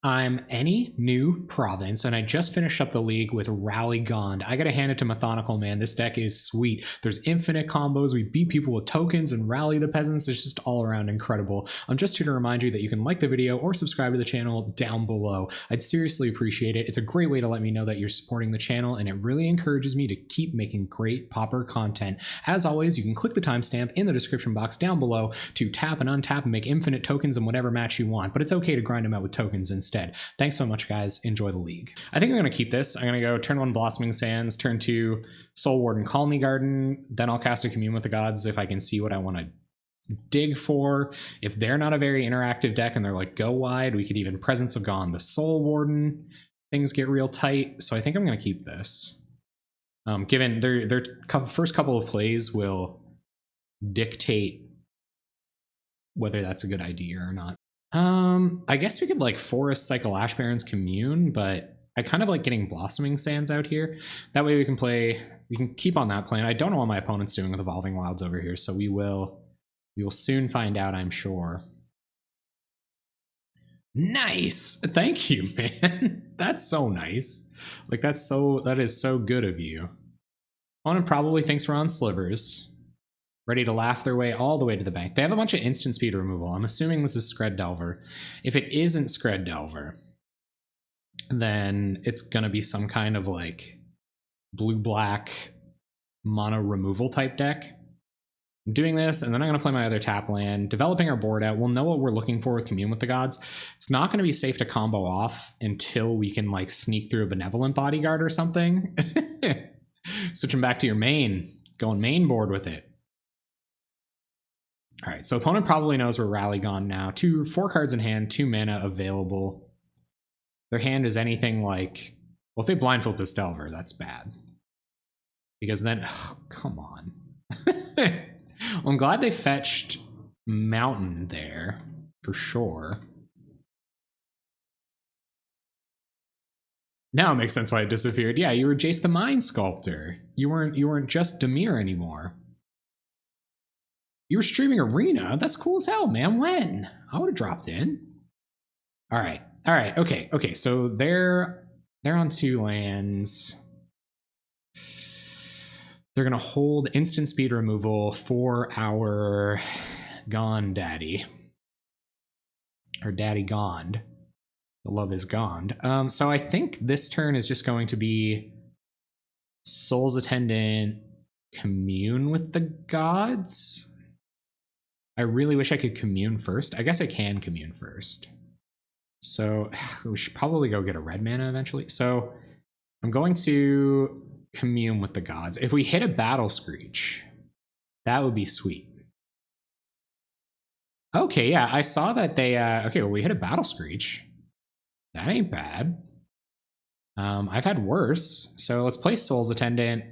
I'm Anynewprovince, and I just finished up the league with Rally Gond. I gotta hand it to Methodical, man. This deck is sweet. There's infinite combos. We beat people with tokens and rally the peasants. It's just all around incredible. I'm just here to remind you that you can like the video or subscribe to the channel down below. I'd seriously appreciate it. It's a great way to let me know that you're supporting the channel, and it really encourages me to keep making great Pauper content. As always, you can click the timestamp in the description box down below to tap and untap and make infinite tokens in whatever match you want, but it's okay to grind them out with tokens instead. Thanks so much, guys. Enjoy the league. I think I'm going to keep this. I'm going to go turn 1 Blossoming Sands, turn 2 Soul Warden Colony Garden, then I'll cast a Commune with the Gods if I can see what I want to dig for. If they're not a very interactive deck and they're like go wide, we could even Presence of Gone the Soul Warden. Things get real tight, so I think I'm going to keep this. Given their first couple of plays will dictate whether that's a good idea or not. I guess we could like Forest Cycle Ash Baron's Commune, but I kind of like getting Blossoming Sands out here. That way we can keep on that plan. I don't know what my opponent's doing with Evolving Wilds over here, so we will soon find out, I'm sure. Nice! Thank you, man. That's so nice. Like that is so good of you. Opponent probably thinks we're on slivers. Ready to laugh their way all the way to the bank. They have a bunch of instant speed removal. I'm assuming this is Skred Delver. If it isn't Skred Delver, then it's gonna be some kind of like blue-black mono removal type deck. I'm doing this, and then I'm gonna play my other tap land, developing our board out. We'll know what we're looking for with Commune with the Gods. It's not gonna be safe to combo off until we can like sneak through a Benevolent Bodyguard or something. Switching back to your main, going main board with it. All right, so opponent probably knows we're Rally Gone now. 4 cards in hand, 2 mana available. Their hand is anything like, well, if they blindfold this Delver, that's bad. Because then, oh, come on. Well, I'm glad they fetched Mountain there, for sure. Now it makes sense why it disappeared. Yeah, you were Jace the Mind Sculptor. You weren't just Dimir anymore. You were streaming Arena? That's cool as hell, man. When? I would have dropped in. All right. Okay. So they're on 2 lands. They're gonna hold instant speed removal for our Gond Daddy, or Daddy Gond. The love is Gond. So I think this turn is just going to be Soul's Attendant, Commune with the Gods. I really wish I could Commune first. I guess I can Commune first. So we should probably go get a red mana eventually. So I'm going to Commune with the Gods. If we hit a Battle Screech, that would be sweet. Okay, yeah, I saw that they, okay, well, we hit a Battle Screech. That ain't bad. I've had worse. So let's play Soul's Attendant.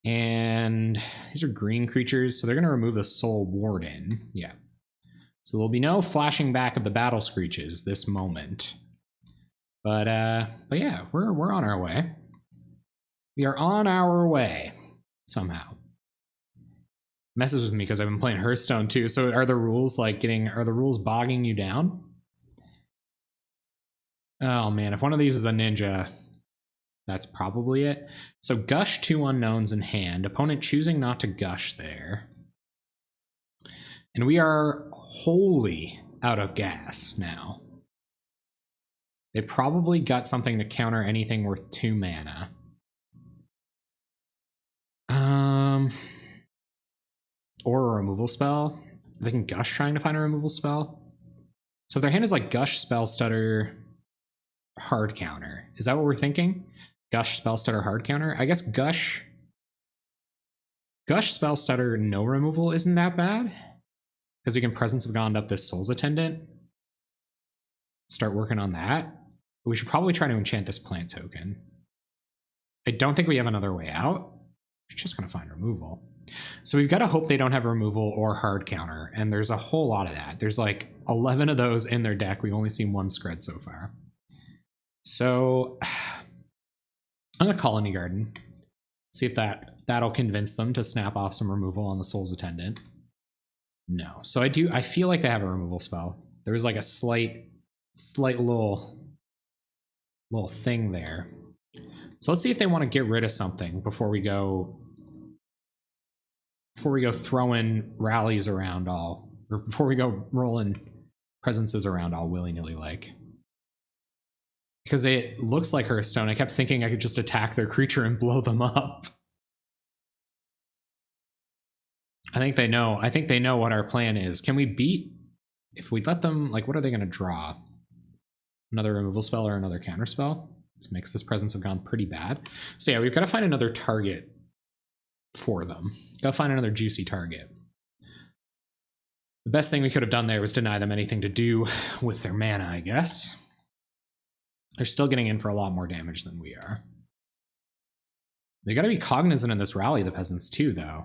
And these are green creatures, so they're going to remove the Soul Warden. Yeah. So there'll be no flashing back of the Battle Screeches this moment. But yeah, we're on our way. We are on our way somehow. Messes with me because I've been playing Hearthstone too. So are the rules like are the rules bogging you down? Oh man, if one of these is a ninja, that's probably it. So Gush 2 unknowns in hand. Opponent choosing not to Gush there. And we are wholly out of gas now. They probably got something to counter anything worth 2 mana. Or a removal spell. They can Gush trying to find a removal spell. So if their hand is like Gush, Spell Stutter, Hard Counter. Is that what we're thinking? Gush, Spell Stutter, Hard Counter? I guess Gush, Spell Stutter, no removal isn't that bad. Because we can Presence of Gond up this Soul's Attendant. Start working on that. But we should probably try to enchant this plant token. I don't think we have another way out. We're just going to find removal. So we've got to hope they don't have removal or hard counter. And there's a whole lot of that. There's like 11 of those in their deck. We've only seen 1 Skred so far. So I'm going to Colony Garden. See if that'll convince them to snap off some removal on the Soul's Attendant. No. So I feel like they have a removal spell. There was like a slight slight little thing there. So let's see if they want to get rid of something before we go throwing rallies around all, or before we go rolling presences around all willy-nilly like. Because it looks like Hearthstone, I kept thinking I could just attack their creature and blow them up. I think they know what our plan is. Can we beat, if we let them, like, what are they going to draw? Another removal spell or another counter spell? This makes this presence have gone pretty bad. So yeah, we've got to find another target for them. Got to find another juicy target. The best thing we could have done there was deny them anything to do with their mana, I guess. They're still getting in for a lot more damage than we are. They got to be cognizant of this rally, the peasants, too, though.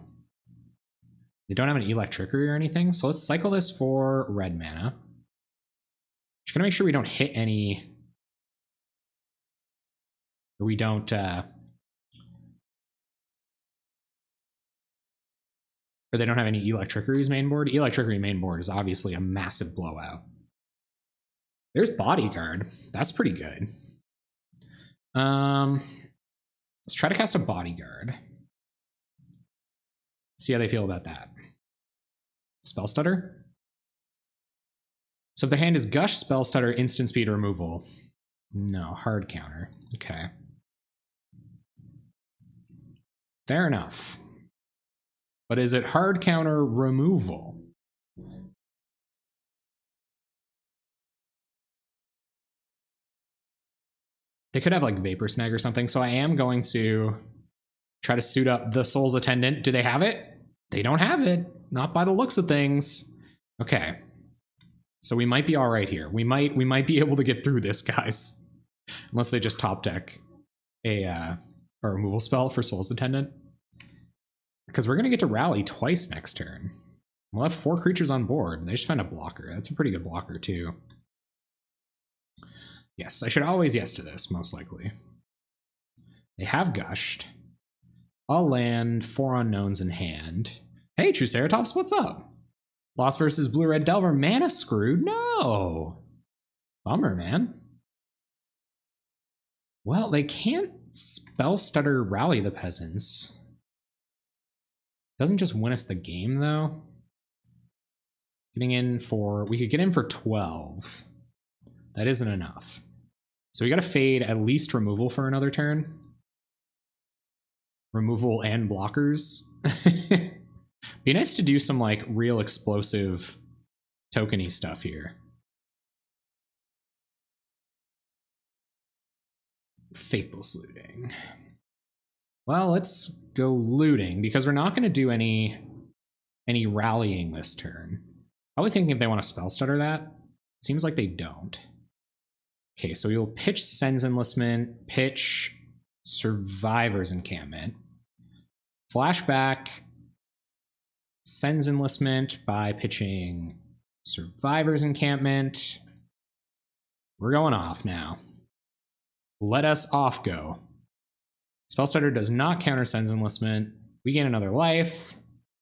They don't have an electricity or anything, so let's cycle this for red mana. Just gonna make sure we don't hit any... Or we don't... Or they don't have any Electrickery's main board. Electrickery main board is obviously a massive blowout. There's Bodyguard. That's pretty good. Let's try to cast a Bodyguard. See how they feel about that. Spell Stutter. So if the hand is Gush, Spell Stutter, Instant Speed, Removal. No, hard counter. Okay. Fair enough. But is it hard counter removal? They could have like Vapor Snag or something, so I am going to try to suit up the Soul's Attendant. Do they have it? They don't have it. Not by the looks of things. Okay. So we might be all right here. We might be able to get through this, guys. Unless they just top deck a removal spell for Soul's Attendant. Because we're going to get to rally twice next turn. We'll have 4 creatures on board. They just find a blocker. That's a pretty good blocker, too. Yes, I should always yes to this, most likely. They have Gushed. I'll land 4 unknowns in hand. Hey, Triceratops, what's up? Lost versus Blue-Red Delver. Mana screwed? No! Bummer, man. Well, they can't Spell Stutter Rally the Peasants. Doesn't just win us the game, though. Getting in for... We could get in for 12. That isn't enough. So we gotta fade at least removal for another turn. Removal and blockers. Be nice to do some, like, real explosive tokeny stuff here. Faithless Looting. Well, let's go looting, because we're not going to do any rallying this turn. Probably thinking if they want to Spell Stutter that. It seems like they don't. Okay, so we'll pitch Sen's Enlistment, pitch Survivor's Encampment. Flashback Sen's Enlistment by pitching Survivor's Encampment. We're going off now. Let us off go. Spell Stutter does not counter Sen's Enlistment. We gain another life.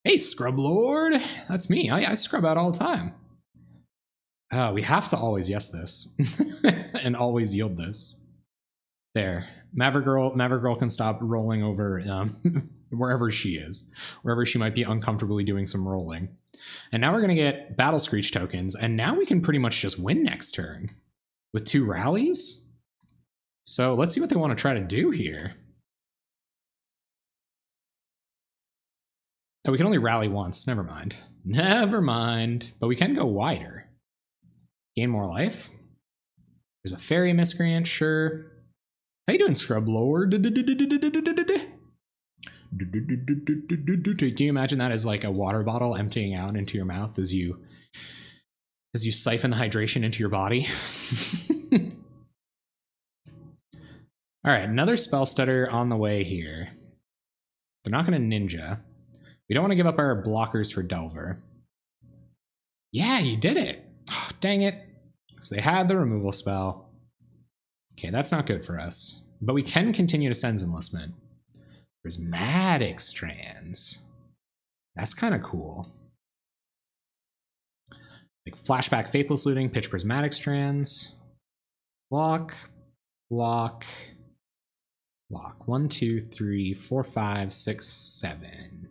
Hey, Scrub Lord! That's me. I scrub out all the time. We have to always yes this. And always yield this. There. Maverick Girl can stop rolling over wherever she is. Wherever she might be uncomfortably doing some rolling. And now we're going to get Battle Screech tokens. And now we can pretty much just win next turn. With 2 rallies? So let's see what they want to try to do here. Oh, we can only rally once. Never mind. Never mind. But we can go wider. Gain more life. There's a Fairy Miscreant, sure. How you doing, Scrub Lord? Do you imagine that as like a water bottle emptying out into your mouth as you siphon the hydration into your body? All right, another Spell Stutter on the way here. They're not going to Ninja. We don't want to give up our blockers for Delver. Yeah, you did it. Oh, dang it. So they had the removal spell. Okay, that's not good for us. But we can continue to Sen's Enlistment. Prismatic Strands. That's kind of cool. Like Flashback Faithless Looting, pitch Prismatic Strands. Block, block, block. 1, 2, 3, 4, 5, 6, 7.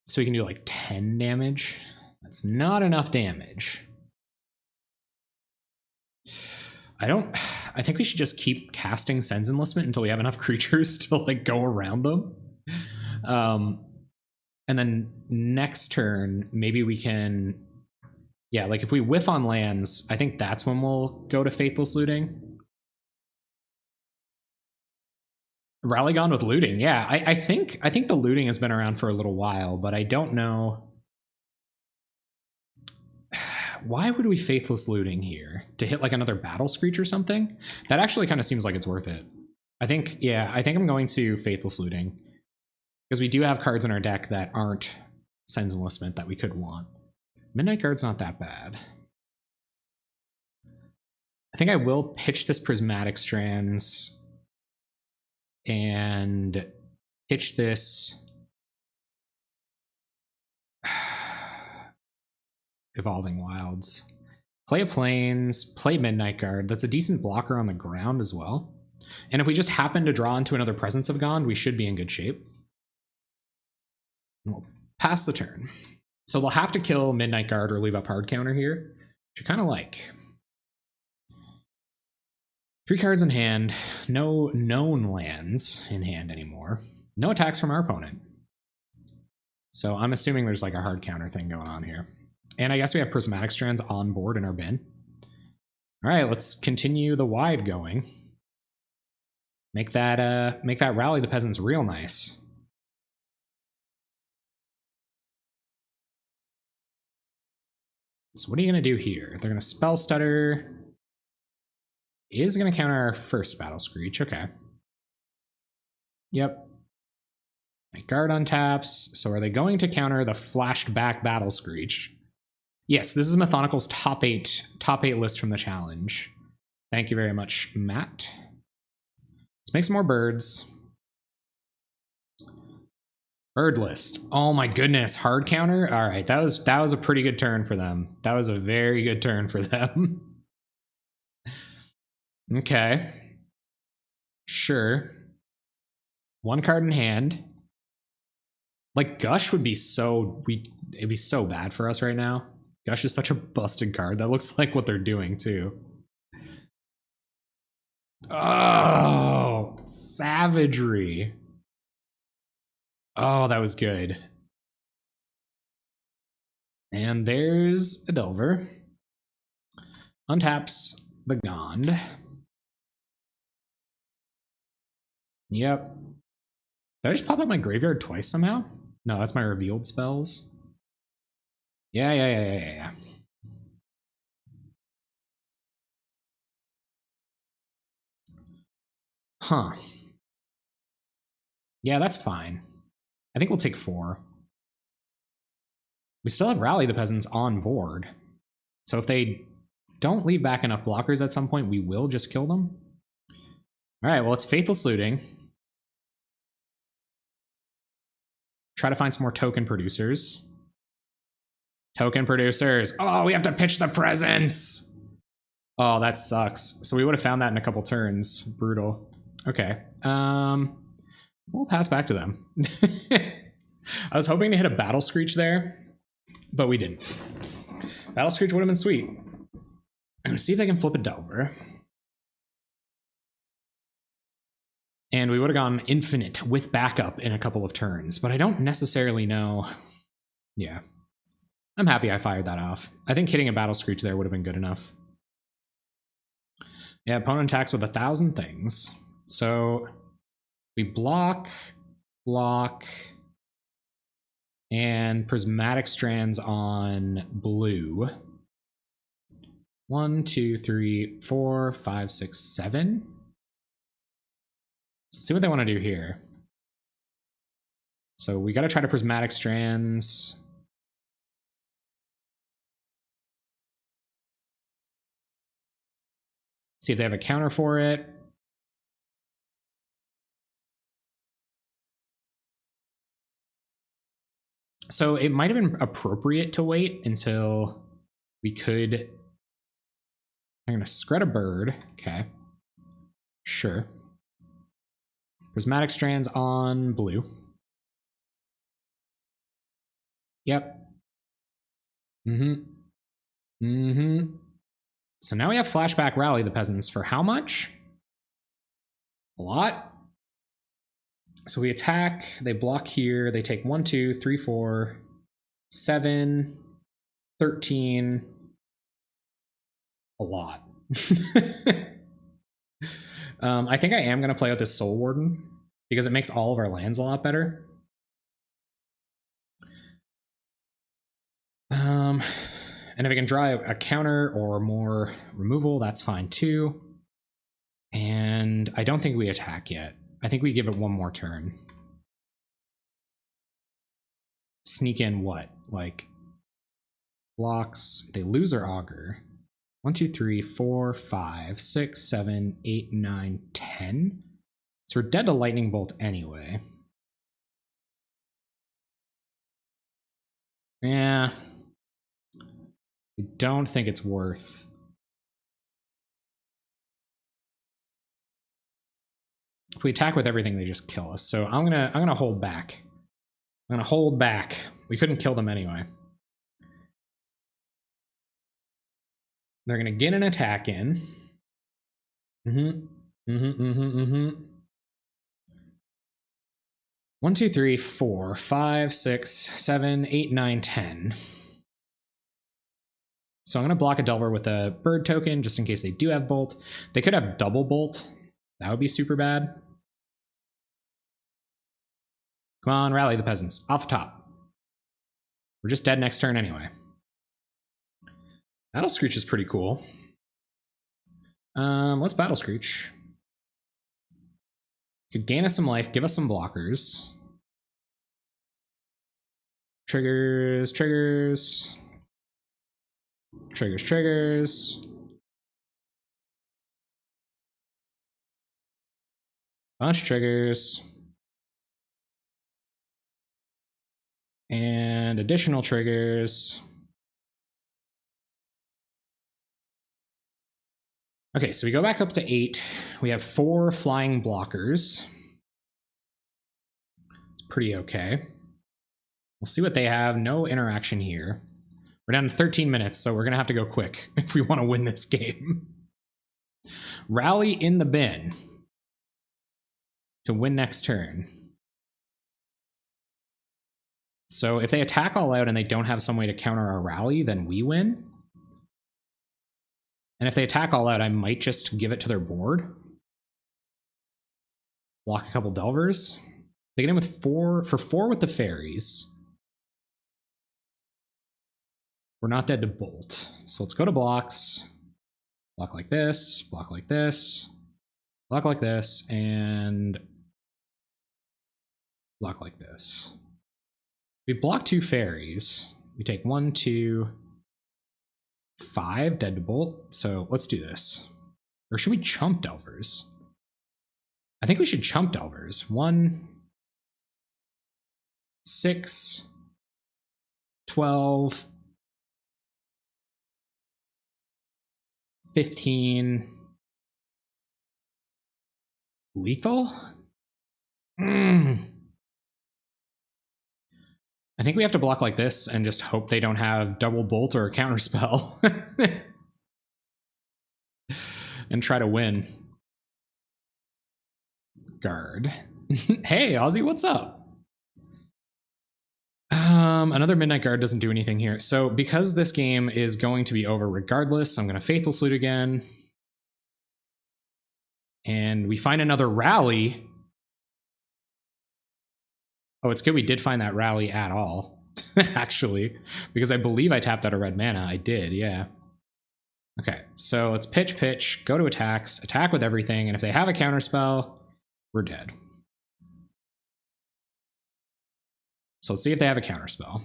So we can do like 10 damage. That's not enough damage. I think we should just keep casting Sen's Enlistment until we have enough creatures to like go around them. And then next turn, maybe we can, yeah, like if we whiff on lands, I think that's when we'll go to Faithless Looting. Rallygon with looting, yeah. I think the looting has been around for a little while, but I don't know. Why would we Faithless Looting here? To hit like another Battle Screech or something? That actually kind of seems like it's worth it. I think I'm going to Faithless Looting. Because we do have cards in our deck that aren't Sen's Enlistment that we could want. Midnight Guard's not that bad. I think I will pitch this Prismatic Strands and pitch this Evolving Wilds. Play a Plains, play Midnight Guard. That's a decent blocker on the ground as well. And if we just happen to draw into another Presence of Gond, we should be in good shape. And we'll pass the turn. So they'll have to kill Midnight Guard or leave up hard counter here, which I kind of like. 3 cards in hand, no known lands in hand anymore. No attacks from our opponent. So I'm assuming there's like a hard counter thing going on here. And I guess we have Prismatic Strands on board in our bin. All right, let's continue the wide going. Make that Rally the Peasants real nice. So what are you going to do here? They're going to Spell Stutter. Is going to counter our first Battle Screech. Okay. Yep. My guard untaps. So are they going to counter the flashed back Battle Screech? Yes, this is Methonical's top eight list from the challenge. Thank you very much, Matt. Let's make some more birds. Bird list. Oh my goodness, hard counter. All right, that was a pretty good turn for them. That was a very good turn for them. Okay. Sure. 1 card in hand. Like Gush would be it'd be so bad for us right now. Gush is such a busted card. That looks like what they're doing too. Oh, savagery. Oh, that was good. And there's a Delver. Untaps the Gond. Yep. Did I just pop up my graveyard twice somehow? No, that's my revealed spells. Yeah. Huh. Yeah, that's fine. I think we'll take 4. We still have Rally the Peasants on board. So if they don't leave back enough blockers at some point, we will just kill them. All right, well, it's Faithless Looting. Try to find some more token producers. Token producers. Oh, we have to pitch the presents. Oh, that sucks. So we would have found that in a couple turns. Brutal. Okay. We'll pass back to them. I was hoping to hit a Battle Screech there, but we didn't. Battle Screech would have been sweet. I'm gonna see if they can flip a Delver. And we would have gone infinite with backup in a couple of turns, but I don't necessarily know. Yeah. I'm happy I fired that off. I think hitting a Battle Screech there would have been good enough. Yeah, opponent attacks with 1,000 things. So we block, and Prismatic Strands on blue. 1, 2, 3, 4, 5, 6, 7. Let's see what they want to do here. So we got to try to Prismatic Strands. See if they have a counter for it. So it might have been appropriate to wait until We could... I'm going to Skred a bird. Okay. Sure. Prismatic Strands on blue. Yep. So now we have Flashback Rally the Peasants for how much? A lot. So we attack, they block here, they take 1, 2, 3, 4, 7, 13. A lot. I think I am going to play with this Soul Warden because it makes all of our lands a lot better. And if I can draw a counter or more removal, that's fine too. And I don't think we attack yet. I think we give it one more turn. Sneak in what? Like blocks. They lose their augur. 1, 2, 3, 4, 5, 6, 7, 8, 9, 10. So we're dead to Lightning Bolt anyway. Yeah. I don't think it's worth. If we attack with everything, they just kill us. So I'm gonna hold back. I'm gonna hold back. We couldn't kill them anyway. They're gonna get an attack in. 1, 2, 3, 4, 5, 6, 7, 8, 9, 10. So I'm gonna block a Delver with a bird token just in case they do have bolt. They could have double bolt. That would be super bad. Come on, rally the peasants. Off the top. We're just dead next turn anyway. Battle Screech is pretty cool. Let's Battle Screech. Could gain us some life, give us some blockers. Triggers, triggers. Triggers, triggers. Bunch of triggers. And additional triggers. Okay, so we go back up to 8. We have 4 flying blockers. It's pretty okay. We'll see what they have. No interaction here. We're down to 13 minutes, so we're going to have to go quick if we want to win this game. Rally in the bin to win next turn. So if they attack all out and they don't have some way to counter our rally, then we win. And if they attack all out, I might just give it to their board. Block a couple Delvers. They get in with 4 for 4 with the fairies. We're not dead to bolt. So let's go to blocks. Block like this, block like this, block like this, and block like this. We block 2 fairies. We take 1, 2, 5 dead to bolt. So let's do this. Or should we chump Delvers? I think we should chump Delvers. 1, 6, 12, 15. Lethal? I think we have to block like this and just hope they don't have double bolt or a counter spell. And try to win. Guard. Hey, Ozzy, what's up? Another Midnight Guard doesn't do anything here. So because this game is going to be over regardless, I'm going to Faithful Salute again. And we find another rally. Oh, it's good we did find that rally at all, actually, because I believe I tapped out a red mana. I did, yeah. Okay, so let's pitch, pitch, go to attacks, attack with everything, and if they have a counterspell, we're dead. So let's see if they have a counterspell.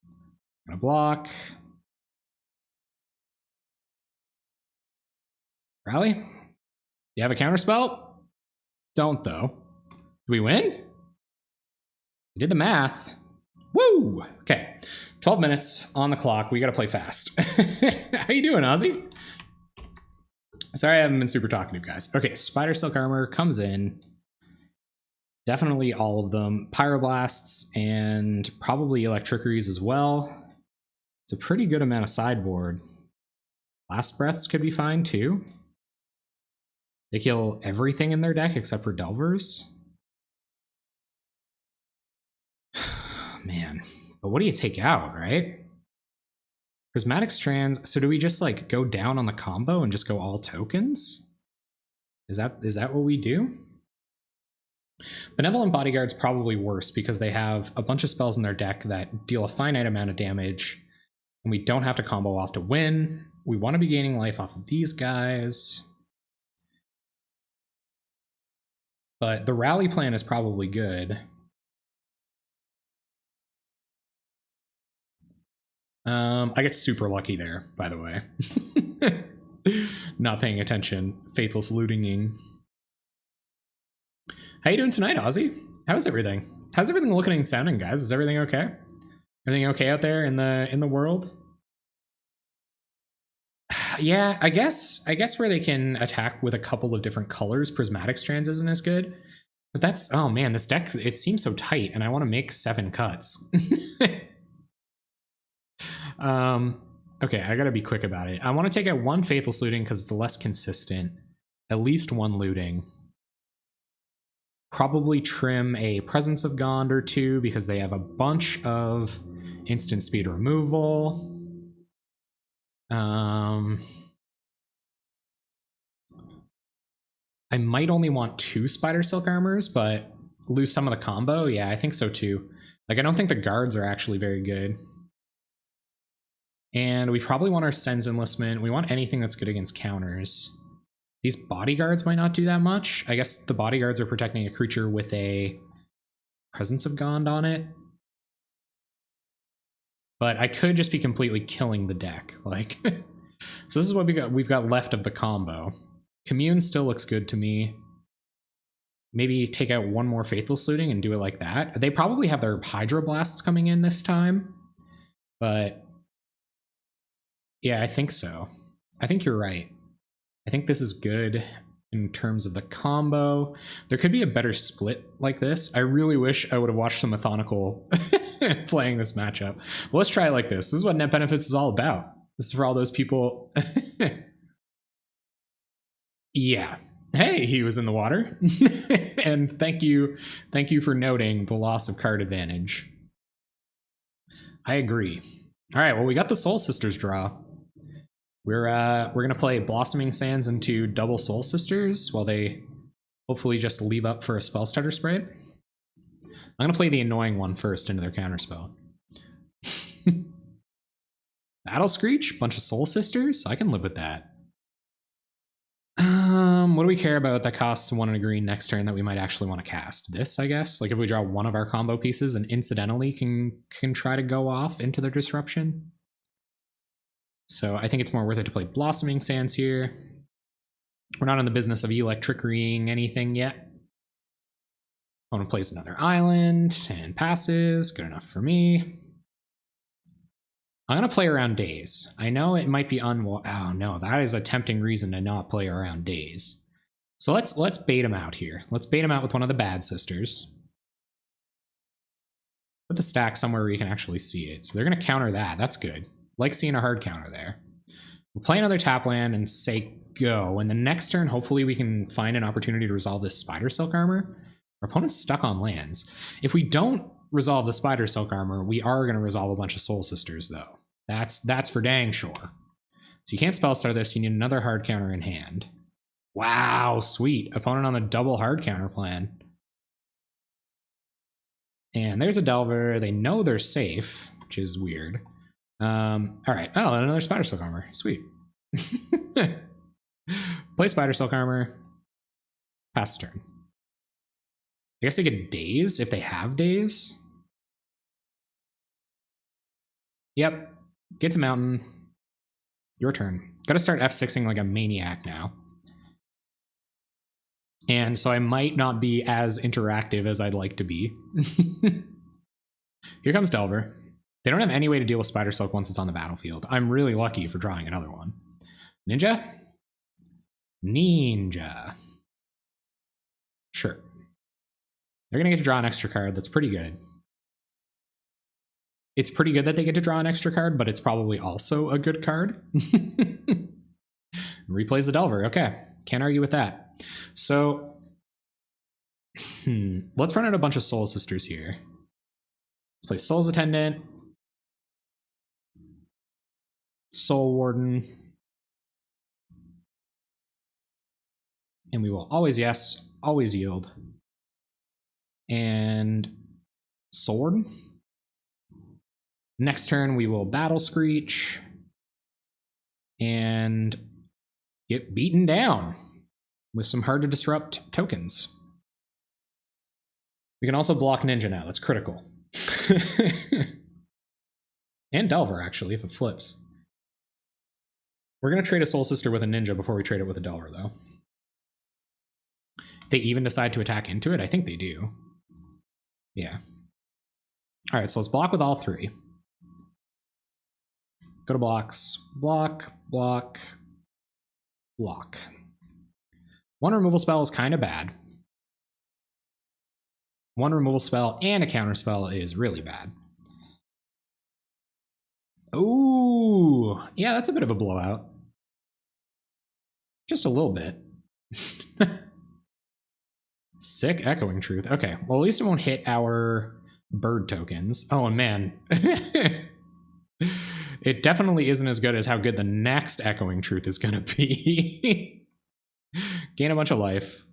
I'm gonna block. Rally? Do you have a counterspell? Don't, though. Do we win? We did the math. Woo! Okay, 12 minutes on the clock. We gotta play fast. How you doing, Ozzy? Sorry I haven't been super talkative, guys. Okay, Spider Silk Armor comes in. Definitely all of them. Pyroblasts and probably Electrickeries as well. It's a pretty good amount of sideboard. Last Breaths could be fine too. They kill everything in their deck except for Delvers. Man, but what do you take out, right? Prismatic Strands. So do we just like go down on the combo and just go all tokens? Is that what we do? Benevolent Bodyguard's probably worse because they have a bunch of spells in their deck that deal a finite amount of damage, and we don't have to combo off to win. We want to be gaining life off of these guys. But the rally plan is probably good. I get super lucky there, by the way. Not paying attention. Faithless lootinging. How you doing tonight, Ozzy? How's everything? How's everything looking and sounding, guys? Is everything okay? Everything okay out there in the world? Yeah, I guess where they can attack with a couple of different colors, Prismatic Strands isn't as good. But that's, oh man, this deck, it seems so tight, and I want to make 7 cuts. Okay, I gotta be quick about it. I want to take out 1 Faithless Looting because it's less consistent. At least 1 looting. Probably trim a Presence of Gond or 2 because they have a bunch of instant speed removal. I might only want 2 Spider Silk Armors, but lose some of the combo? Yeah, I think so too. Like, I don't think the guards are actually very good. And we probably want our Sen's Enlistment. We want anything that's good against counters. These bodyguards might not do that much. I guess the bodyguards are protecting a creature with a Presence of Gond on it. But I could just be completely killing the deck. Like, so this is what we've got left of the combo. Commune still looks good to me. Maybe take out 1 more Faithless Looting and do it like that. They probably have their Hydroblasts coming in this time. But yeah, I think so. I think you're right. I think this is good in terms of the combo. There could be a better split like this. I really wish I would have watched some Methodical playing this matchup. Well, let's try it like this. This is what Net Benefits is all about. This is for all those people. Yeah. Hey, he was in the water. And thank you for noting the loss of card advantage. I agree. All right, well, we got the Soul Sisters draw. We're gonna play Blossoming Sands into double Soul Sisters while they hopefully just leave up for a Spell Starter Sprite. I'm gonna play the annoying one first into their counterspell. Battle Screech, bunch of Soul Sisters. I can live with that. What do we care about that costs 1 and a green next turn that we might actually want to cast? This, I guess. Like if we draw 1 of our combo pieces and incidentally can try to go off into their disruption. So I think it's more worth it to play Blossoming Sands here. We're not in the business of electrickerying anything yet. Opponent plays another island and passes. Good enough for me. I'm going to play around Daze. I know it might be oh no, that is a tempting reason to not play around Daze. So let's bait him out here. Let's bait him out with one of the bad sisters. Put the stack somewhere where you can actually see it. So they're going to counter that. That's good. Like seeing a hard counter there. We'll play another tap land and say go. And the next turn, hopefully we can find an opportunity to resolve this Spider Silk Armor. Our opponent's stuck on lands. If we don't resolve the Spider Silk Armor, we are going to resolve a bunch of Soul Sisters, though. That's for dang sure. So you can't Spellstar this. You need another hard counter in hand. Wow, sweet. Opponent on a double hard counter plan. And there's a Delver. They know they're safe, which is weird. All right. Oh, and another Spider Silk Armor. Sweet. Play Spider Silk Armor. Pass turn. I guess they get Daze if they have Daze. Yep. Get to Mountain. Your turn. Gotta start F6ing like a maniac now. And so I might not be as interactive as I'd like to be. Here comes Delver. They don't have any way to deal with Spider Silk once it's on the battlefield. I'm really lucky for drawing another one. Ninja? Ninja. Sure. They're going to get to draw an extra card. That's pretty good. It's pretty good that they get to draw an extra card, but it's probably also a good card. Replays the Delver. Okay. Can't argue with that. So, let's run out a bunch of Soul Sisters here. Let's play Soul's Attendant, Soul Warden, and we will always yes, always yield. And Sword. Next turn, we will Battle Screech and get beaten down with some hard to disrupt tokens. We can also block Ninja now. That's critical. And Delver, actually, if it flips. We're going to trade a Soul Sister with a Ninja before we trade it with a Delver, though. If they even decide to attack into it, I think they do. Yeah. All right, so let's block with all three. Go to blocks. Block, block, block. One removal spell is kind of bad. One removal spell and a counter spell is really bad. Ooh, yeah, that's a bit of a blowout. Just a little bit. Sick Echoing Truth. Okay, well, at least it won't hit our bird tokens. Oh, and man. It definitely isn't as good as how good the next Echoing Truth is going to be. Gain a bunch of life.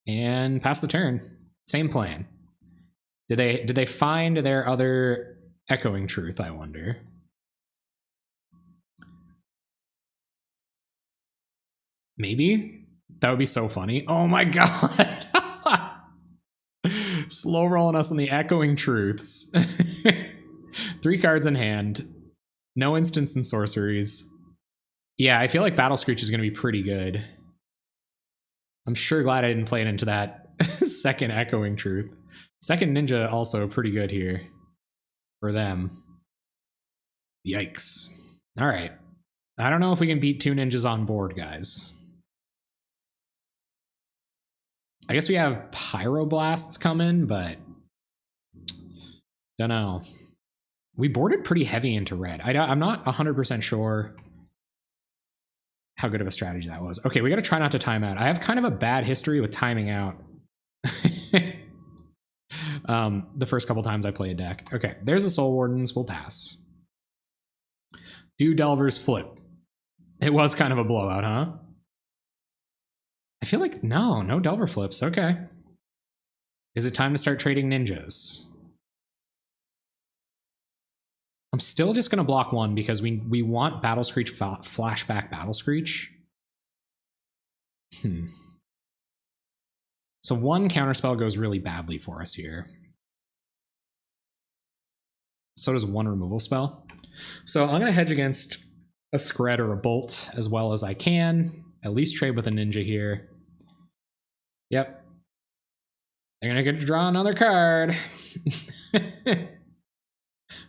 And pass the turn. Same plan. Did they find their other Echoing Truth, I wonder? Maybe? That would be so funny. Oh my god! Slow rolling us on the Echoing Truths. 3 cards in hand. No instants and sorceries. Yeah, I feel like Battle Screech is going to be pretty good. I'm sure glad I didn't play it into that second Echoing Truth. Second Ninja also pretty good here for them. Yikes. All right. I don't know if we can beat 2 ninjas on board, guys. I guess we have Pyroblasts coming, but don't know. We boarded pretty heavy into red. I'm not 100% sure how good of a strategy that was. Okay, we got to try not to time out. I have kind of a bad history with timing out. The first couple times I play a deck. Okay, there's the Soul Wardens. We'll pass. Do Delver's flip. It was kind of a blowout, huh? I feel like no Delver flips. Okay. Is it time to start trading ninjas? I'm still just going to block 1 because we want Battle Screech flashback Battle Screech. So 1 counterspell goes really badly for us here. So does 1 removal spell. So I'm going to hedge against a Skred or a Bolt as well as I can. At least trade with a Ninja here. Yep. They're going to get to draw another card.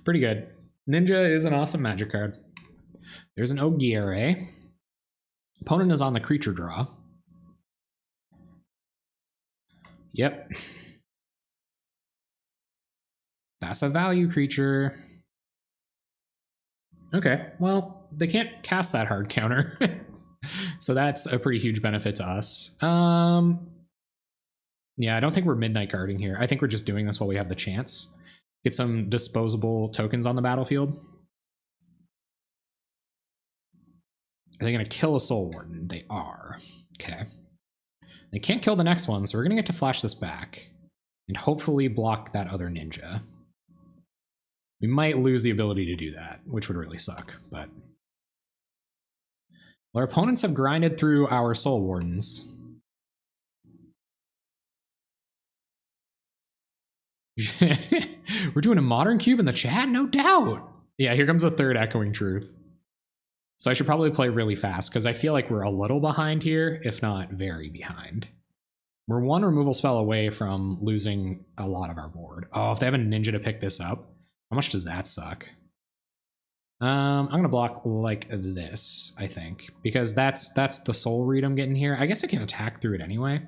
Pretty good. Ninja is an awesome magic card. There's an Ogiere. Opponent is on the creature draw. Yep. That's a value creature. Okay, well, they can't cast that hard counter. So that's a pretty huge benefit to us. Yeah, I don't think we're midnight guarding here. I think we're just doing this while we have the chance. Get some disposable tokens on the battlefield. Are they going to kill a Soul Warden? They are. Okay. They can't kill the next one, so we're going to get to flash this back. And hopefully block that other ninja. We might lose the ability to do that, which would really suck, but... Well, our opponents have grinded through our Soul Wardens. We're doing a modern cube in the chat? No doubt! Yeah, here comes a third Echoing Truth. So I should probably play really fast, because I feel like we're a little behind here, if not very behind. We're one removal spell away from losing a lot of our board. Oh, if they have a ninja to pick this up, how much does that suck? I'm gonna block like this, I think, because that's the soul read I'm getting here. I guess I can attack through it anyway.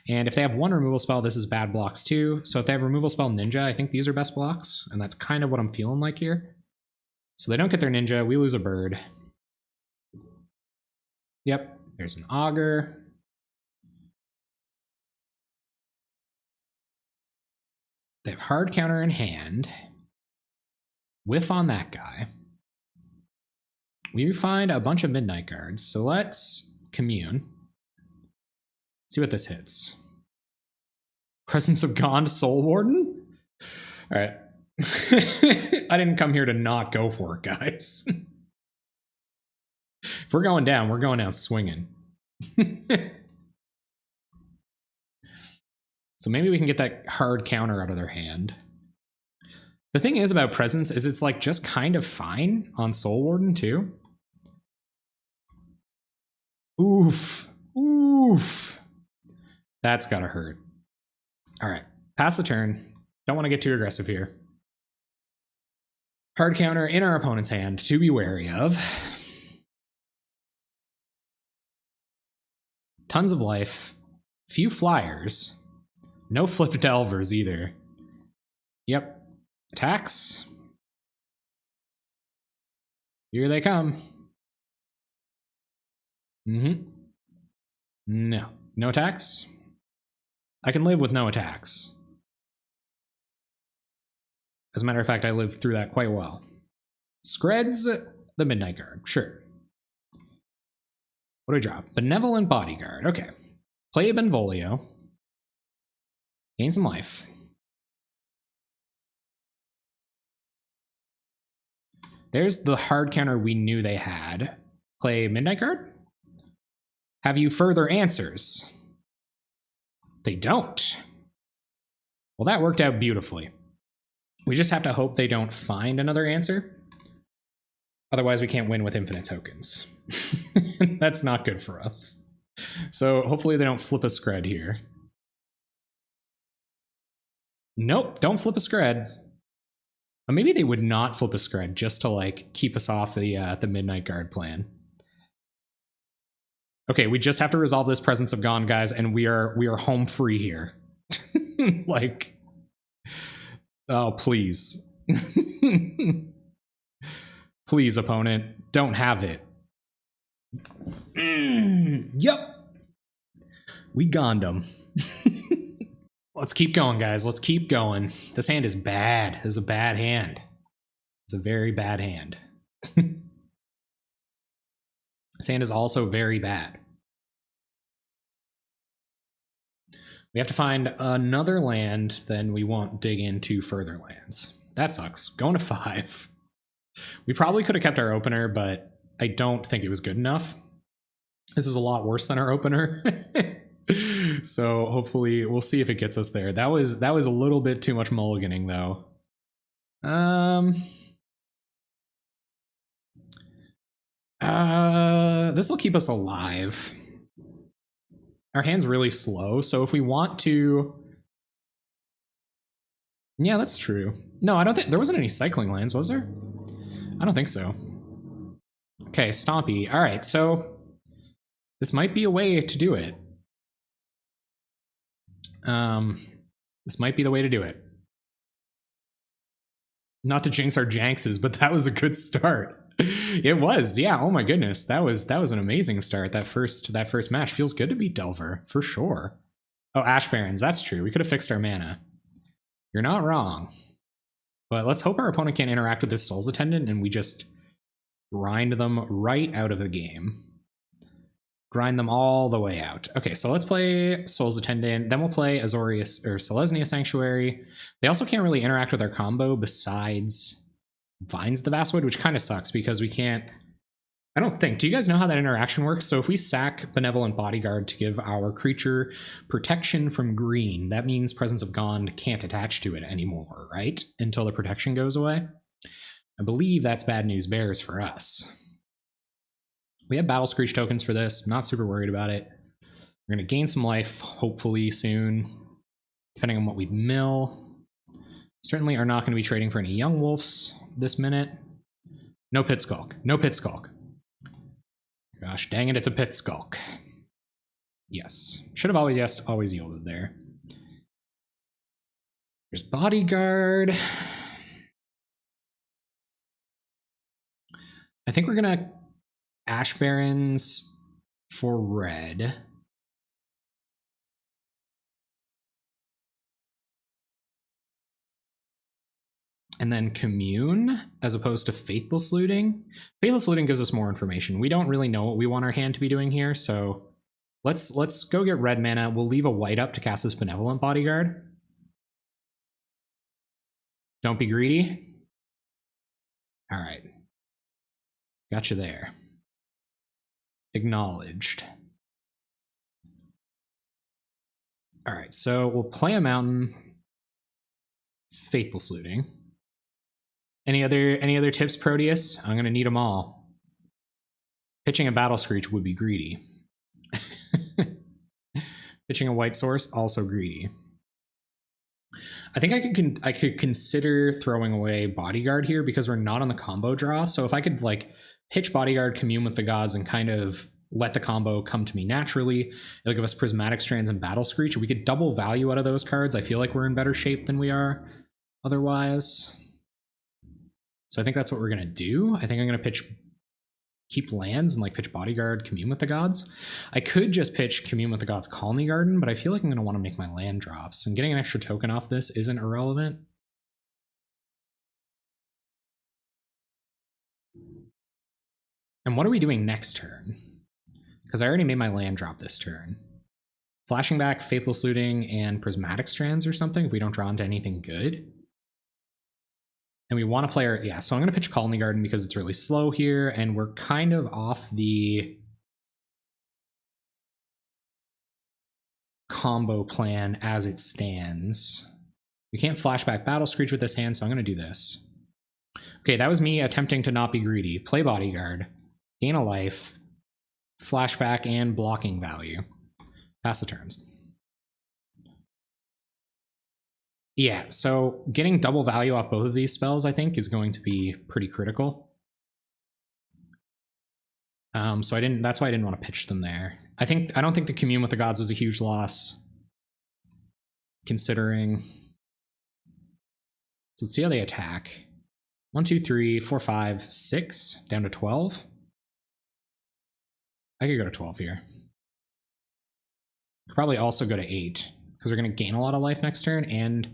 And if they have one removal spell, this is bad blocks too. So if they have removal spell ninja, I think these are best blocks, and that's kind of what I'm feeling like here. So they don't get their ninja, we lose a bird. Yep, there's an augur. They have hard counter in hand. Whiff on that guy. We find a bunch of Midnight Guards, so let's commune. See what this hits. Presence of Gond, Soul Warden? Alright. I didn't come here to not go for it, guys. If we're going down swinging. So maybe we can get that hard counter out of their hand. The thing is about Presence is it's like just kind of fine on Soul Warden too. Oof. Oof. That's gotta hurt. Alright, pass the turn. Don't want to get too aggressive here. Hard counter in our opponent's hand to be wary of. Tons of life. Few flyers. No flip delvers either. Yep. Attacks. Here they come. No. No attacks? I can live with no attacks. As a matter of fact, I lived through that quite well. Skred's the Midnight Guard. Sure. What do we drop? Benevolent Bodyguard. Okay. Play a Benvolio. Gain some life. There's the hard counter we knew they had. Play Midnight Guard? Have you further answers? They don't. Well, that worked out beautifully. We just have to hope they don't find another answer. Otherwise, we can't win with infinite tokens. That's not good for us. So hopefully they don't flip a Skred here. Nope, don't flip a Skred. But maybe they would not flip a Skred just to like keep us off the Midnight Guard plan. Okay, we just have to resolve this Presence of Gone, guys, and we are home free here. Like, oh please. Please, opponent, don't have it. Yep. We gonned him. Let's keep going, guys. Let's keep going. This hand is bad. This is a bad hand. It's a very bad hand. This hand is also very bad. We have to find another land, then we won't dig into further lands. That sucks. Going to 5. We probably could have kept our opener, but I don't think it was good enough. This is a lot worse than our opener. So hopefully we'll see if it gets us there. That was a little bit too much mulliganing though. This will keep us alive. Our hand's really slow, so if we want to... Yeah, that's true. No, I don't think... There wasn't any cycling lands, was there? I don't think so. Okay, Stompy. Alright, so... This might be a way to do it. This might be the way to do it. Not to jinx our Janxes, but that was a good start. It was, yeah. Oh my goodness, that was an amazing start. That first match feels good to beat Delver for sure. Oh, Ash Barrens, that's true. We could have fixed our mana. You're not wrong. But let's hope our opponent can't interact with this Soul's Attendant and we just grind them right out of the game. Grind them all the way out. Okay, so let's play Soul's Attendant. Then we'll play Azorius or Selesnya Sanctuary. They also can't really interact with our combo besides Vines the Basswood, which kind of sucks because we can't... I don't think... Do you guys know how that interaction works? So if we sack Benevolent Bodyguard to give our creature protection from green, that means Presence of Gond can't attach to it anymore, right? Until the protection goes away. I believe that's bad news bears for us. We have Battle Screech tokens for this. I'm not super worried about it. We're going to gain some life, hopefully soon, depending on what we mill. Certainly are not going to be trading for any young wolves this minute. No pit skulk. No pit skulk. Gosh dang it, it's a pit skulk. Yes. Should have always yes, always yielded there. There's bodyguard. I think we're going to Ash Barons for red. And then commune as opposed to faithless looting. Faithless looting gives us more information. We don't really know what we want our hand to be doing here, so let's go get red mana. We'll leave a white up to cast this benevolent bodyguard. Don't be greedy. All right. Gotcha there. Acknowledged. All right, so we'll play a mountain. Faithless looting. Any other tips, Proteus? I'm gonna need them all. Pitching a Battle Screech would be greedy. Pitching a White Source, also greedy. I think I could consider throwing away Bodyguard here because we're not on the combo draw. So if I could like pitch Bodyguard, commune with the gods, and kind of let the combo come to me naturally, it'll give us Prismatic Strands and Battle Screech. We could double value out of those cards. I feel like we're in better shape than we are otherwise. So I think that's what we're going to do. I think I'm going to keep lands and like pitch Bodyguard, commune with the gods. I could just pitch commune with the gods, Colony Garden, but I feel like I'm going to want to make my land drops, and getting an extra token off this isn't irrelevant. And what are we doing next turn? Because I already made my land drop this turn. Flashing back, Faithless Looting, and Prismatic Strands or something if we don't draw into anything good. And we want to play our, yeah, so I'm going to pitch Colony Garden because it's really slow here, and we're kind of off the combo plan as it stands. We can't flashback Battle Screech with this hand, so I'm going to do this. Okay, that was me attempting to not be greedy. Play Bodyguard, gain a life, flashback, and blocking value. Pass the turns. Yeah, so getting double value off both of these spells, I think, is going to be pretty critical. So that's why I didn't want to pitch them there. I don't think the commune with the gods was a huge loss, considering. So let's see how they attack. 1, 2, 3, 4, 5, 6, down to 12. I could go to 12 here. Could probably also go to 8, because we're going to gain a lot of life next turn, and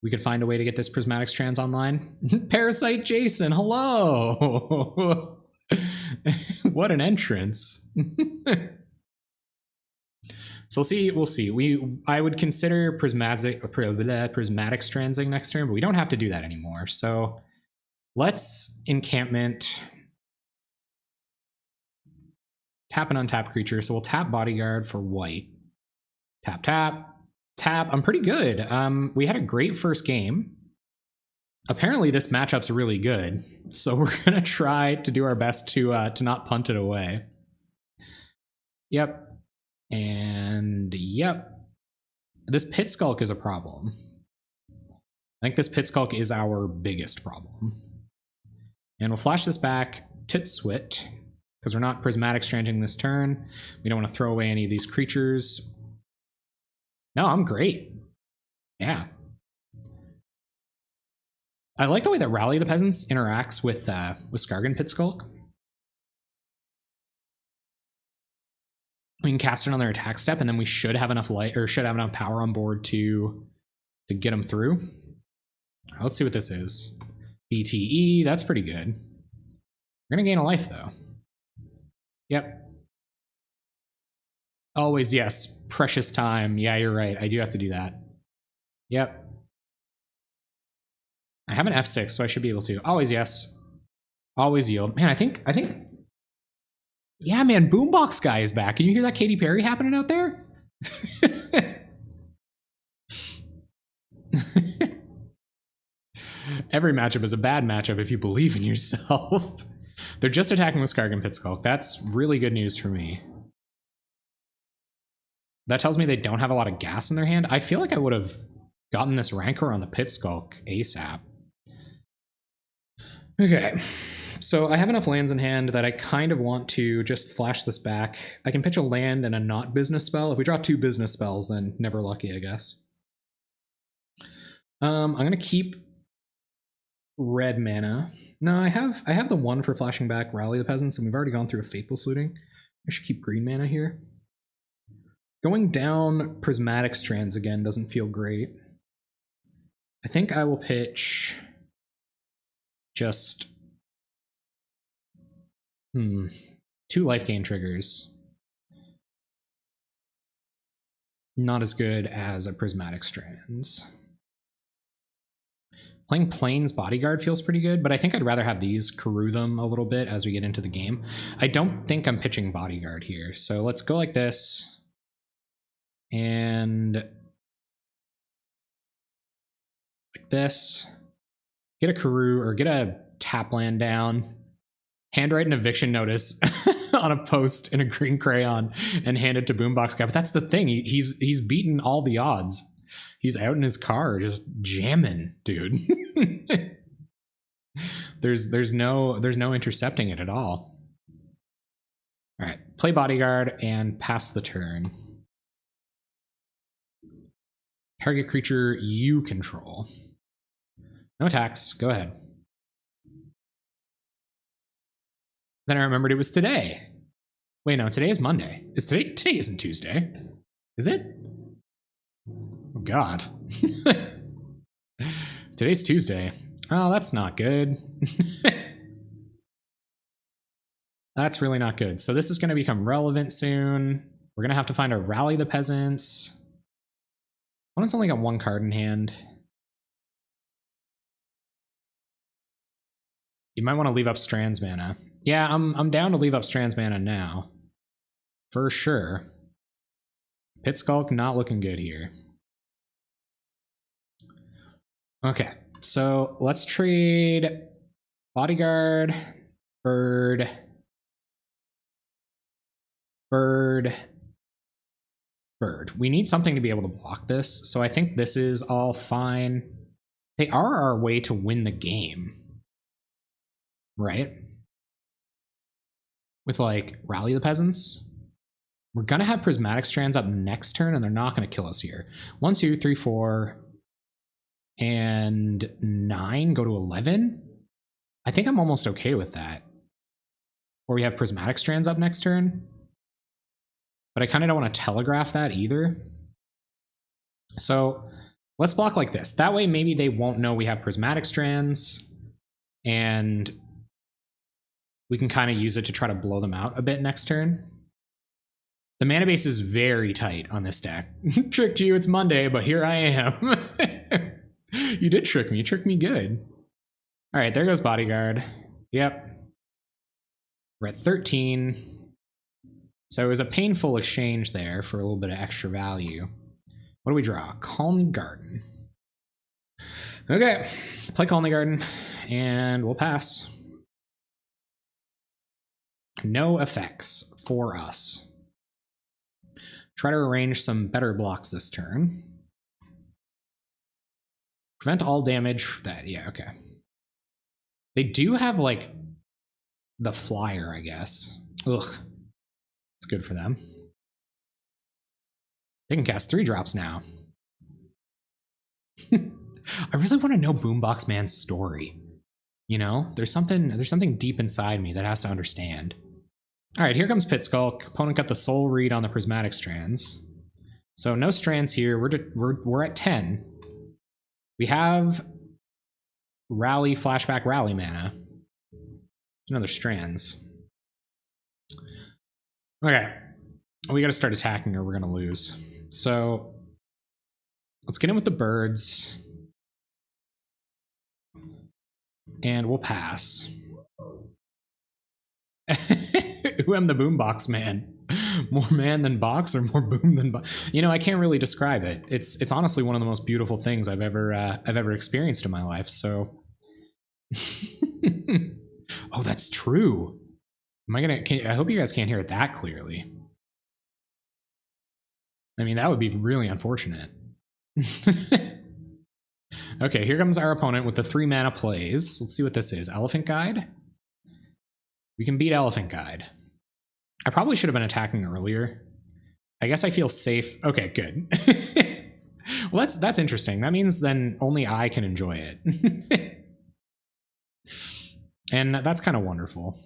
we could find a way to get this Prismatic Strands online. Parasite Jason, hello! What an entrance. So we'll see. I would consider Prismatic Strandsing next turn, but we don't have to do that anymore. So let's encampment. Tap an untapped creature. So we'll tap Bodyguard for white. Tap, tap, tap. I'm pretty good. We had a great first game. Apparently this matchup's really good, so we're gonna try to do our best to not punt it away. Yep. And yep. This Pit Skulk is a problem. I think this Pit Skulk is our biggest problem. And we'll flash this back, Titswit, because we're not Prismatic Stranding this turn. We don't want to throw away any of these creatures. No, I'm great. Yeah. I like the way that Rally the Peasants interacts with Skargan Pit Skulk. We can cast it on their attack step, and then we should have enough light, or should have enough power on board to get them through. Let's see what this is. BTE, that's pretty good. We're gonna gain a life though. Yep. Always yes. Precious time. Yeah, you're right. I do have to do that. Yep. I have an F6, so I should be able to. Always yes. Always yield. Man, I think. Yeah, man, Boombox Guy is back. Can you hear that Katy Perry happening out there? Every matchup is a bad matchup if you believe in yourself. They're just attacking with Skargan Pit Skulk. That's really good news for me. That tells me they don't have a lot of gas in their hand. I feel like I would have gotten this Rancor on the Pit Skulk ASAP. Okay, so I have enough lands in hand that I kind of want to just flash this back. I can pitch a land and a not business spell. If we draw 2 business spells, then never lucky, I guess. I'm gonna keep red mana. No, I have the 1 for flashing back Rally the Peasants, and we've already gone through a Faithless Looting. I should keep green mana here. Going down Prismatic Strands again doesn't feel great. I think I will pitch just 2 life gain triggers. Not as good as a Prismatic Strands. Playing Plains Bodyguard feels pretty good, but I think I'd rather have these Karoo them a little bit as we get into the game. I don't think I'm pitching Bodyguard here, so let's go like this. And like this. Get a Karoo, or get a tap land down. Handwrite an eviction notice on a post in a green crayon and hand it to Boombox Guy. But that's the thing, he's beaten all the odds. He's out in his car just jamming, dude. There's no intercepting it at all. All right, play Bodyguard and pass the turn. Target creature you control. No attacks, go ahead. Then I remembered it was today. Wait, no, today is Monday. Today isn't Tuesday. Is it? Oh God. Today's Tuesday. Oh, that's not good. That's really not good. So this is going to become relevant soon. We're going to have to find a Rally the Peasants. Opponent's only got 1 card in hand. You might want to leave up Strands mana. Yeah, I'm down to leave up Strands mana now. For sure. Pit Skulk not looking good here. Okay, so let's trade Bodyguard, Bird, Bird, Bird. We need something to be able to block this, so I think this is all fine. They are our way to win the game, right? With like Rally the Peasants. We're gonna have Prismatic Strands up next turn, and they're not gonna kill us here. 1, 2, 3, 4, and 9 go to 11. I think I'm almost okay with that. Or we have Prismatic Strands up next turn. But I kind of don't want to telegraph that either. So let's block like this. That way maybe they won't know we have Prismatic Strands, and we can kind of use it to try to blow them out a bit next turn. The mana base is very tight on this deck. Tricked you, it's Monday, but here I am. You did trick me. You tricked me good. All right, there goes Bodyguard. Yep. We're at 13. So it was a painful exchange there for a little bit of extra value. What do we draw? Colony Garden. Okay, play Colony Garden, and we'll pass. No effects for us. Try to arrange some better blocks this turn. Prevent all damage. That, yeah, okay. They do have, like, the flyer, I guess. Ugh. It's good for them. They can cast 3 drops now. I really want to know Boombox Man's story. You know, there's something deep inside me that has to understand. All right, here comes Pit Skulk. Opponent got the Soul Read on the Prismatic Strands. So no Strands here. We're at 10. We have Rally, Flashback, Rally mana. Another Strands. Okay, we got to start attacking or we're going to lose. So let's get in with the birds. And we'll pass. Who am the Boombox Man? More man than box, or more boom than box? You know, I can't really describe it. It's honestly one of the most beautiful things I've ever experienced in my life. So, oh, that's true. Am I gonna? I hope you guys can't hear it that clearly. I mean, that would be really unfortunate. Okay, here comes our opponent with the 3 mana plays. Let's see what this is. Elephant Guide? We can beat Elephant Guide. I probably should have been attacking earlier. I guess I feel safe. Okay, good. Well, that's interesting. That means then only I can enjoy it. And that's kind of wonderful.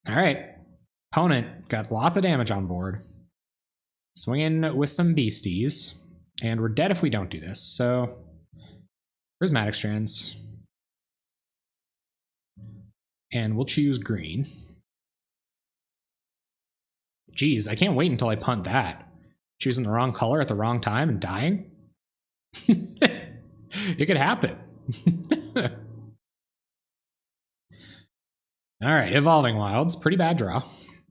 All right. Opponent got lots of damage on board. Swinging with some beasties. And we're dead if we don't do this. So, Prismatic Strands. And we'll choose green. Geez, I can't wait until I punt that. Choosing the wrong color at the wrong time and dying? It could happen. Alright, Evolving Wilds. Pretty bad draw.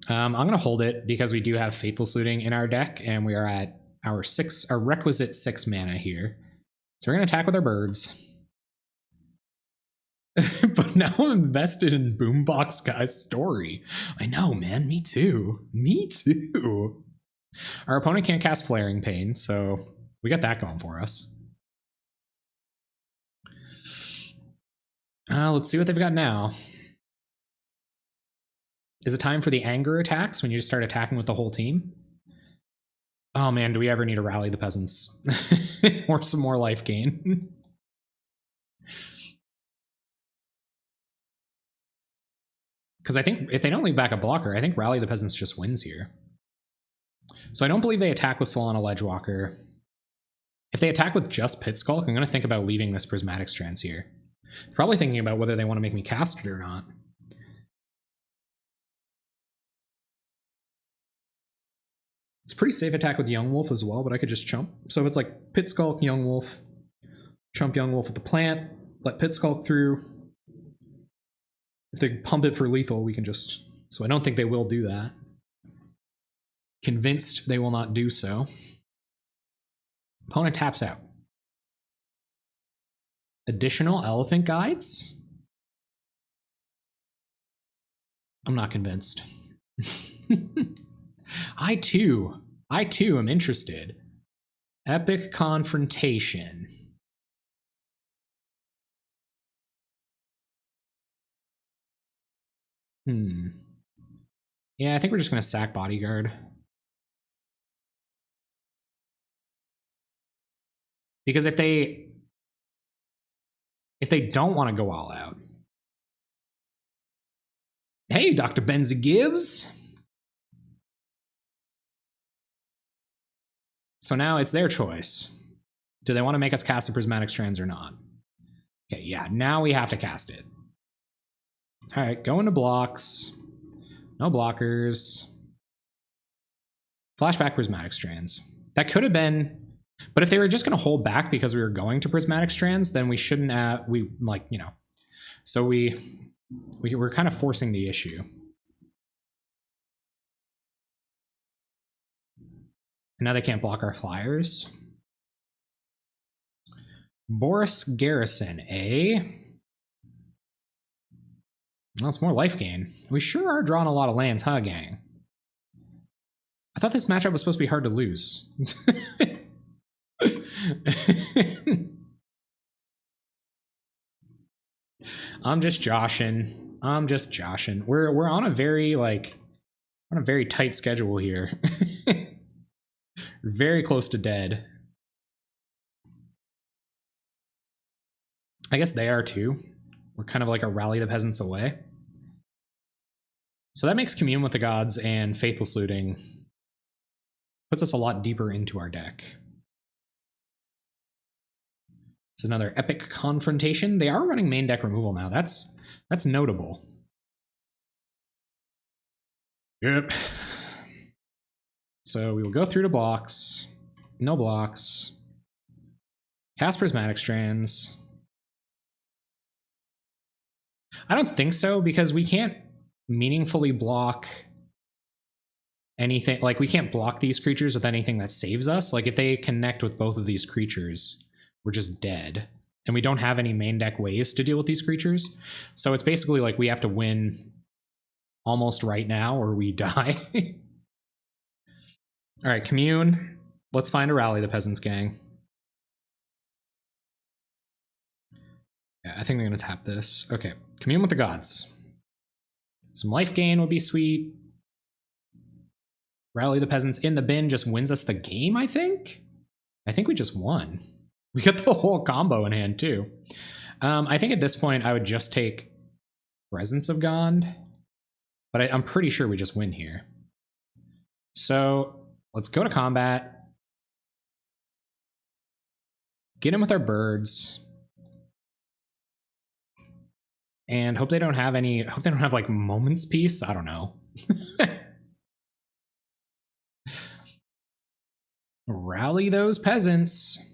I'm going to hold it because we do have Faithless Looting in our deck, and we are at our requisite 6 mana here. So we're going to attack with our birds. But now I'm invested in Boombox Guy's story. I know, man. Me too. Me too. Our opponent can't cast Flaring Pain, so we got that going for us. Let's see what they've got now. Is it time for the anger attacks when you just start attacking with the whole team? Oh man, do we ever need to rally the peasants? Or some more life gain? Because I think if they don't leave back a blocker, I think Rally the Peasants just wins here. So I don't believe they attack with Solana Ledgewalker. If they attack with just Pit Skulk, I'm going to think about leaving this Prismatic Strands here. Probably thinking about whether they want to make me cast it or not. It's a pretty safe attack with Young Wolf as well, but I could just chump. So if it's like Pit Skulk, Young Wolf, chump Young Wolf with the plant, let Pit Skulk through. If they pump it for lethal, we can just... So I don't think they will do that. Convinced they will not do so. Opponent taps out. Additional Elephant Guides? I'm not convinced. I too am interested. Epic Confrontation. Yeah, I think we're just going to sack Bodyguard. Because if they don't want to go all out. Hey, Dr. Benza Gibbs. So now it's their choice. Do they want to make us cast the Prismatic Strands or not? Okay, yeah, now we have to cast it. All right, go into blocks. No blockers. Flashback Prismatic Strands. That could have been... But if they were just going to hold back because we were going to Prismatic Strands, then we shouldn't have... So we're kind of forcing the issue. And now they can't block our flyers. Boris Garrison, eh? Well, it's more life gain. We sure are drawing a lot of lands, huh, gang? I thought this matchup was supposed to be hard to lose. I'm just joshing. We're on a very tight schedule here. Very close to dead. I guess they are too. We're kind of like a Rally the Peasants away. So that makes Commune with the Gods and Faithless Looting puts us a lot deeper into our deck. It's another Epic Confrontation. They are running main deck removal now. That's notable. Yep. So we will go through to blocks. No blocks. Cast Prismatic Strands. I don't think so, because we can't meaningfully block anything. Like, we can't block these creatures with anything that saves us. Like, if they connect with both of these creatures, we're just dead. And we don't have any main deck ways to deal with these creatures. So it's basically like we have to win almost right now or we die. All right, commune. Let's find a Rally the Peasants gang. Yeah, I think I'm going to tap this. Okay, commune with the gods. Some life gain would be sweet. Rally the Peasants in the bin just wins us the game, I think? I think we just won. We got the whole combo in hand, too. I think at this point, I would just take Presence of Gond. But I'm pretty sure we just win here. So let's go to combat. Get in with our birds. And hope they don't have any, hope they don't have like Moment's Peace. I don't know. Rally those peasants.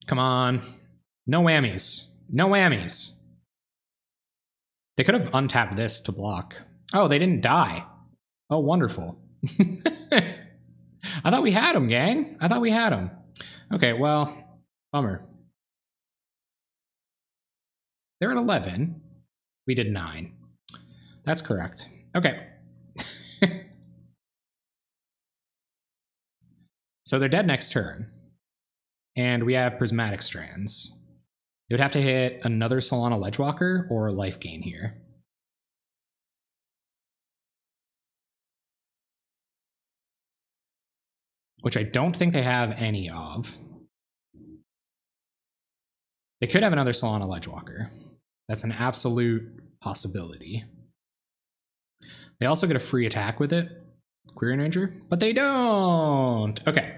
Come on. No whammies. No whammies. They could have untapped this to block. Oh, they didn't die. Oh, wonderful. I thought we had him, gang. I thought we had him. Okay, well, bummer. They're at 11. We did 9. That's correct. Okay. So they're dead next turn. And we have Prismatic Strands. They would have to hit another Solana Ledgewalker or life gain here. Which I don't think they have any of. They could have another Solana Ledgewalker. That's an absolute possibility. They also get a free attack with it, Query Ranger, but they don't. Okay.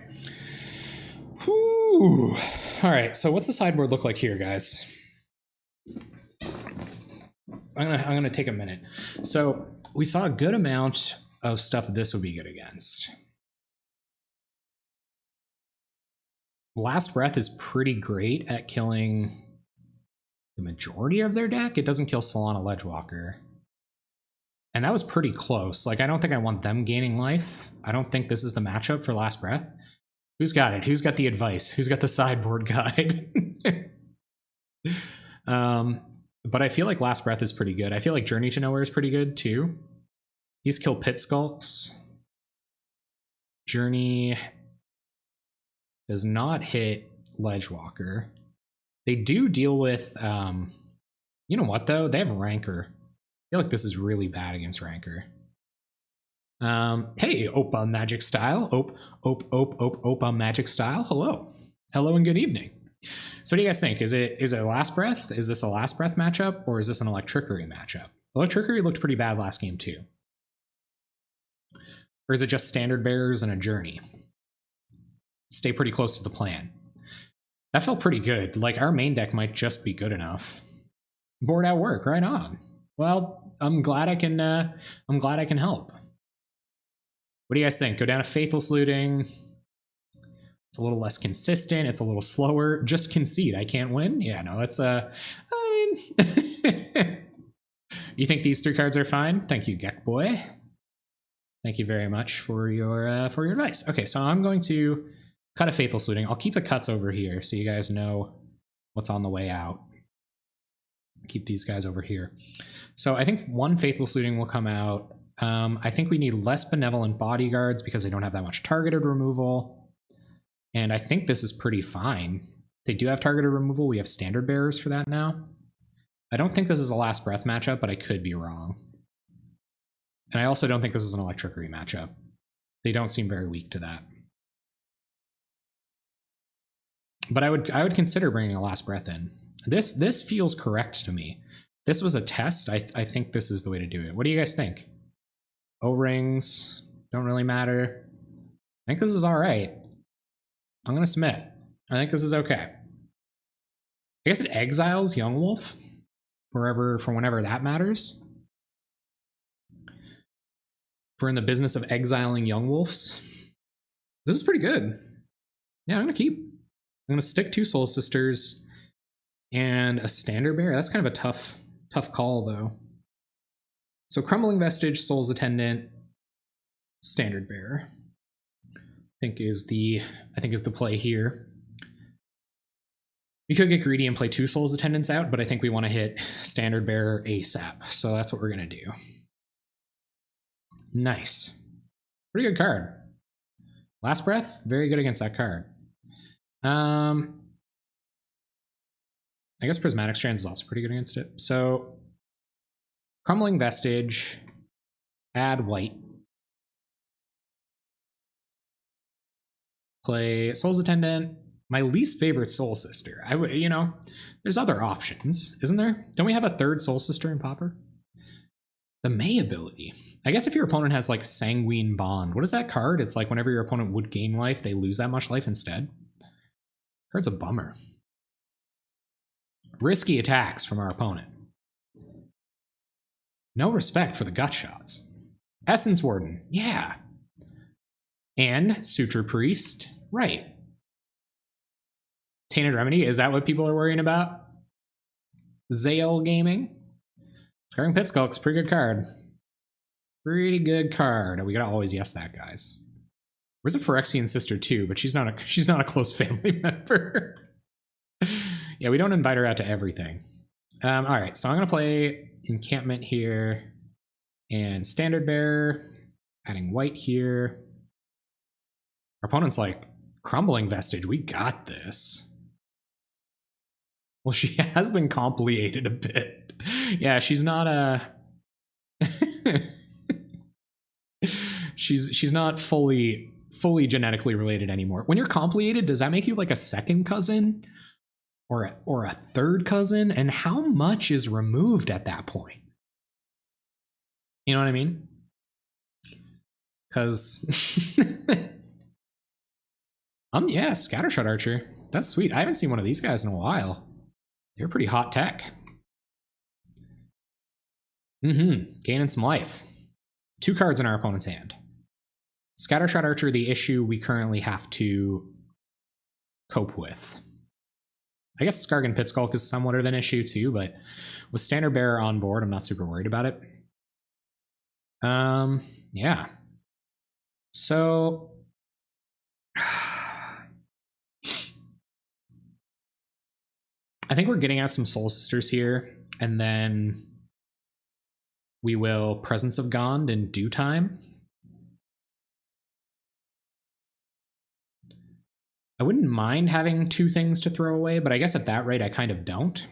Whew. All right, so what's the sideboard look like here, guys? I'm gonna take a minute. So we saw a good amount of stuff this would be good against. Last Breath is pretty great at killing the majority of their deck. It doesn't kill Solana Ledgewalker. And that was pretty close. Like, I don't think I want them gaining life. I don't think this is the matchup for Last Breath. Who's got it? Who's got the advice? Who's got the sideboard guide? But I feel like Last Breath is pretty good. I feel like Journey to Nowhere is pretty good, too. These kill Pit Skulks. Journey does not hit Ledgewalker. They do deal with, you know what though? They have Rancor. I feel like this is really bad against Rancor. Hey, Opa Magic Style. Opa Magic Style. Hello. Hello and good evening. So what do you guys think? Is it Last Breath? Is this a Last Breath matchup or is this an Electrickery matchup? Electrickery looked pretty bad last game too. Or is it just Standard Bearers and a Journey? Stay pretty close to the plan. That felt pretty good. Like, our main deck might just be good enough. Board at work, right on. Well, I'm glad I can help. What do you guys think? Go down to Faithless Looting. It's a little less consistent. It's a little slower. Just concede. I can't win? Yeah, no, that's I mean, you think these 3 cards are fine? Thank you, Geck Boy. Thank you very much for your advice. Okay, so I'm going to cut a Faithless Looting. I'll keep the cuts over here so you guys know what's on the way out. Keep these guys over here. So I think 1 Faithless Looting will come out. I think we need less Benevolent Bodyguards because they don't have that much targeted removal. And I think this is pretty fine. They do have targeted removal. We have Standard Bearers for that now. I don't think this is a Last Breath matchup, but I could be wrong. And I also don't think this is an Electrickery matchup. They don't seem very weak to that. But I would consider bringing a Last Breath in. This feels correct to me. This was a test. I think this is the way to do it. What do you guys think? O-rings don't really matter. I think this is all right. I'm gonna submit. I think this is okay. I guess it exiles Young Wolf for whenever that matters. If we're in the business of exiling Young Wolves, this is pretty good. Yeah, I'm gonna stick 2 Soul Sisters and a Standard Bearer. That's kind of a tough call though. So Crumbling Vestige, Soul's Attendant, Standard Bearer. I think is the play here. We could get greedy and play 2 Souls Attendants out, but I think we want to hit Standard Bearer ASAP, so that's what we're going to do. Nice. Pretty good card. Last Breath, very good against that card. I guess Prismatic Strands is also pretty good against it. So, Crumbling Vestige, add white. Play Soul's Attendant. My least favorite Soul Sister. You know, there's other options, isn't there? Don't we have a 3rd Soul Sister in Pauper? The May ability. I guess if your opponent has like Sanguine Bond, what is that card? It's like whenever your opponent would gain life, they lose that much life instead. Card's a bummer. Risky attacks from our opponent. No respect for the gut shots. Essence Warden, yeah. And Suture Priest, right. Tainted Remedy, is that what people are worrying about? Zale Gaming. Scarring Pit Skulk's pretty good card. Pretty good card. We gotta always yes that, guys. Where's a Phyrexian Sister too, but she's not a close family member. Yeah, we don't invite her out to everything. All right, so I'm gonna play Encampment here and Standard Bearer, adding white here. Our opponent's like, Crumbling Vestige, we got this. Well, she has been complicated a bit. Yeah, she's not a... she's not fully genetically related anymore. When you're complicated, does that make you like a second cousin? Or a third cousin? And how much is removed at that point? You know what I mean? Because... yeah, Scattershot Archer. That's sweet. I haven't seen one of these guys in a while. They're pretty hot tech. Gaining some life. 2 cards in our opponent's hand. Scattershot Archer, the issue we currently have to cope with. I guess Skargan Pitskulk is somewhat of an issue too, but with Standard Bearer on board, I'm not super worried about it. Yeah. So... I think we're getting out some Soul Sisters here, and then we will Presence of Gond in due time. I wouldn't mind having 2 things to throw away, but I guess at that rate I kind of don't.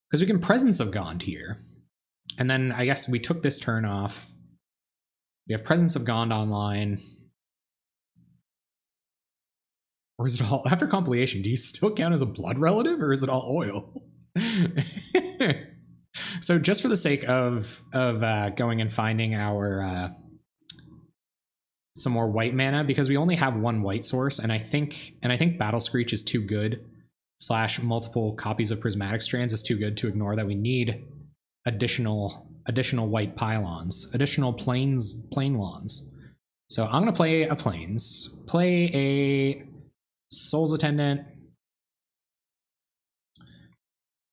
Because we can Presence of Gond here, and then I guess we took this turn off. We have Presence of Gond online. Or is it all, after compilation, do you still count as a blood relative, or is it all oil? So just for the sake of going and finding our some more white mana, because we only have 1 white source, and I think Battle Screech is too good, / multiple copies of Prismatic Strands is too good to ignore that we need additional white pylons, additional plain lawns. So I'm gonna play a plains, play a Soul's Attendant,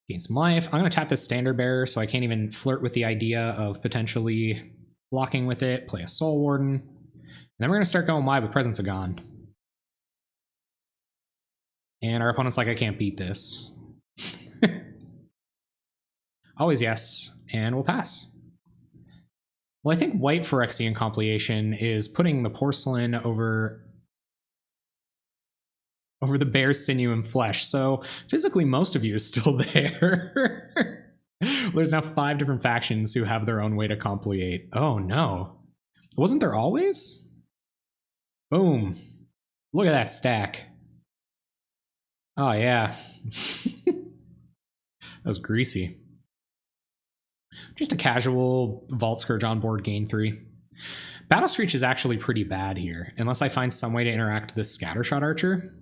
gain some life. I'm going to tap this Standard Bearer, so I can't even flirt with the idea of potentially blocking with it. Play a Soul Warden. And then we're going to start going wide with Presence of Gond. And our opponent's like, I can't beat this. Always yes, and we'll pass. Well, I think white Phyrexian Compilation is putting the porcelain over the bear's sinew and flesh, so physically most of you is still there. There's now 5 different factions who have their own way to complicate. Oh no. Wasn't there always? Boom. Look at that stack. Oh yeah. That was greasy. Just a casual Vault Scourge on board, gain 3. Battle Screech is actually pretty bad here, unless I find some way to interact with this Scattershot Archer.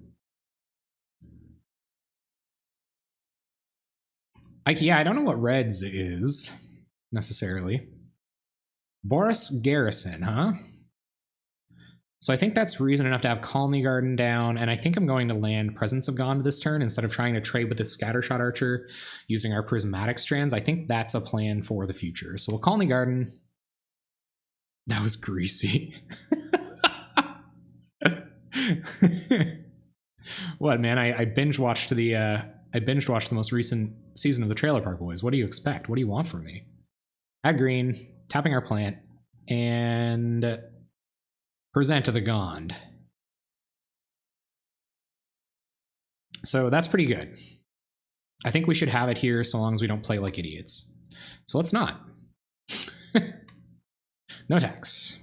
Yeah, I don't know what Reds is, necessarily. Boris Garrison, huh? So I think that's reason enough to have Colony Garden down, and I think I'm going to land Presence of Gond this turn instead of trying to trade with the Scattershot Archer using our Prismatic Strands. I think that's a plan for the future. So we'll Colony Garden. That was greasy. What, man? I binge watched the most recent season of the Trailer Park Boys. What do you expect? What do you want from me? Add green, tapping our plant, and present to the Gond. So that's pretty good. I think we should have it here so long as we don't play like idiots. So let's not. No tax.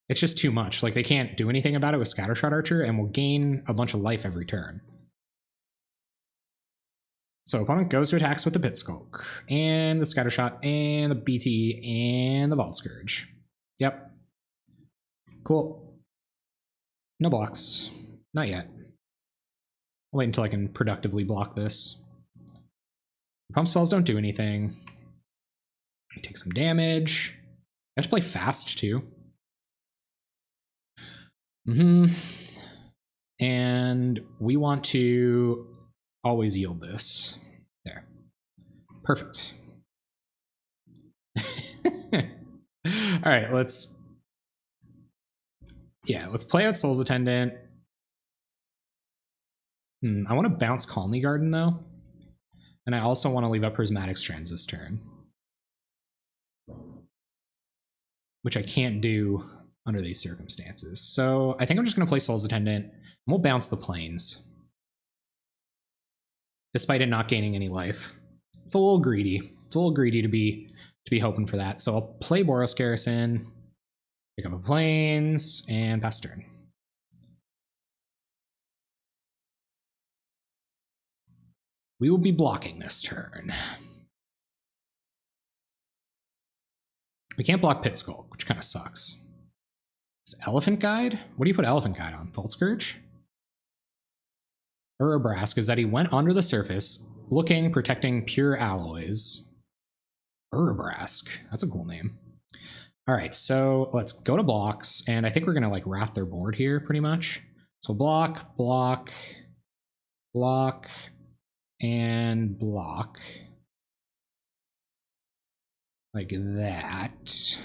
It's just too much. Like, they can't do anything about it with Scattershot Archer, and we'll gain a bunch of life every turn. So opponent goes to attacks with the Pit Skulk, and the Scattershot, and the BT, and the Vault Scourge. Yep. Cool. No blocks. Not yet. I'll wait until I can productively block this. Pump spells don't do anything. I take some damage. I have to play fast, too. And we want to always yield this. There. Perfect. All right, let's play out Soul's Attendant. I want to bounce Colony Garden, though. And I also want to leave up Prismatic Strands this turn. Which I can't do under these circumstances. So I think I'm just going to play Soul's Attendant, and we'll bounce the Plains. Despite it not gaining any life. It's a little greedy. It's a little greedy to be hoping for that. So I'll play Boros Garrison, pick up a Plains, and pass turn. We will be blocking this turn. We can't block Pit Skulk, which kind of sucks. Is Elephant Guide? What do you put Elephant Guide on? Vault Scourge? Urabrask is that he went under the surface, looking, protecting pure alloys. Urabrask. That's a cool name. All right, so let's go to blocks, and I think we're gonna like wrath their board here pretty much. So block, block, block, and block. Like that.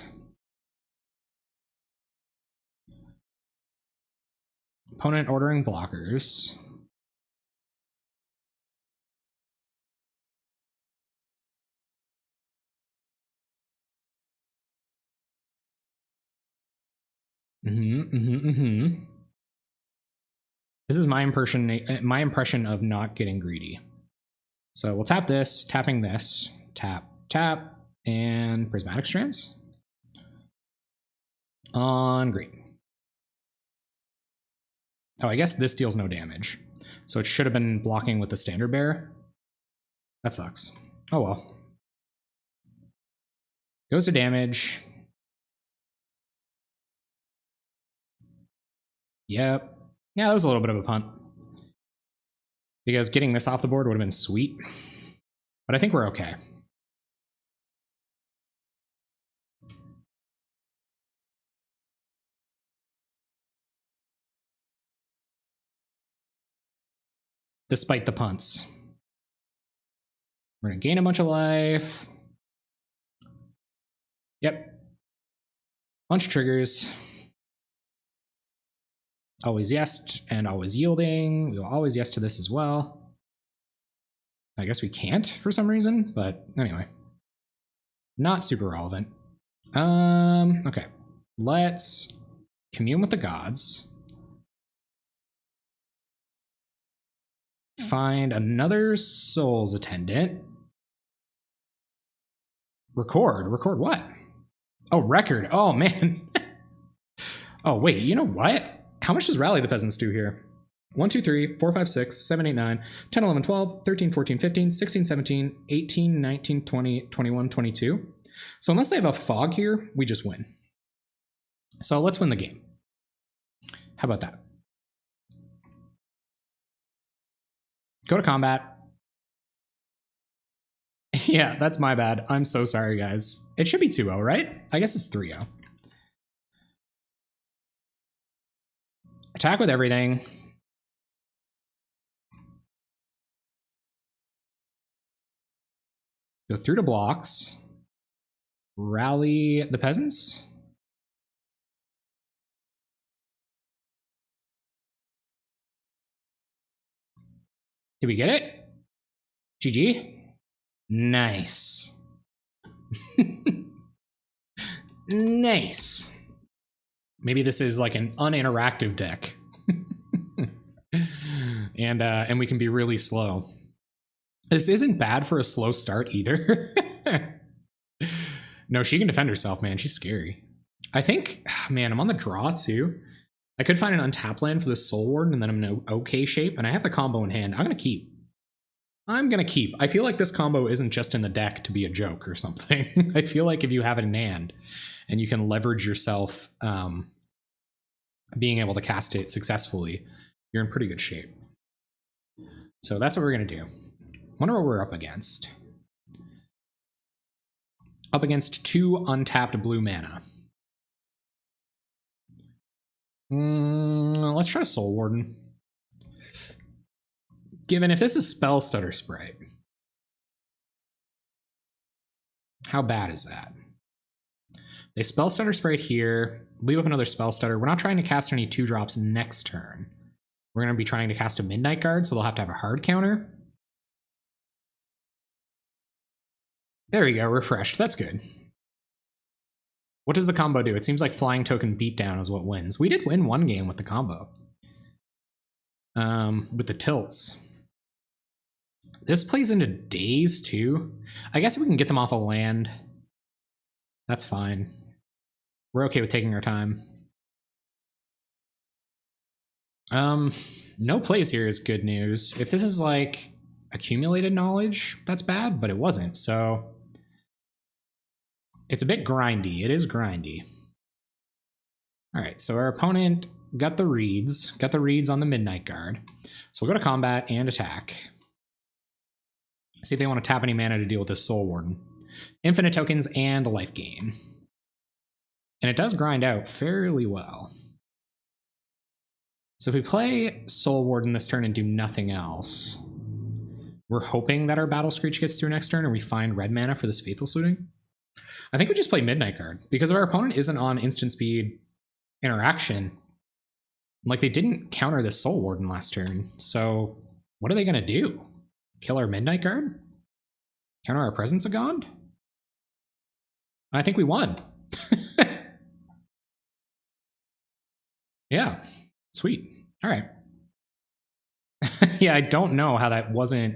Opponent ordering blockers. This is my impression of not getting greedy. So we'll tap this, tapping this, tap, tap, and Prismatic Strands on green. Oh, I guess this deals no damage. So it should have been blocking with the Standard Bearer. That sucks. Oh well. Goes to damage. Yep. Yeah, that was a little bit of a punt. Because getting this off the board would have been sweet. But I think we're okay. Despite the punts. We're going to gain a bunch of life. Yep. Bunch of triggers. Always yes and always yielding. We will always yes to this as well. I guess we can't for some reason, but anyway. Not super relevant. Okay. Let's commune with the gods. Find another Soul's Attendant. Record. Record what? Oh, record. Oh, man. Oh, wait. You know what? How much does Rally the Peasants do here? 1, 2, 3, 4, 5, 6, 7, 8, 9, 10, 11, 12, 13, 14, 15, 16, 17, 18, 19, 20, 21, 22. So unless they have a fog here, we just win. So let's win the game. How about that? Go to combat. Yeah, that's my bad. I'm so sorry, guys. It should be 2-0, right? I guess it's 3-0. Attack with everything. Go through to blocks. Rally the peasants. Did we get it? GG? Nice. Nice. Maybe this is like an uninteractive deck. And we can be really slow. This isn't bad for a slow start either. No, she can defend herself, man. She's scary. I think, man, I'm on the draw too. I could find an untap land for the Soul Warden and then I'm in an okay shape, and I have the combo in hand. I'm gonna keep. I feel like this combo isn't just in the deck to be a joke or something. I feel like if you have it in hand and you can leverage yourself being able to cast it successfully, you're in pretty good shape. So that's what we're gonna do. Wonder what we're up against. Up against 2 untapped blue mana. Let's try Soul Warden. Given if this is Spell Stutter Sprite, how bad is that? They Spell Stutter Sprite here, leave up another Spell Stutter. We're not trying to cast any 2-drops next turn. We're going to be trying to cast a Midnight Guard, so they'll have to have a hard counter. There we go, refreshed. That's good. What does the combo do? It seems like Flying Token Beatdown is what wins. We did win one game with the combo. With the tilts. This plays into Daze too. I guess if we can get them off a land, that's fine. We're okay with taking our time. No plays here is good news. If this is like accumulated knowledge, that's bad, but it wasn't, so it's a bit grindy. It is grindy. All right, so our opponent got the reads on the Midnight Guard. So we'll go to combat and attack. See if they want to tap any mana to deal with this Soul Warden. Infinite tokens and life gain. And it does grind out fairly well. So if we play Soul Warden this turn and do nothing else, we're hoping that our Battle Screech gets through next turn and we find red mana for this Faithless Looting. I think we just play Midnight Guard, because if our opponent isn't on instant speed interaction, like they didn't counter this Soul Warden last turn, so what are they going to do? Kill our Midnight Guard? Counter our Presence of God? I think we won. Yeah, sweet. All right. Yeah, I don't know how that wasn't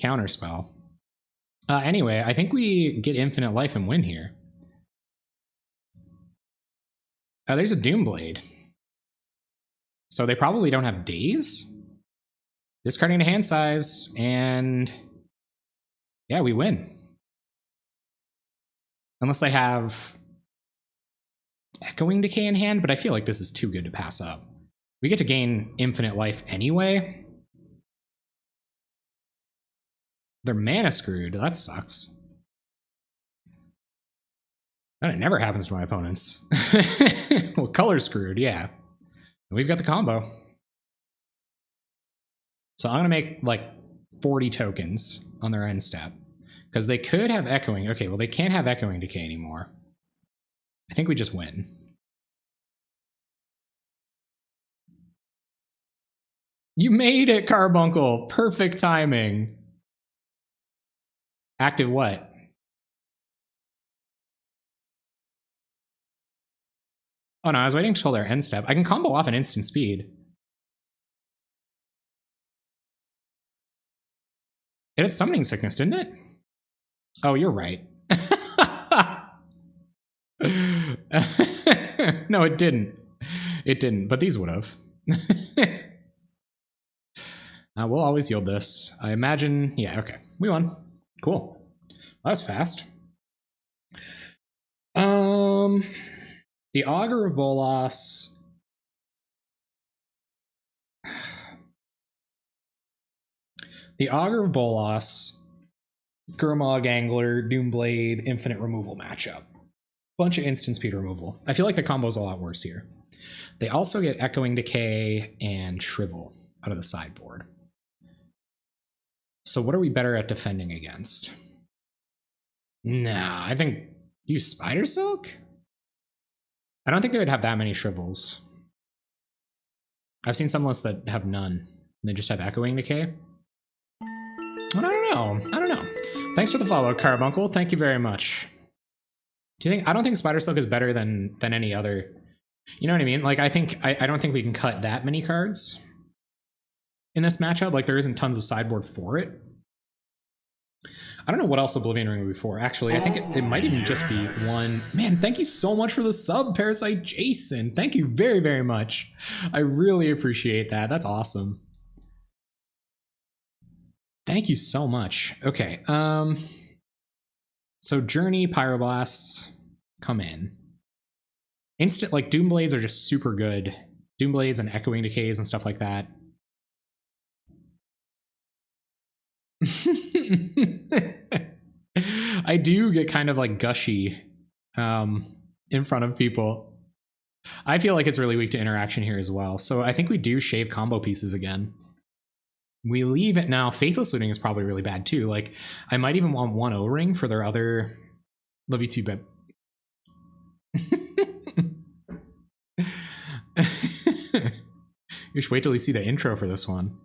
counterspell. Anyway, I think we get infinite life and win here. There's a Doomblade. So they probably don't have Daze. Discarding a hand size, and yeah, we win. Unless they have Echoing Decay in hand, but I feel like this is too good to pass up. We get to gain infinite life anyway. They're mana screwed. That sucks. That never happens to my opponents. Well, color screwed, yeah. We've got the combo. So I'm going to make like 40 tokens on their end step. Because they could have Echoing. Okay, well, they can't have Echoing Decay anymore. I think we just win. You made it, Carbuncle! Perfect timing. Active what? Oh no, I was waiting until their end step. I can combo off an instant speed. It had Summoning Sickness, didn't it? Oh, you're right. No, it didn't. It didn't, but these would have. We'll always yield this. I imagine, yeah, okay. We won. Cool. That was fast. The Augur of Bolas. The Augur of Bolas, Gurmag Angler, Doomblade, Infinite Removal matchup. Bunch of instant speed removal. I feel like the combo's a lot worse here. They also get Echoing Decay and Shrivel out of the sideboard. So what are we better at defending against? Nah, I think use Spider Silk? I don't think they would have that many Shrivels. I've seen some lists that have none. They just have Echoing Decay. know. I don't know. Thanks for the follow, Carbuncle. Thank you very much. Do you think? I don't think Spider Silk is better than any other. You know what I mean? Like, I don't think we can cut that many cards in this matchup. Like, there isn't tons of sideboard for it. I don't know what else Oblivion Ring would be for. Actually, I think it might even just be one. Man, thank you so much for the sub, Parasite Jason. Thank you very, very much. I really appreciate that. That's awesome. Thank you so much. Okay. So Journey, Pyroblasts come in. Instant, like, Doomblades are just super good. Doomblades and Echoing Decays and stuff like that. I do get kind of like gushy in front of people. I feel like it's really weak to interaction here as well. So I think we do shave combo pieces again. We leave it now. Faithless Looting is probably really bad too. Like, I might even want one O-ring for their other. Love you too, babe. You should wait till you see the intro for this one.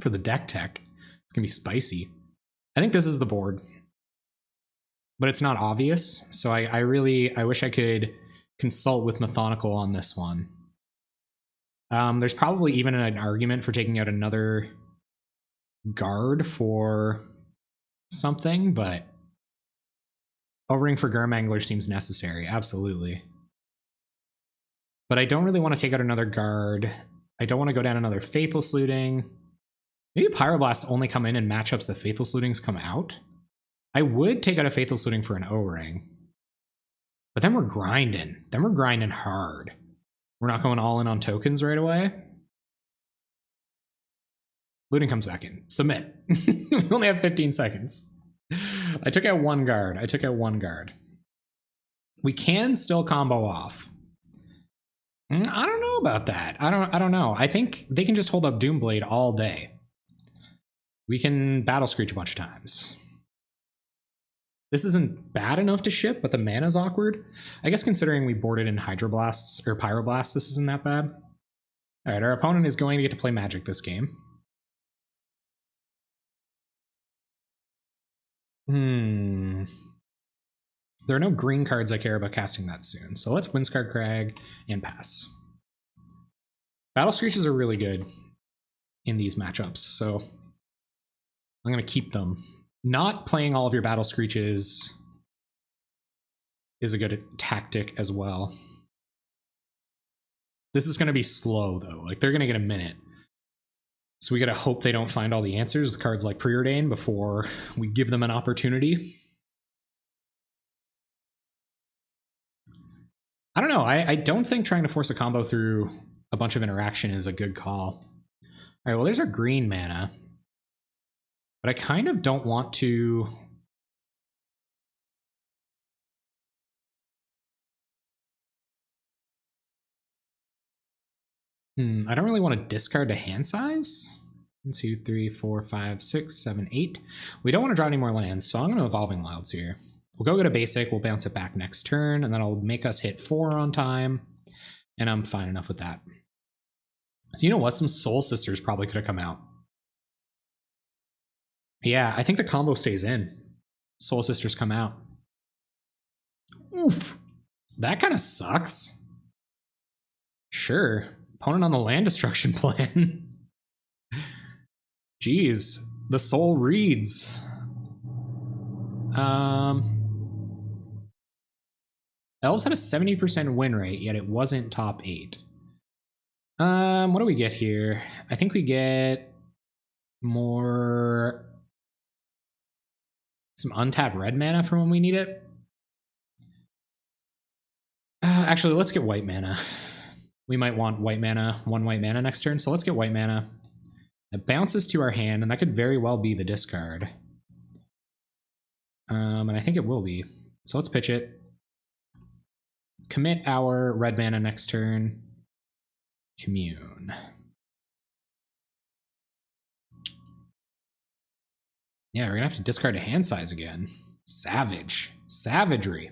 For the deck tech. It's gonna be spicy. I think this is the board. But it's not obvious. So I wish I could consult with Methodical on this one. There's probably even an argument for taking out another guard for something, but O-ring for Gurmangler seems necessary, absolutely. But I don't really want to take out another guard. I don't want to go down another Faithless Looting. Maybe Pyroblasts only come in matchups that Faithless Lootings come out. I would take out a Faithless Looting for an O-ring. But then we're grinding. Then we're grinding hard. We're not going all in on tokens right away. Looting comes back in. Submit. We only have 15 seconds. I took out one guard. I took out one guard. We can still combo off. I don't know about that. I don't know. I think they can just hold up Doomblade all day. We can Battle Screech a bunch of times. This isn't bad enough to ship, but the mana's awkward. I guess considering we boarded in Hydroblasts or Pyroblasts, this isn't that bad. All right, our opponent is going to get to play Magic this game. There are no green cards I care about casting that soon, so let's Windscarred Crag and pass. Battle Screeches are really good in these matchups, so I'm going to keep them. Not playing all of your Battle Screeches is a good tactic as well. This is going to be slow, though. Like, they're going to get a minute. So we got to hope they don't find all the answers with cards like Preordain before we give them an opportunity. I don't know. I don't think trying to force a combo through a bunch of interaction is a good call. All right, well, there's our green mana. But I kind of don't want to... I don't really want to discard to hand size. 1, 2, 3, 4, 5, 6, 7, 8. We don't want to draw any more lands, so I'm going to Evolving Wilds here. We'll go get a basic, we'll bounce it back next turn, and then I'll make us hit 4 on time, and I'm fine enough with that. So you know what? Some Soul Sisters probably could have come out. Yeah, I think the combo stays in. Soul Sisters come out. Oof! That kind of sucks. Sure. Opponent on the land destruction plan. Jeez. The soul reads. Elves had a 70% win rate, yet it wasn't top 8. What do we get here? I think we get more... some untapped red mana for when we need it. Actually, let's get white mana. We might want white mana, 1 white mana next turn, so let's get white mana. It bounces to our hand, and that could very well be the discard. And I think it will be. So let's pitch it. Commit our red mana next turn. Commune. Yeah, we're gonna have to discard a hand size again. Savage. Savagery.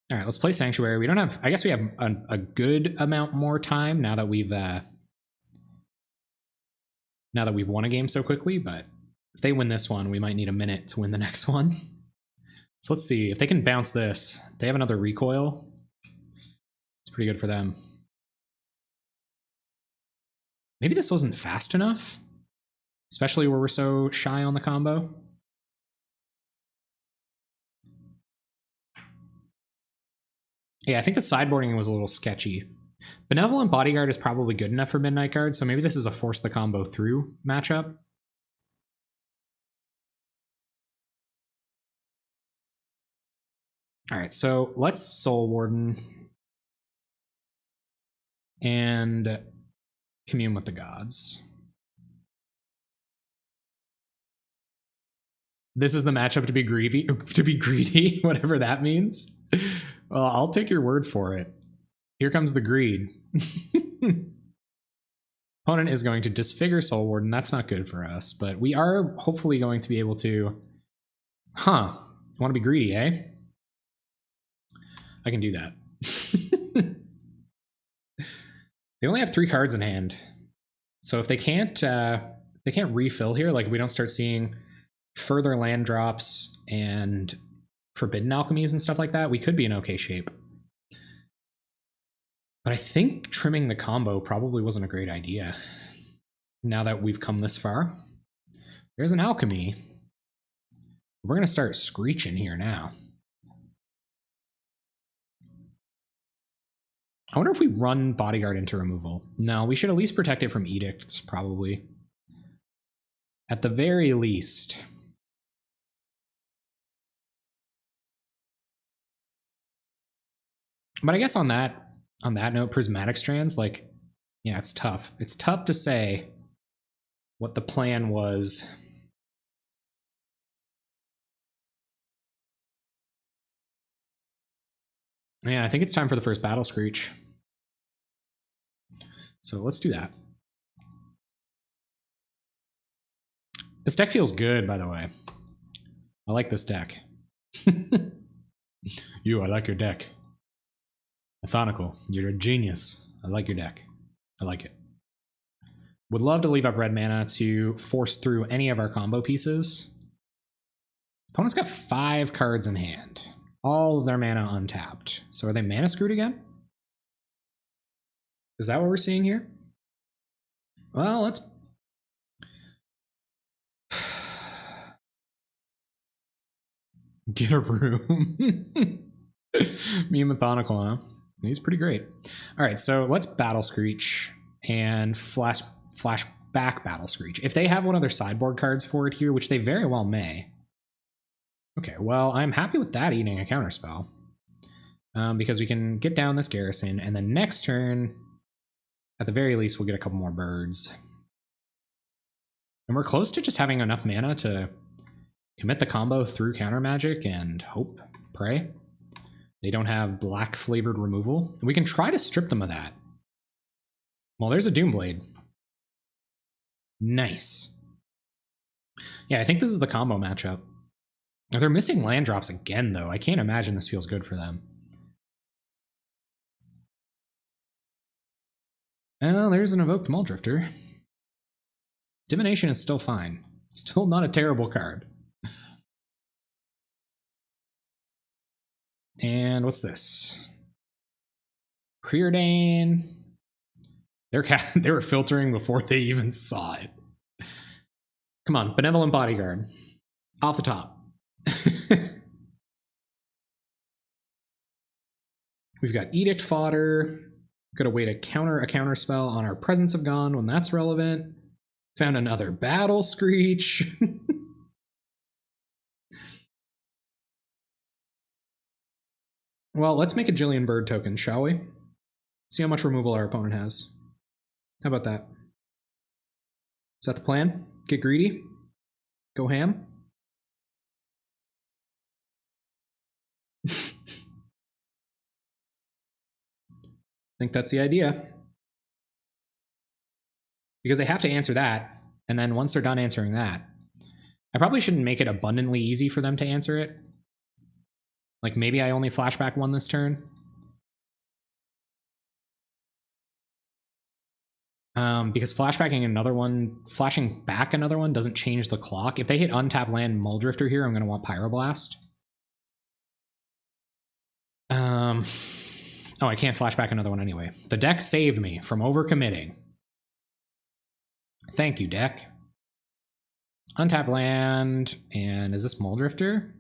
All right, let's play Sanctuary. We don't have... I guess we have a good amount more time now that we've now that we've won a game so quickly, but if they win this one, we might need a minute to win the next one. So let's see if they can bounce this. They have another recoil. It's pretty good for them. Maybe this wasn't fast enough, especially where we're so shy on the combo. Yeah, I think the sideboarding was a little sketchy. Benevolent Bodyguard is probably good enough for Midnight Guard, so maybe this is a force the combo through matchup. All right, so let's Soul Warden and commune with the gods. This is the matchup to be greedy, whatever that means. Well, I'll take your word for it. Here comes the greed. Opponent is going to disfigure Soul Warden. That's not good for us, but we are hopefully going to be able to... Huh. You want to be greedy, eh? I can do that. They only have 3 cards in hand. So if they can't refill here, like if we don't start seeing further land drops and forbidden alchemies and stuff like that, we could be in okay shape. But I think trimming the combo probably wasn't a great idea. Now that we've come this far. There's an alchemy. We're going to start screeching here now. I wonder if we run Bodyguard into removal. No, we should at least protect it from edicts, probably. At the very least. But I guess on that note, Prismatic Strands, like, yeah, it's tough. It's tough to say what the plan was. Yeah, I think it's time for the first Battle Screech. So let's do that. This deck feels good, by the way. I like this deck. I like your deck. Methodical, you're a genius. I like your deck. I like it. Would love to leave up red mana to force through any of our combo pieces. Opponent's got 5 cards in hand. All of their mana untapped. So are they mana screwed again? Is that what we're seeing here? Well, let's... Get a room. Me and Methodical, huh? He's pretty great. All right, so let's Battle Screech and flash back Battle Screech. If they have one of their sideboard cards for it here, which they very well may. Okay, well, I'm happy with that eating a counterspell. Because we can get down this garrison, and then next turn, at the very least, we'll get a couple more birds. And we're close to just having enough mana to commit the combo through counter magic and hope, pray. They don't have black flavored removal. We can try to strip them of that. Well, there's a Doomblade. Nice. Yeah, I think this is the combo matchup. They're missing land drops again, though. I can't imagine this feels good for them. Oh, there's an Evoked Muldrifter. Divination is still fine. Still not a terrible card. And what's this? Preordain. They were filtering before they even saw it. Come on, Benevolent Bodyguard. Off the top. We've got Edict Fodder. Got a way to counter a counter spell on our Presence of Gone when that's relevant. Found another Battle Screech. Well, let's make a Jillian Bird token, shall we? See how much removal our opponent has. How about that? Is that the plan? Get greedy? Go ham? I think that's the idea. Because they have to answer that, and then once they're done answering that, I probably shouldn't make it abundantly easy for them to answer it. Like maybe I only flashback 1 this turn. Because flashing back another one doesn't change the clock. If they hit untap land Muldrifter here, I'm going to want Pyroblast. Oh, I can't flash back another one anyway. The deck saved me from overcommitting. Thank you, deck. Untap land, and is this Muldrifter?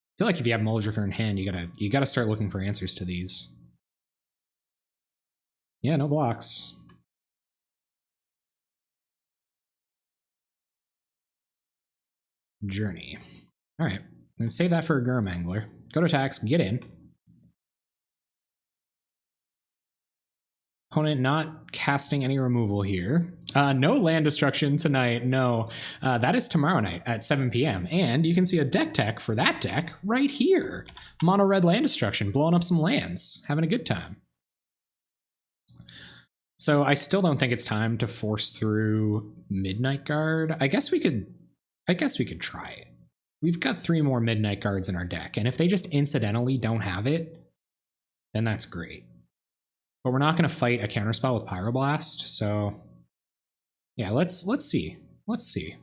I feel like if you have Muldrifter in hand, you gotta start looking for answers to these. Yeah, no blocks. Journey. All right, and save that for a Gurmangler. Go to attacks, get in. Opponent not casting any removal here. No land destruction tonight, no. That is tomorrow night at 7 p.m. And you can see a deck tech for that deck right here. Mono red land destruction, blowing up some lands, having a good time. So I still don't think it's time to force through Midnight Guard. I guess we could try it. We've got 3 more Midnight Guards in our deck, and if they just incidentally don't have it, then that's great. But we're not going to fight a counterspell with Pyroblast, so yeah, let's see. Let's see.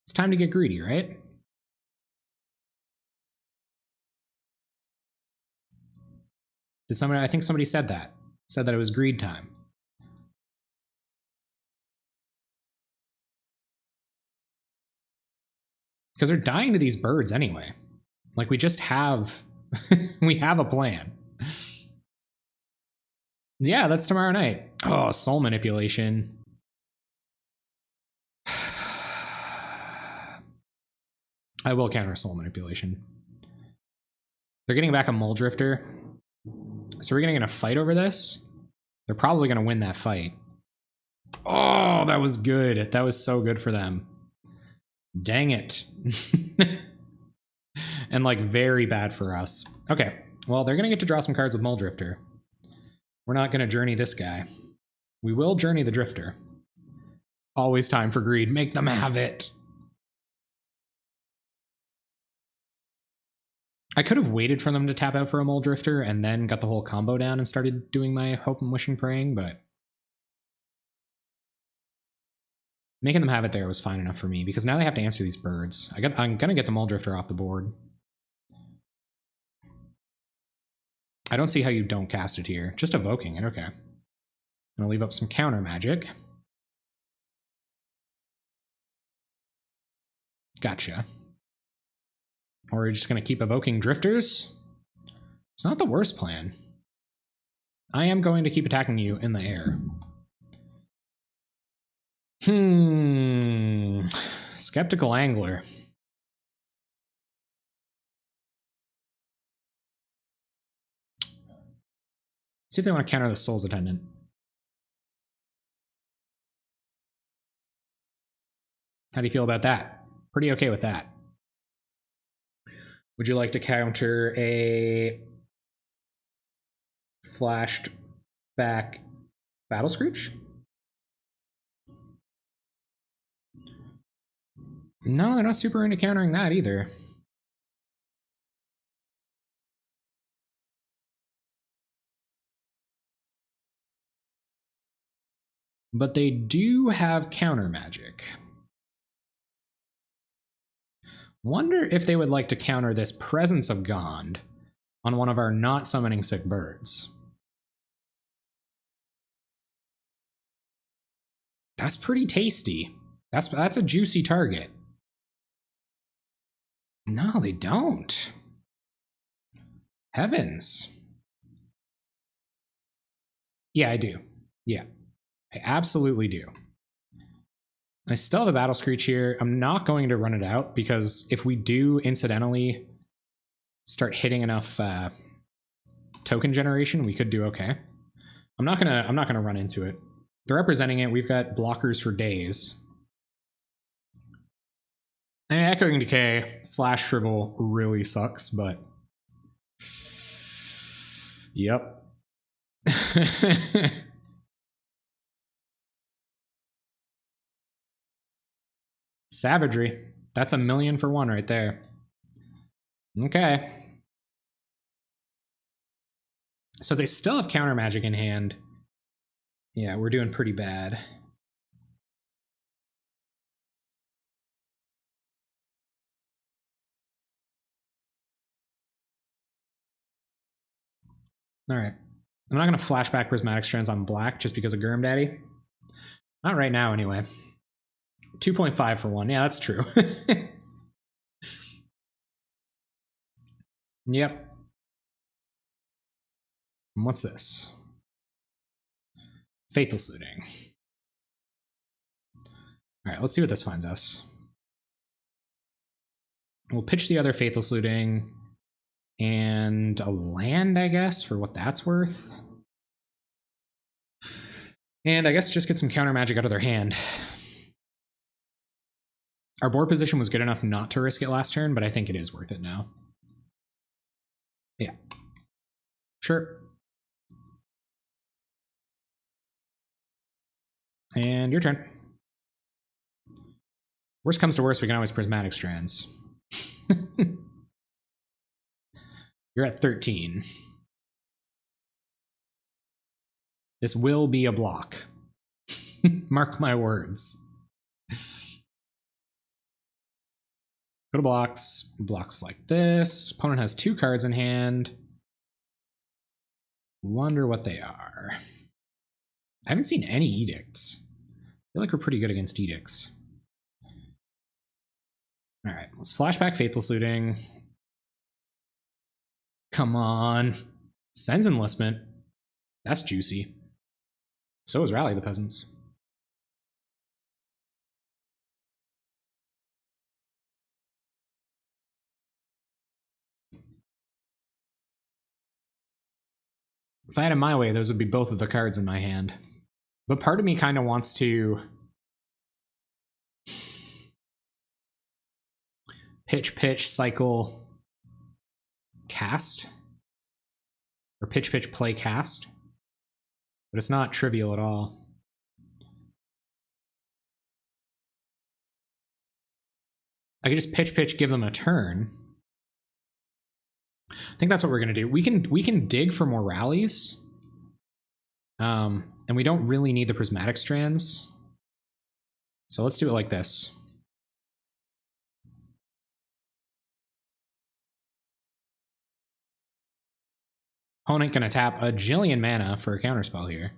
It's time to get greedy, right? Did somebody? I think somebody said that. Said that it was greed time. Because they're dying to these birds anyway. Like, we just have we have a plan. Yeah, that's tomorrow night. Oh, soul manipulation. I will counter soul manipulation. They're getting back a Muldrifter. So we're going to fight over this. They're probably going to win that fight. Oh, that was good. That was so good for them. Dang it. And like very bad for us. Okay, well, they're going to get to draw some cards with Muldrifter. We're not going to journey this guy. We will journey the Drifter. Always time for greed. Make them have it. I could have waited for them to tap out for a Muldrifter and then got the whole combo down and started doing my hope and wishing praying, but making them have it there was fine enough for me because now they have to answer these birds. I'm going to get the Muldrifter off the board. I don't see how you don't cast it here. Just evoking it, okay. I'm going to leave up some counter magic. Gotcha. Or we're just going to keep evoking drifters. It's not the worst plan. I am going to keep attacking you in the air. Skeptical Angler. See if they want to counter the Soul's Attendant. How do you feel about that? Pretty okay with that. Would you like to counter a flashed back Battle Screech? No, they're not super into countering that either. But they do have counter magic. Wonder if they would like to counter this Presence of Gond on one of our not summoning sick birds. That's pretty tasty. That's a juicy target. No, they don't. Heavens. Yeah, I do. Yeah, I absolutely do. I still have a Battle Screech here. I'm not going to run it out because if we do incidentally start hitting enough token generation, we could do okay. I'm not gonna run into it. They're representing it. We've got blockers for days. I mean, Echoing Decay / Shrivel really sucks, but yep. Savagery. That's a million for one right there. Okay. So they still have counter magic in hand. Yeah, we're doing pretty bad. All right. I'm not going to flashback Prismatic Strands on black just because of Gurm Daddy. Not right now, anyway. 2.5 for one. Yeah, that's true. Yep. What's this? Fatal Suiting. All right, let's see what this finds us. We'll pitch the other Fatal Suiting and a land, I guess, for what that's worth. And I guess just get some counter magic out of their hand. Our board position was good enough not to risk it last turn, but I think it is worth it now. Yeah. Sure. And your turn. Worst comes to worst, we can always Prismatic Strands. You're at 13. This will be a block. Mark my words. Go to blocks. Blocks like this. Opponent has 2 cards in hand. Wonder what they are. I haven't seen any edicts. I feel like we're pretty good against edicts. All right, let's flashback Fatal Suiting. Come on. Sends Enlistment. That's juicy. So is Rally the Peasants. If I had it my way, those would be both of the cards in my hand. But part of me kind of wants to pitch, cycle, cast. Or pitch, play, cast. But it's not trivial at all. I could just pitch, give them a turn. I think that's what we're gonna do. We can dig for more rallies. And we don't really need the Prismatic Strands. So let's do it like this. Opponent gonna tap a jillion mana for a counterspell here.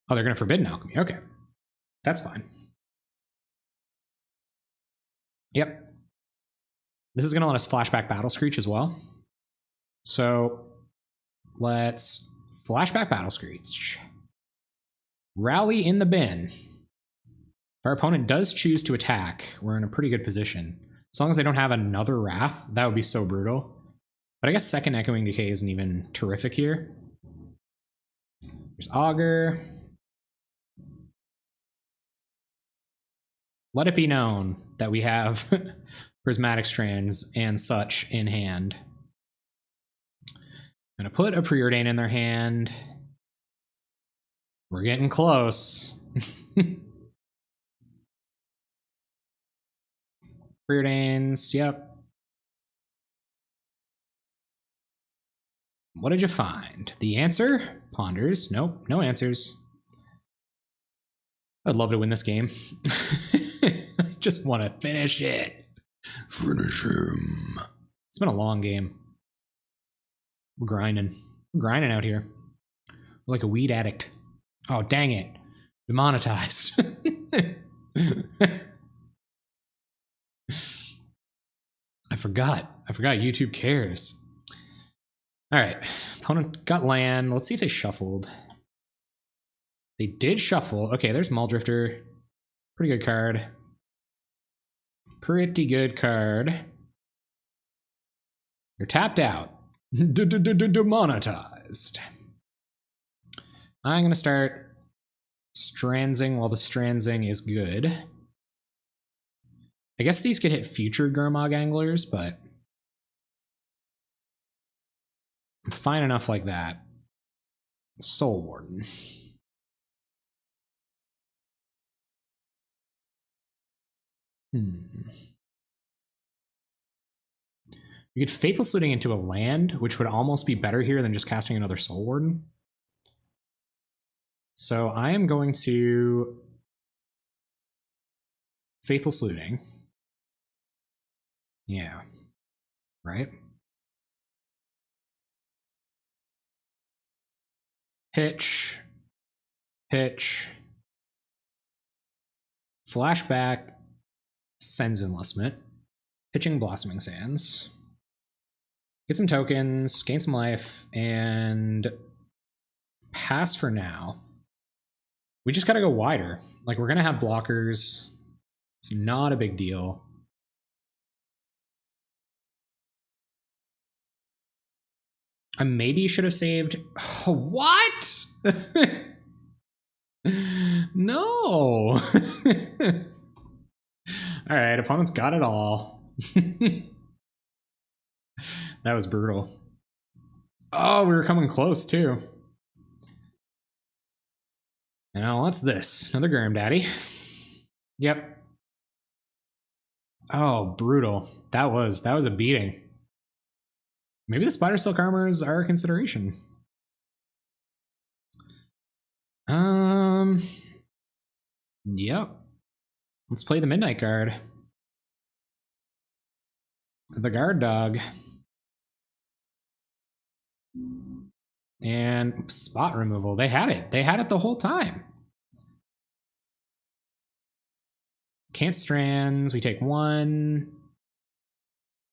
Oh, they're gonna Forbidden Alchemy. Okay. That's fine. Yep. This is gonna let us flashback Battle Screech as well. So let's flashback Battle Screech. Rally in the bin. If our opponent does choose to attack, we're in a pretty good position. As long as they don't have another Wrath, that would be so brutal. But I guess second Echoing Decay isn't even terrific here. There's Augur. Let it be known that we have Prismatic Strands and such in hand. I'm gonna put a Preordain in their hand. We're getting close. Preordains, yep. What did you find? The answer? Ponders. Nope, no answers. I'd love to win this game. I just want to finish it. Finish him. It's been a long game. We're grinding. We're grinding out here. We're like a weed addict. Oh, dang it. Demonetized. I forgot YouTube cares. All right, opponent got land. Let's see if they shuffled. They did shuffle. Okay, there's Muldrifter. Pretty good card. Pretty good card. You're tapped out. Demonetized. I'm gonna start Strandsing while the Strandsing is good. I guess these could hit future Gurmag Anglers, but I'm fine enough like that. Soul Warden. You We could Faithless Looting into a land, which would almost be better here than just casting another Soul Warden. So I am going to Faithless Looting. Yeah. Right? Pitch. Pitch. Flashback. Sends Enlistment. Pitching Blossoming Sands. Get some tokens, gain some life, and pass for now. We just gotta go wider. Like, we're gonna have blockers. It's not a big deal. I maybe should have saved... Oh, what? No! Alright, opponents got it all. That was brutal. Oh, we were coming close, too. Now, what's this? Another Gurm Daddy. Yep. Oh, brutal. That was a beating. Maybe the Spider Silk Armors are a consideration. Yep. Let's play the Midnight Guard. The Guard Dog. And spot removal. They had it. They had it the whole time. Can't Strands. We take 1.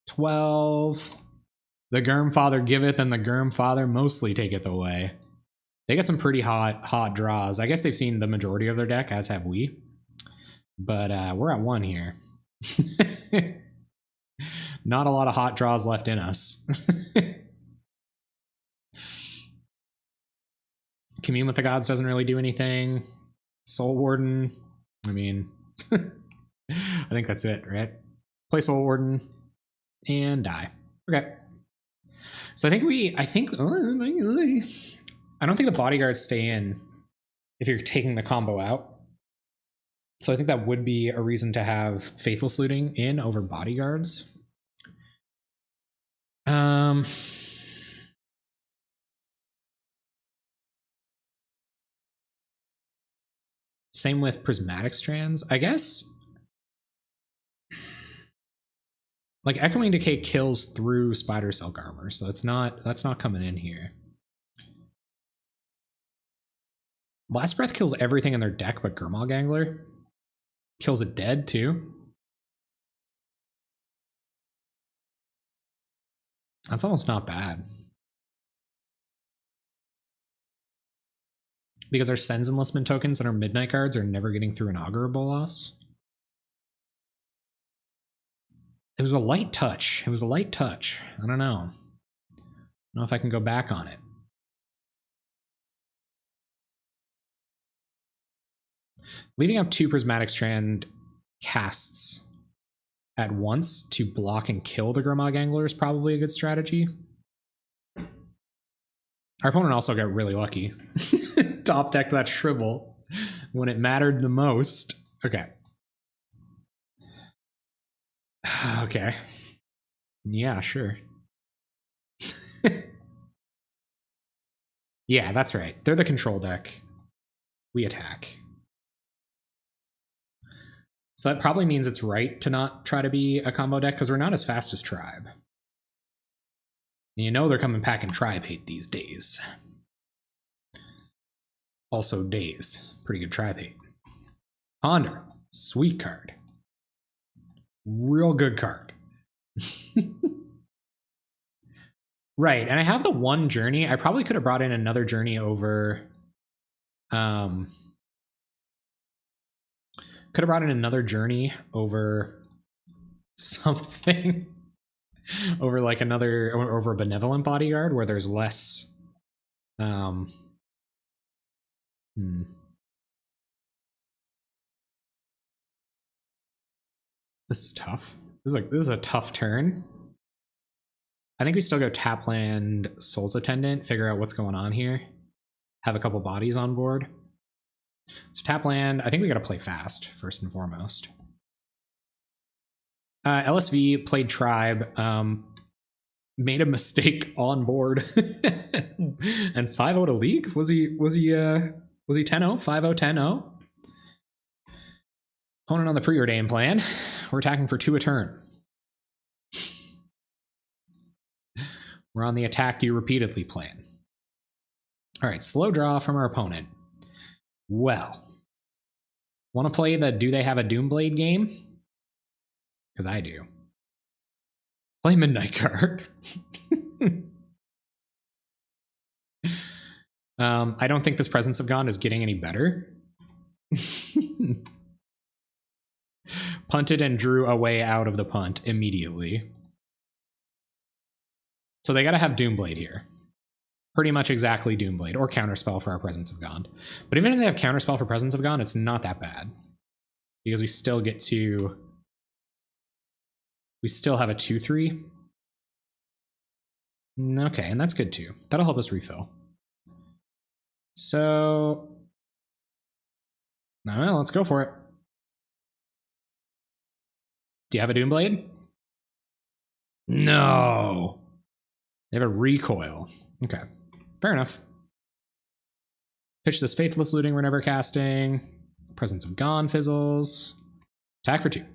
12. The Gurm Father giveth, and the Gurm Father mostly taketh away. They got some pretty hot draws. I guess they've seen the majority of their deck, as have we. But we're at 1 here. Not a lot of hot draws left in us. Commune with the Gods doesn't really do anything. Soul Warden, I mean, I think that's it, right? Play Soul Warden and die. Okay. So I don't think the bodyguards stay in if you're taking the combo out. So I think that would be a reason to have Faithless Looting in over bodyguards. Same with Prismatic Strands, I guess. Like, Echoing Decay kills through Spider Silk Armor, so that's not coming in here. Last Breath kills everything in their deck but Gurmag Angler. Kills it dead too. That's almost not bad. Because our Sens Enlistment tokens and our Midnight Guards are never getting through an Augur Bolas. It was a light touch. It was a light touch. I don't know. I don't know if I can go back on it. Leaving up 2 Prismatic Strand casts at once to block and kill the Gurmag Angler is probably a good strategy. Our opponent also got really lucky. Top decked that Shrivel when it mattered the most. Okay. Okay. Yeah, sure. Yeah, that's right. They're the control deck. We attack. So that probably means it's right to not try to be a combo deck because we're not as fast as Tribe. And you know they're coming packing Tribe hate these days. Also days. Pretty good Tribe hate. Ponder. Sweet card. Real good card. Right, and I have the 1 journey. I probably could have brought in another journey over... Could have brought in another journey over something. Over like another... Over a Benevolent Bodyguard where there's less... This is tough. This is a tough turn. I think we still go tap land, Soul's Attendant, figure out what's going on here. Have a couple bodies on board. So tap land, I think we gotta play fast, first and foremost. LSV played Tribe. made a mistake on board and 5-0 to league. Was he 10-0, 5-0, 10-0? Opponent on the preordained plan. We're attacking for 2 a turn. We're on the attack you repeatedly plan. All right, slow draw from our opponent. Well, want to play the do they have a Doomblade game? Because I do. Play Midnight Guard. I don't think this Presence of God is getting any better. Punted and drew a way out of the punt immediately. So they got to have Doomblade here. Pretty much exactly Doomblade, or Counterspell for our Presence of God. But even if they have Counterspell for Presence of God, it's not that bad. Because we still get to... We still have a 2-3. Okay, and that's good too. That'll help us refill. So... Well, let's go for it. Do you have a Doomblade? No! They have a recoil. Okay, fair enough. Pitch this Faithless Looting we're never casting. Presence of Gone fizzles. Attack for 2.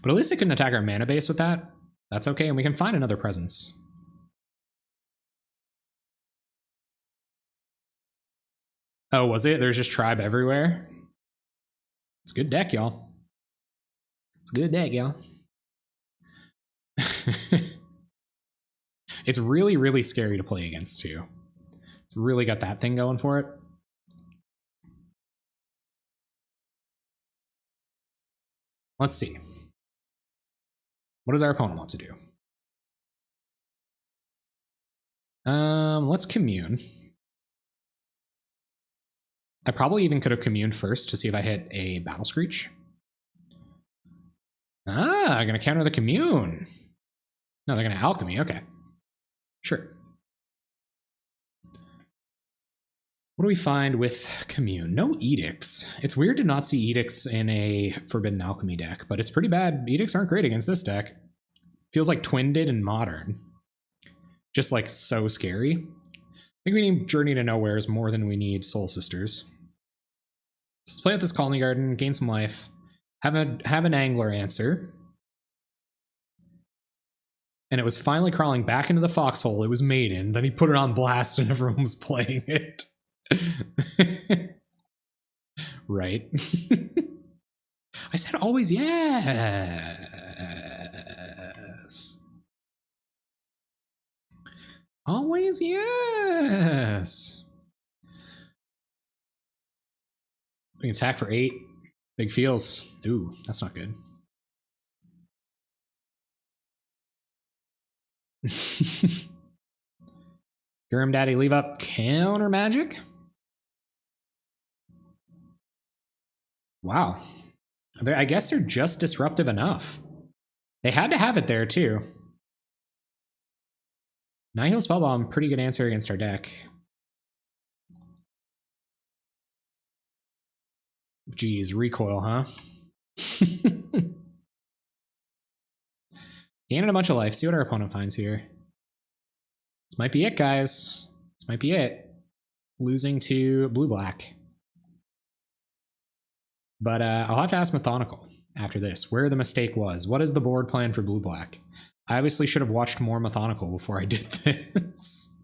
But at least it couldn't attack our mana base with that. That's okay, and we can find another presence. Oh, was it? There's just Tribe everywhere? It's a good deck, y'all. It's a good deck, y'all. It's really, really scary to play against, too. It's really got that thing going for it. Let's see. What does our opponent want to do? Let's commune. I probably even could have communed first to see if I hit a Battle Screech. Ah, I'm gonna counter the commune. No, they're gonna alchemy, okay. Sure. What do we find with commune? No edicts. It's weird to not see edicts in a Forbidden Alchemy deck, but it's pretty bad. Edicts aren't great against this deck. Feels like Twin did in Modern. Just like so scary. I think we need Journey to Nowheres more than we need Soul Sisters. So let's play out this Colony Garden, gain some life, have an Angler answer. And it was finally crawling back into the foxhole. It was Maiden. Then he put it on blast and everyone was playing it. Right. I said always yes. Always yes. We can attack for 8. Big feels. Ooh, that's not good. Gurm Daddy, leave up counter magic. Wow. I guess they're just disruptive enough. They had to have it there too. Nihil Spellbomb, pretty good answer against our deck. Geez, recoil, huh? Gaining a bunch of life. See what our opponent finds here. This might be it, guys. This might be it. Losing to blue-black. But I'll have to ask Methodical after this where the mistake was. What is the board plan for blue-black? I obviously should have watched more Methodical before I did this.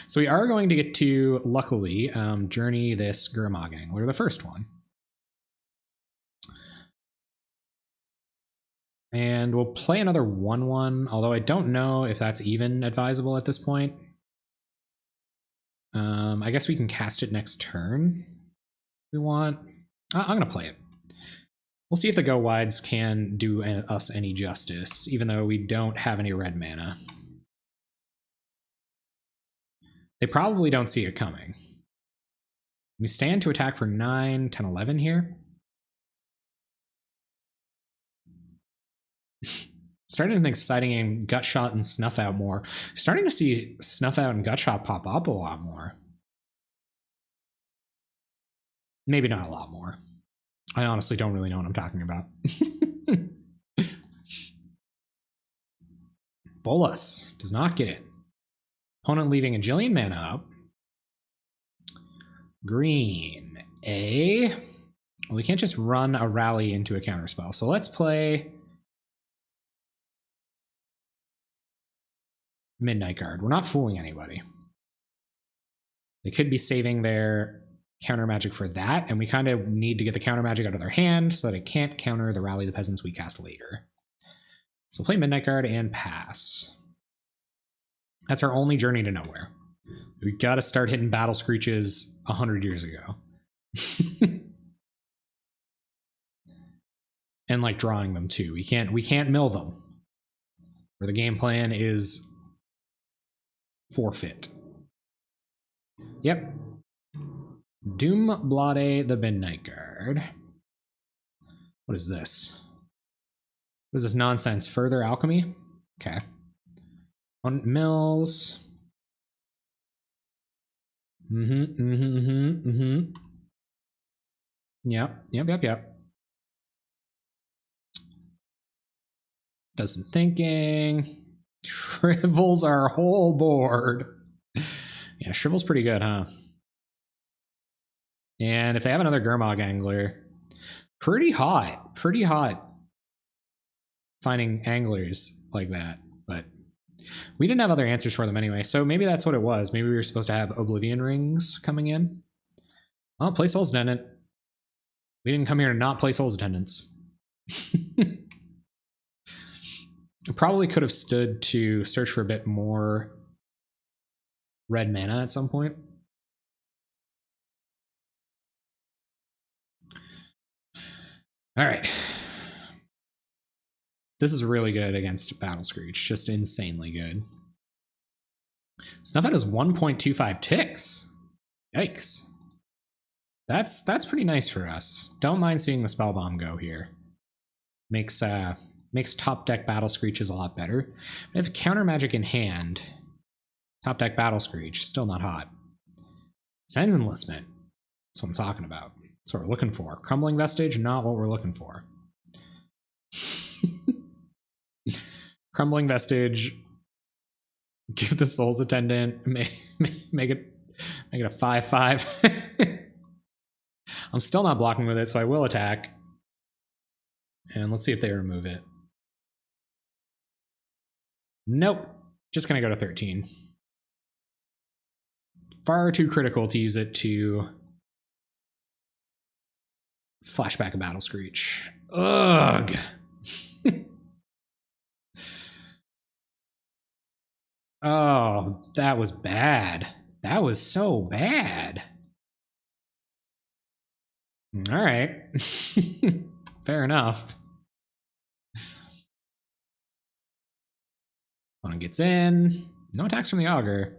So we are going to get to, luckily, journey this Gurmag Angler, the first one. And we'll play another 1/1, although I don't know if that's even advisable at this point. I guess we can cast it next turn if we want. I'm going to play it. We'll see if the Go Wides can do us any justice, even though we don't have any red mana. They probably don't see it coming. We stand to attack for 9, 10, 11 here. Starting to think Sighting and Gutshot and Snuff Out more. Starting to see Snuff Out and Gutshot pop up a lot more. Maybe not a lot more. I honestly don't really know what I'm talking about. Bolas does not get it. Opponent leaving a Jillian mana up. Green. Well, we can't just run a rally into a counterspell. So let's play Midnight Guard. We're not fooling anybody. They could be saving their counter magic for that, and we kind of need to get the counter magic out of their hand so that it can't counter the Rally the Peasants we cast later. So play Midnight Guard and pass. That's our only Journey to Nowhere. We gotta start hitting Battle Screeches 100 years ago. And like drawing them too. We can't mill them. Or the game plan is forfeit. Yep. Doom Blade the Midnight Guard. What is this? What is this nonsense? Further Alchemy? Okay. On mills. Yep. Does some thinking. Shrivels our whole board. Yeah, Shrivel's pretty good, huh? And if they have another Gurmag Angler, pretty hot finding anglers like that. But we didn't have other answers for them anyway, so maybe that's what it was. Maybe we were supposed to have Oblivion Rings coming in. Oh, play Soul's Attendant. We didn't come here to not play Soul's Attendants. Probably could have stood to search for a bit more red mana at some point. All right. This is really good against Battle Screech, just insanely good. Snuffhead has 1.25 ticks. Yikes. That's pretty nice for us. Don't mind seeing the Spellbomb go here. Makes top deck Battle Screeches a lot better. We have counter magic in hand. Top deck Battle Screech, still not hot. Sen's Enlistment. That's what I'm talking about. That's what we're looking for. Crumbling Vestige, not what we're looking for. Crumbling Vestige. Give the Soul's Attendant. Make it a 5/5. I'm still not blocking with it, so I will attack. And let's see if they remove it. Nope. Just gonna go to 13. Far too critical to use it to flashback a Battle Screech. Ugh. Oh, that was bad. That was so bad. All right. Fair enough. One gets in. No attacks from the Augur.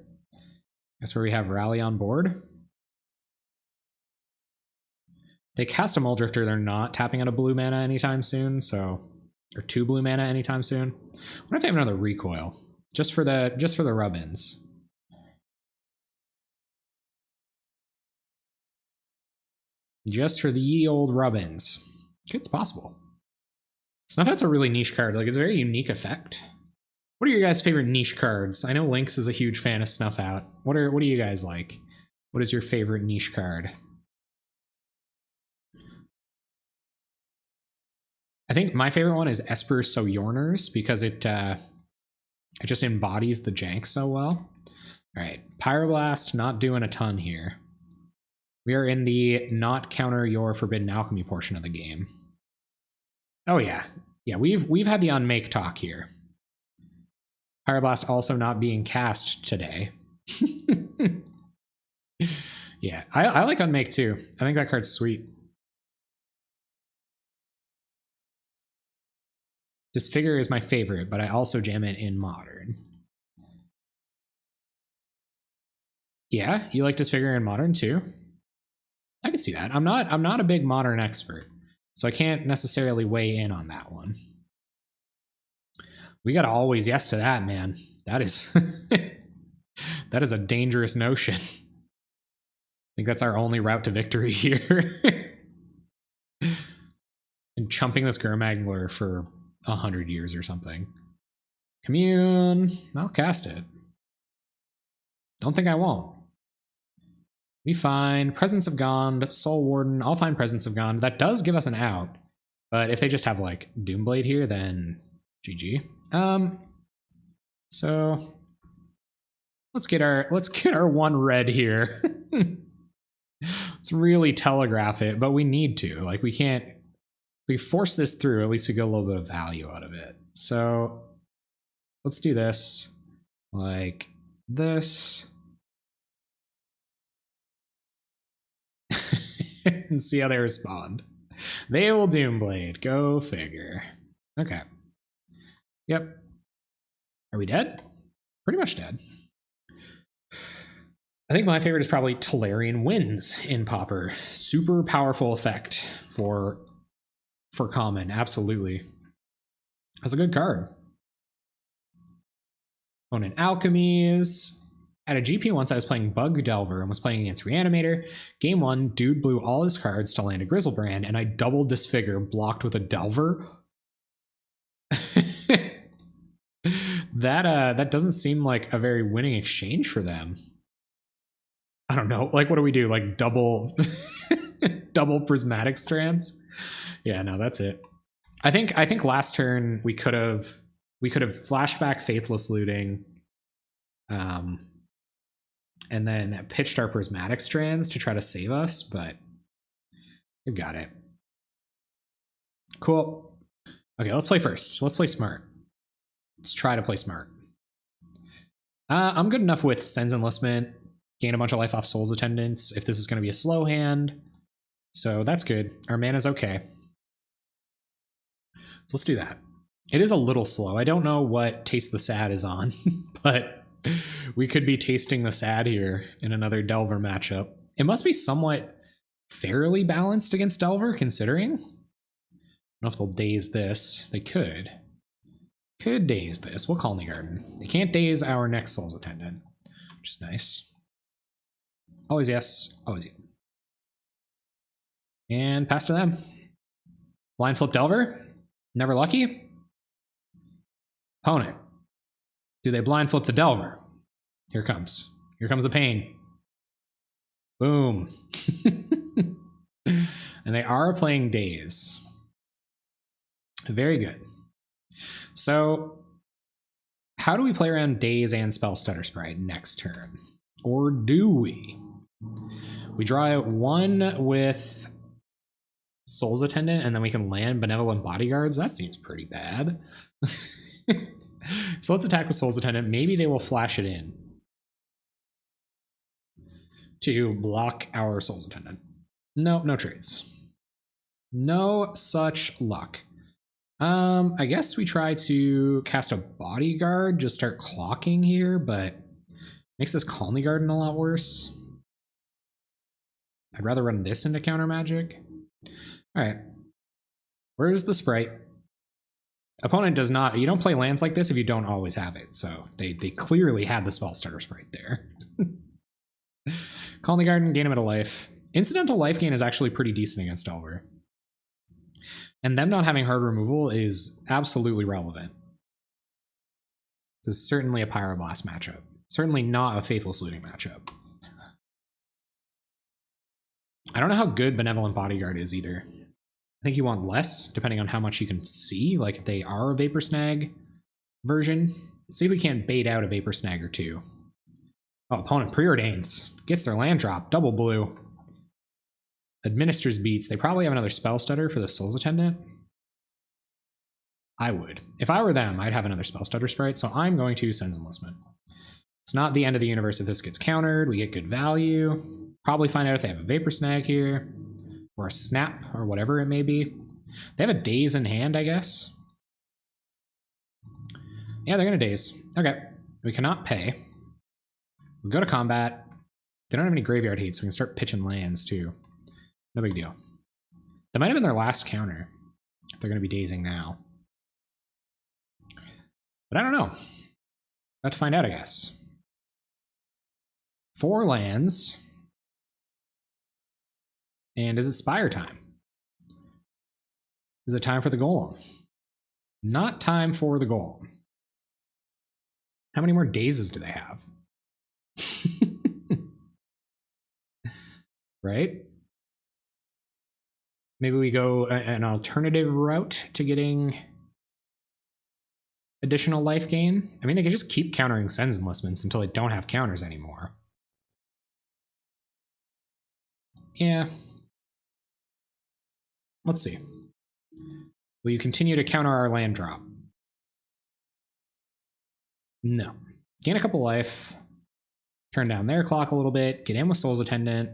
That's where we have Rally on board. They cast a Muldrifter, they're not tapping out a blue mana anytime soon, so or 2 blue mana anytime soon. I wonder if they have another recoil. Just for the rub-ins. Just for the ye old rub-ins. It's possible. Snuffhead's a really niche card. Like, it's a very unique effect. What are your guys' favorite niche cards? I know Lynx is a huge fan of Snuff-Out. What do you guys like? What is your favorite niche card? I think my favorite one is Esper Sojourners because it just embodies the jank so well. All right, Pyroblast not doing a ton here. We are in the not counter your Forbidden Alchemy portion of the game. Oh yeah, we've had the unmake talk here. Pyroblast also not being cast today. Yeah, I like unmake too. I think that card's sweet. Disfigure is my favorite, but I also jam it in Modern. Yeah, you like Disfigure in Modern too? I can see that. I'm not a big Modern expert, so I can't necessarily weigh in on that one. We gotta always yes to that, man. That is that is a dangerous notion. I think that's our only route to victory here. And chumping this Gurmagler for 100 years or something. Commune. I'll cast it. Don't think I won't. We find Presence of Gond, Soul Warden. I'll find Presence of Gond. That does give us an out. But if they just have like Doomblade here, then GG. So let's get our one red here. Let's really telegraph it, but we need to. Like we can't. If we force this through, at least we get a little bit of value out of it. So let's do this like this. And see how they respond. They will Doomblade. Go figure. Okay. Yep. Are we dead? Pretty much dead. I think my favorite is probably Tolarian Winds in Pauper. Super powerful effect for common. Absolutely. That's a good card. Opponent Alchemies. At a GP once I was playing Bug Delver and was playing against Reanimator. Game 1, dude blew all his cards to land a Grizzlebrand, and I doubled Disfigure, blocked with a Delver. That doesn't seem like a very winning exchange for them. I don't know. Like, what do we do? Like double Prismatic Strands? Yeah, no, that's it. I think last turn we could have flashback Faithless Looting. And then pitched our Prismatic Strands to try to save us, but we got it. Cool. Okay, let's play first. Let's play smart. Let's try to play smart. I'm good enough with Sen's Enlistment, gain a bunch of life off Soul's Attendants if this is going to be a slow hand. So that's good. Our mana's okay. So let's do that. It is a little slow. I don't know what Taste the Sad is on, but we could be tasting the sad here in another Delver matchup. It must be somewhat fairly balanced against Delver, considering. I don't know if they'll daze this. They could. Could daze this. We'll Colony Garden. They can't daze our next Soul's Attendant, which is nice. Always yes. Always yes. And pass to them. Blind Flip Delver. Never lucky. Opponent. Do they blind flip the Delver? Here comes. Here comes the pain. Boom. And they are playing Daze. Very good. So, how do we play around Daze and Spell Stutter Sprite next turn? Or do we? We draw out one with Soul's Attendant, and then we can land Benevolent Bodyguards. That seems pretty bad. So let's attack with Soul's Attendant. Maybe they will flash it in to block our Soul's Attendant. No, no trades. No such luck. I guess we try to cast a Bodyguard, just start clocking here, but makes this Colony Garden a lot worse. I'd rather run this into counter magic. All right. Where's the Sprite? Opponent does not. You don't play lands like this if you don't always have it. So they clearly had the Spell Starter Sprite there. Colony Garden, gain a bit of life. Incidental life gain is actually pretty decent against Delver. And them not having hard removal is absolutely relevant. This is certainly a Pyroblast matchup. Certainly not a Faithless Looting matchup. I don't know how good Benevolent Bodyguard is either. I think you want less, depending on how much you can see. Like, if they are a Vapor Snag version. See if we can't bait out a Vapor Snag or two. Oh, opponent preordains. Gets their land drop. Double blue. Administers beats. They probably have another Spell Stutter for the Soul's Attendant. I would. If I were them, I'd have another Spell Stutter Sprite, so I'm going to Sen's Enlistment. It's not the end of the universe if this gets countered. We get good value. Probably find out if they have a Vapor Snag here. Or a Snap, or whatever it may be. They have a Daze in hand, I guess. Yeah, they're going to Daze. Okay. We cannot pay. We go to combat. They don't have any graveyard hate, so we can start pitching lands, too. No big deal. That might have been their last counter, if they're going to be dazing now. But I don't know. About to find out, I guess. 4 lands. And is it Spire time? Is it time for the Golem? Not time for the Golem. How many more dazes do they have? Right? Maybe we go an alternative route to getting additional life gain. I mean, they could just keep countering Sen's enlistments until they don't have counters anymore. Yeah. Let's see. Will you continue to counter our land drop? No. Gain a couple life. Turn down their clock a little bit. Get in with Soul's Attendant.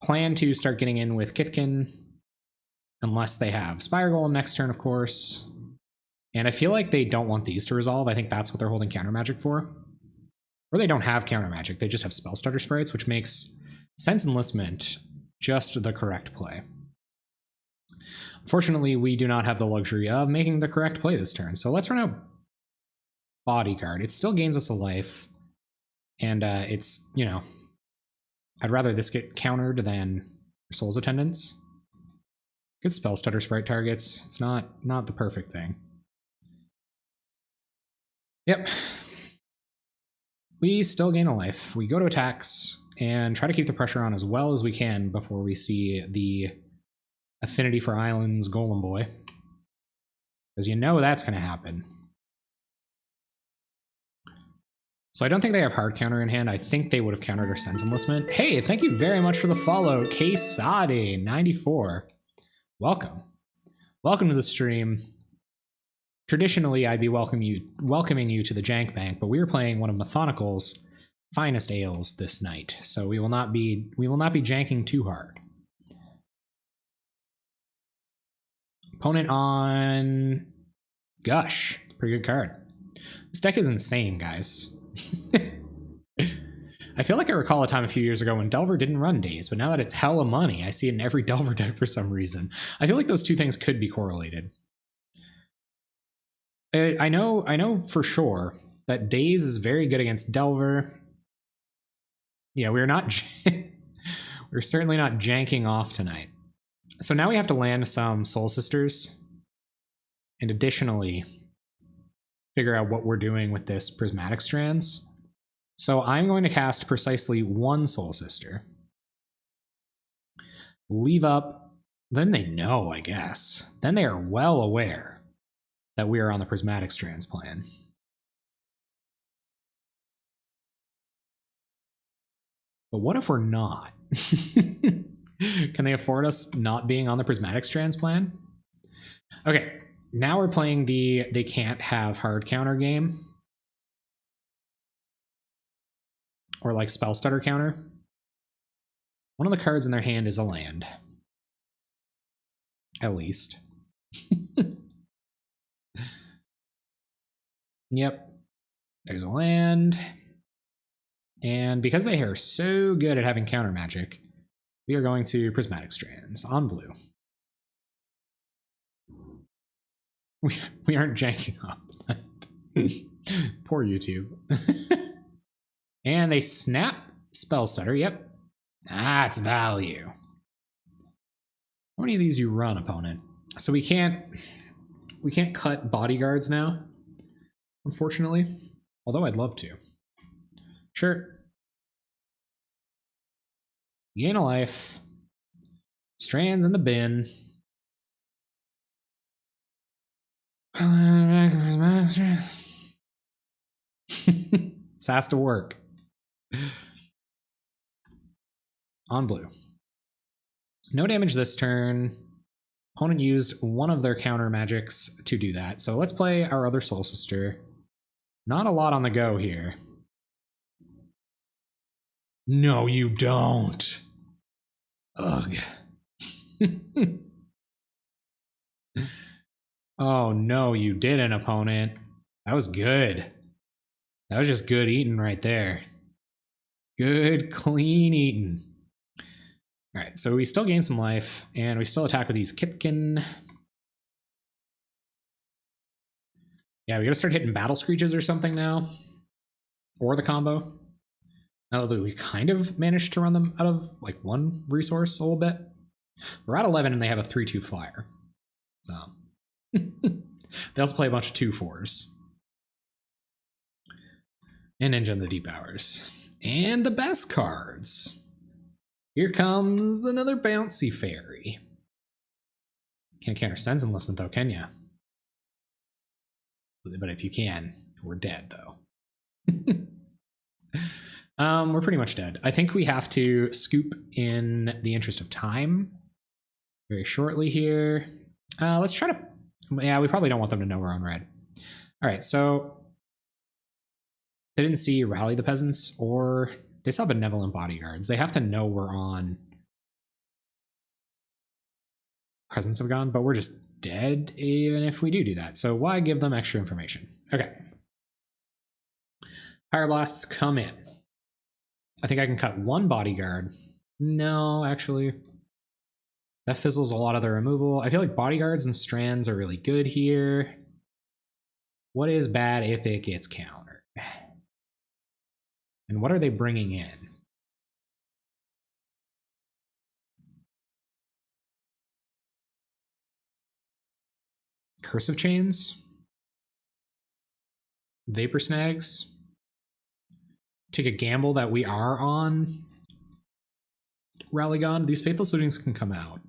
Plan to start getting in with Kithkin. Unless they have Spire Golem next turn, of course. And I feel like they don't want these to resolve. I think that's what they're holding counter magic for. Or they don't have counter magic. They just have spell starter sprites, which makes Sense Enlistment just the correct play. Unfortunately, we do not have the luxury of making the correct play this turn. So let's run out Bodyguard. It still gains us a life. And it's, you know, I'd rather this get countered than Soul's Attendants. Good spell stutter sprite targets. It's not the perfect thing. Yep. We still gain a life. We go to attacks and try to keep the pressure on as well as we can before we see the Affinity for Islands Golem Boy. Because you know that's going to happen. So I don't think they have hard counter in hand. I think they would have countered our Sense Enlistment. Hey, thank you very much for the follow, Quesade94. Welcome. Welcome to the stream. Traditionally, I'd be welcoming you to the Jank Bank, but we are playing one of Methonical's finest ales this night, so we will not be janking too hard. Opponent on Gush. Pretty good card. This deck is insane, guys. I feel like I recall a time a few years ago when Delver didn't run Daze, but now that it's hella money, I see it in every Delver deck for some reason. I feel like those two things could be correlated. I know for sure that Daze is very good against Delver. Yeah, we're certainly not janking off tonight. So now we have to land some Soul Sisters, and additionally figure out what we're doing with this Prismatic Strands. So I'm going to cast precisely one Soul Sister. Leave up. Then they know, I guess. Then they are well aware that we are on the Prismatic Strands plan. But what if we're not? Can they afford us not being on the Prismatic Strands plan? Okay, now we're playing the they can't have hard counter game. Or like spell stutter counter. One of the cards in their hand is a land. At least. Yep. There's a land. And because they are so good at having counter magic, we are going to Prismatic Strands on blue. We aren't janking off tonight. Poor YouTube. And they snap spell stutter. Yep. That's value. How many of these you run, opponent? So we can't cut bodyguards now, unfortunately. Although I'd love to. Sure. Gain a life. Strands in the bin. This has to work. On blue. No damage this turn. Opponent used one of their counter magics to do that. So let's play our other Soul Sister. Not a lot on the go here. No, you don't. Ugh. Oh, no, you didn't, opponent. That was good. That was just good eating right there. Good, clean eating. All right, so we still gain some life, and we still attack with these Kitkin. Yeah, we gotta start hitting Battle Screeches or something now. Or the combo. Now that we kind of managed to run them out of like one resource a little bit. We're at 11 and they have a 3/2 flyer. So they also play a bunch of 2/4s. And Ninja in the Deep Hours. And the best cards. Here comes another bouncy fairy. Can't counter Sen's Enlistment though, can ya? But if you can, we're dead though. We're pretty much dead. I think we have to scoop in the interest of time very shortly here. Let's try to... Yeah, we probably don't want them to know we're on red. All right, so... They didn't see Rally the Peasants, or they saw Benevolent Bodyguards. They have to know we're on Presence of Gone, but we're just dead even if we do that. So why give them extra information? Okay. Fire Blasts come in. I think I can cut one Bodyguard. No, actually. That fizzles a lot of the removal. I feel like Bodyguards and Strands are really good here. What is bad if it gets countered? And what are they bringing in? Cursive Chains? Vapor Snags? Take a gamble that we are on Rallygon. These Faithless Lootings can come out.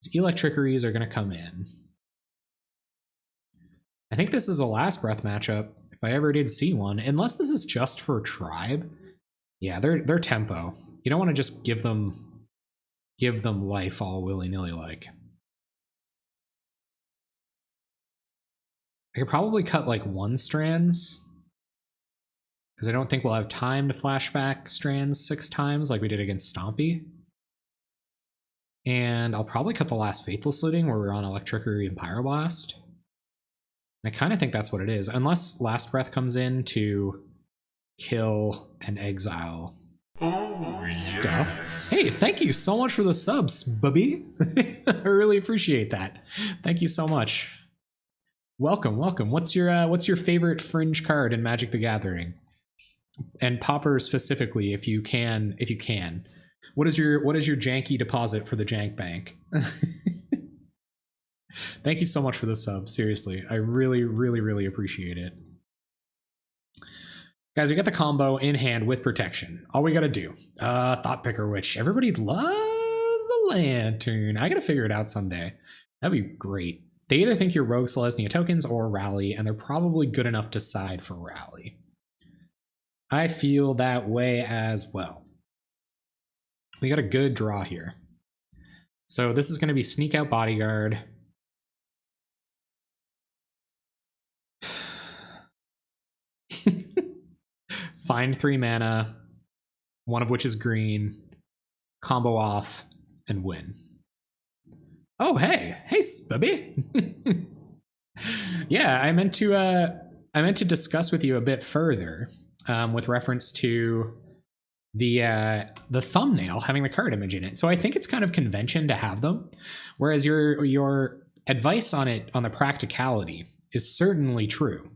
These Electrickeries are going to come in. I think this is a Last Breath matchup, if I ever did see one, unless this is just for Tribe. Yeah, they're tempo. You don't want to just give them life all willy-nilly like. I could probably cut like one Strands, because I don't think we'll have time to flashback Strands 6 times like we did against Stompy. And I'll probably cut the last Faithless Looting where we're on Electrickery and Pyroblast. I kind of think that's what it is, unless Last Breath comes in to kill and exile stuff. Yes. Hey, thank you so much for the subs, Bubby. I really appreciate that. Thank you so much. Welcome, welcome. What's your favorite fringe card in Magic the Gathering? And Pauper specifically, if you can. What is your janky deposit for the Jank Bank? Thank you so much for the sub. Seriously, I really, really, really appreciate it. Guys, we got the combo in hand with protection. All we got to do, Thought Picker Witch. Everybody loves the Lantern. I got to figure it out someday. That'd be great. They either think you're Rogue Selesnya tokens or Rally, and they're probably good enough to side for Rally. I feel that way as well. We got a good draw here. So this is going to be Sneak Out Bodyguard. Find 3 mana, one of which is green, combo off, and win. Oh, hey, Spubby. Yeah, I meant to discuss with you a bit further with reference to the thumbnail having the card image in it. So I think it's kind of convention to have them, whereas your advice on it, on the practicality, is certainly true.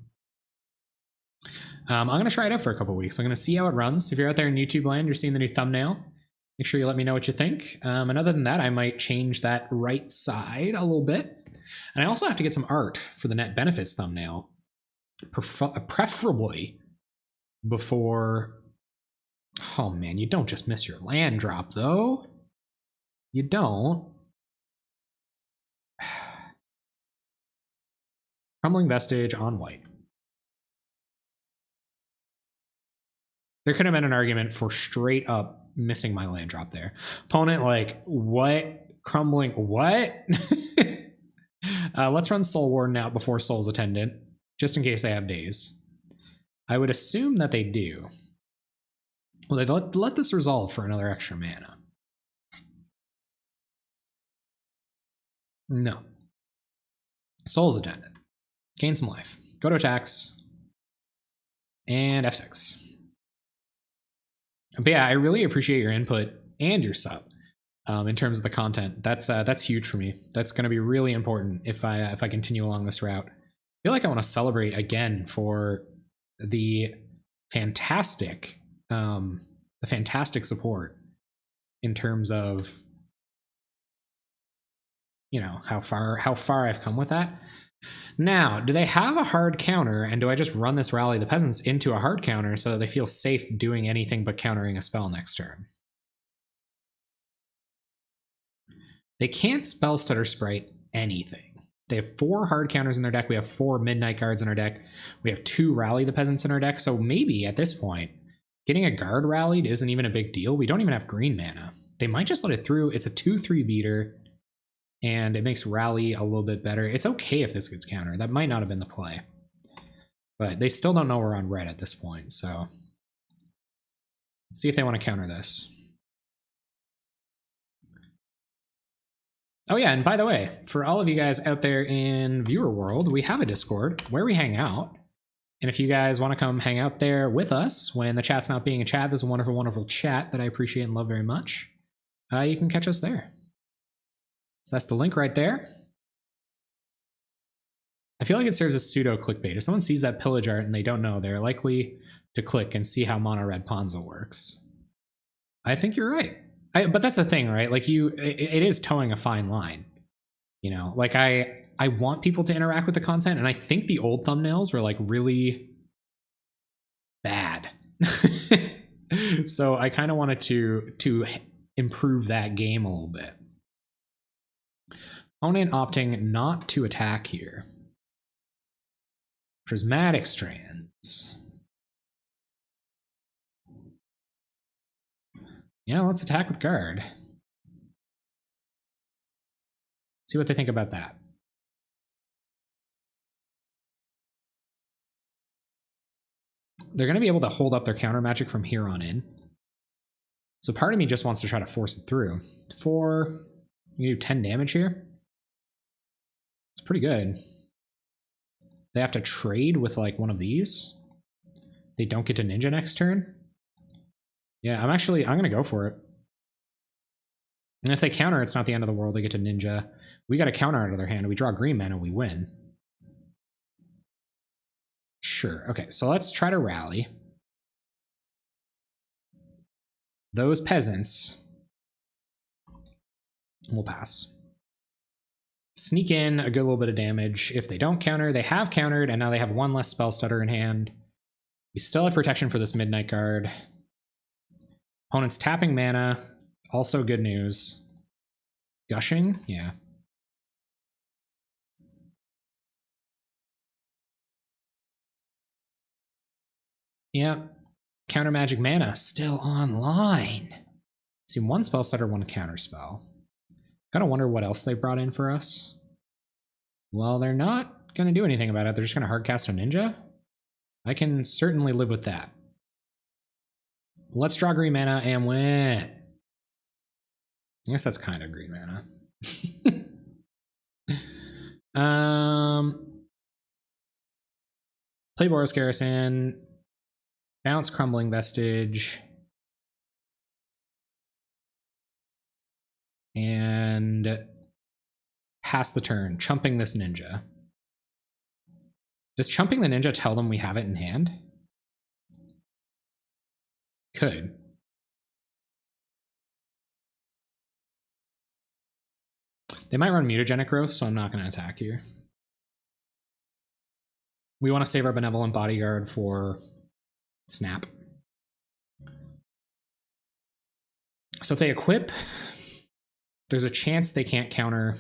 I'm going to try it out for a couple weeks. I'm going to see how it runs. If you're out there in YouTube land, you're seeing the new thumbnail, make sure you let me know what you think. And other than that, I might change that right side a little bit. And I also have to get some art for the net benefits thumbnail, preferably before... Oh man, you don't just miss your land drop though. You don't. Crumbling Vestige on white. There could have been an argument for straight up missing my land drop there. Opponent like, what? Crumbling, what? Let's run Soul Warden out before Soul's Attendant, just in case they have days. I would assume that they do. Well, they let this resolve for another extra mana. No. Soul's Attendant. Gain some life. Go to attacks. And F6. But yeah, I really appreciate your input and your sub in terms of the content. That's huge for me. That's going to be really important if I continue along this route. I feel like I want to celebrate again for the fantastic support in terms of, you know, how far I've come with that. Now, do they have a hard counter, and do I just run this Rally the Peasants into a hard counter so that they feel safe doing anything but countering a spell next turn? They can't Spell Stutter Sprite anything. They have 4 hard counters in their deck. We have 4 Midnight Guards in our deck. We have 2 Rally the Peasants in our deck. So maybe at this point, getting a guard rallied isn't even a big deal. We don't even have green mana. They might just let it through. It's a 2/3 beater, and it makes rally a little bit better. It's okay if this gets countered. That might not have been the play. But they still don't know we're on red at this point, so let's see if they want to counter this. Oh yeah, and by the way, for all of you guys out there in viewer world, we have a Discord where we hang out. And if you guys want to come hang out there with us when the chat's not being a chat, this is a wonderful, wonderful chat that I appreciate and love very much. You can catch us there. So that's the link right there. I feel like it serves as pseudo clickbait. If someone sees that pillage art and they don't know, they're likely to click and see how mono red Ponza works. I think you're right. But that's the thing, right? Like it is towing a fine line. You know, like I want people to interact with the content, and I think the old thumbnails were like really bad. So I kind of wanted to improve that game a little bit. Opponent opting not to attack here. Prismatic Strands. Yeah, let's attack with guard. See what they think about that. They're going to be able to hold up their counter magic from here on in. So part of me just wants to try to force it through. You do 10 damage here. It's pretty good. They have to trade with like one of these. They don't get to ninja next turn. Yeah, I'm going to go for it. And if they counter, it's not the end of the world. They get to ninja. We got a counter out of their hand. We draw green mana, we win. Sure. Okay, so let's try to rally. Those peasants will pass. Sneak in a good little bit of damage. If they don't counter, they have countered, and now they have 1 less spell stutter in hand. We still have protection for this Midnight Guard. Opponent's tapping mana. Also good news. Gushing? Yeah. Yeah. Counter magic mana still online. See, 1 spell stutter, 1 counter spell. Gotta wonder what else they brought in for us. Well, they're not gonna do anything about it. They're just gonna hardcast a ninja. I can certainly live with that. Let's draw green mana and win. I guess that's kind of green mana. Play Boros Garrison. Bounce Crumbling Vestige. And pass the turn, chumping this ninja. Does chumping the ninja tell them we have it in hand? Could. They might run mutagenic growth, so I'm not going to attack here. We want to save our benevolent bodyguard for snap. So if they equip, there's a chance they can't counter.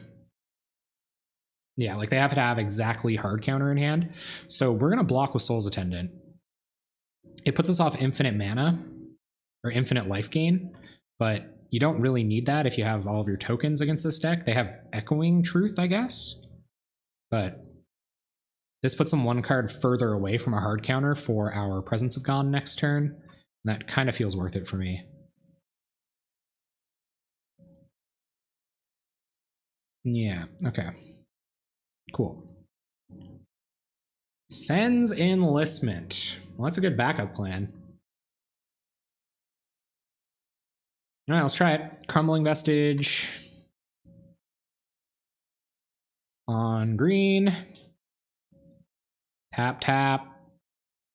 Yeah, like they have to have exactly hard counter in hand. So we're going to block with Soul's Attendant. It puts us off infinite mana or infinite life gain, but you don't really need that if you have all of your tokens against this deck. They have Echoing Truth, I guess, but this puts them 1 card further away from a hard counter for our Presence of Gone next turn. And that kind of feels worth it for me. Yeah, okay. Cool. Sends Enlistment. Well, that's a good backup plan. All right, let's try it. Crumbling Vestige. On green. Tap, tap.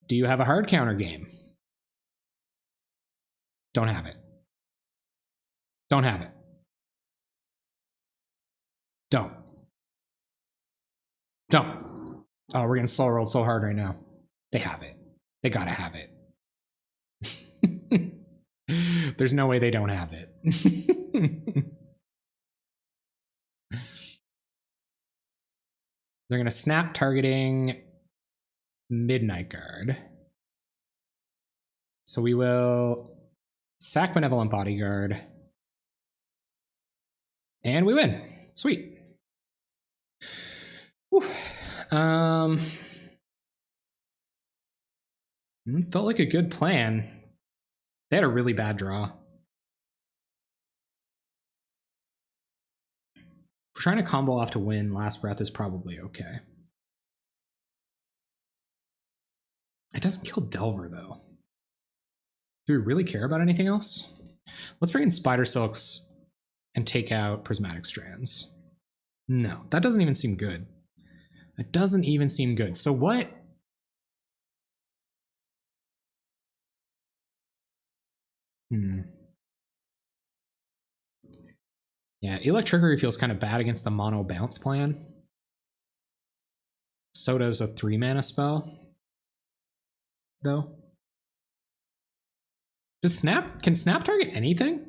Do you have a hard counter game? Don't have it. Don't have it. Don't. Don't. Oh, we're getting soul rolled so hard right now. They have it. They gotta have it. There's no way they don't have it. They're gonna snap targeting Midnight Guard. So we will sack Benevolent Bodyguard. And we win. Sweet. Whew. Felt like a good plan. They had a really bad draw. If we're trying to combo off to win, Last Breath is probably okay. It doesn't kill Delver, though. Do we really care about anything else? Let's bring in Spider Silks and take out Prismatic Strands. No, that doesn't even seem good. It doesn't even seem good. So what? Yeah, Electrickery feels kind of bad against the mono bounce plan. So does a 3-mana spell, though. Can Snap target anything?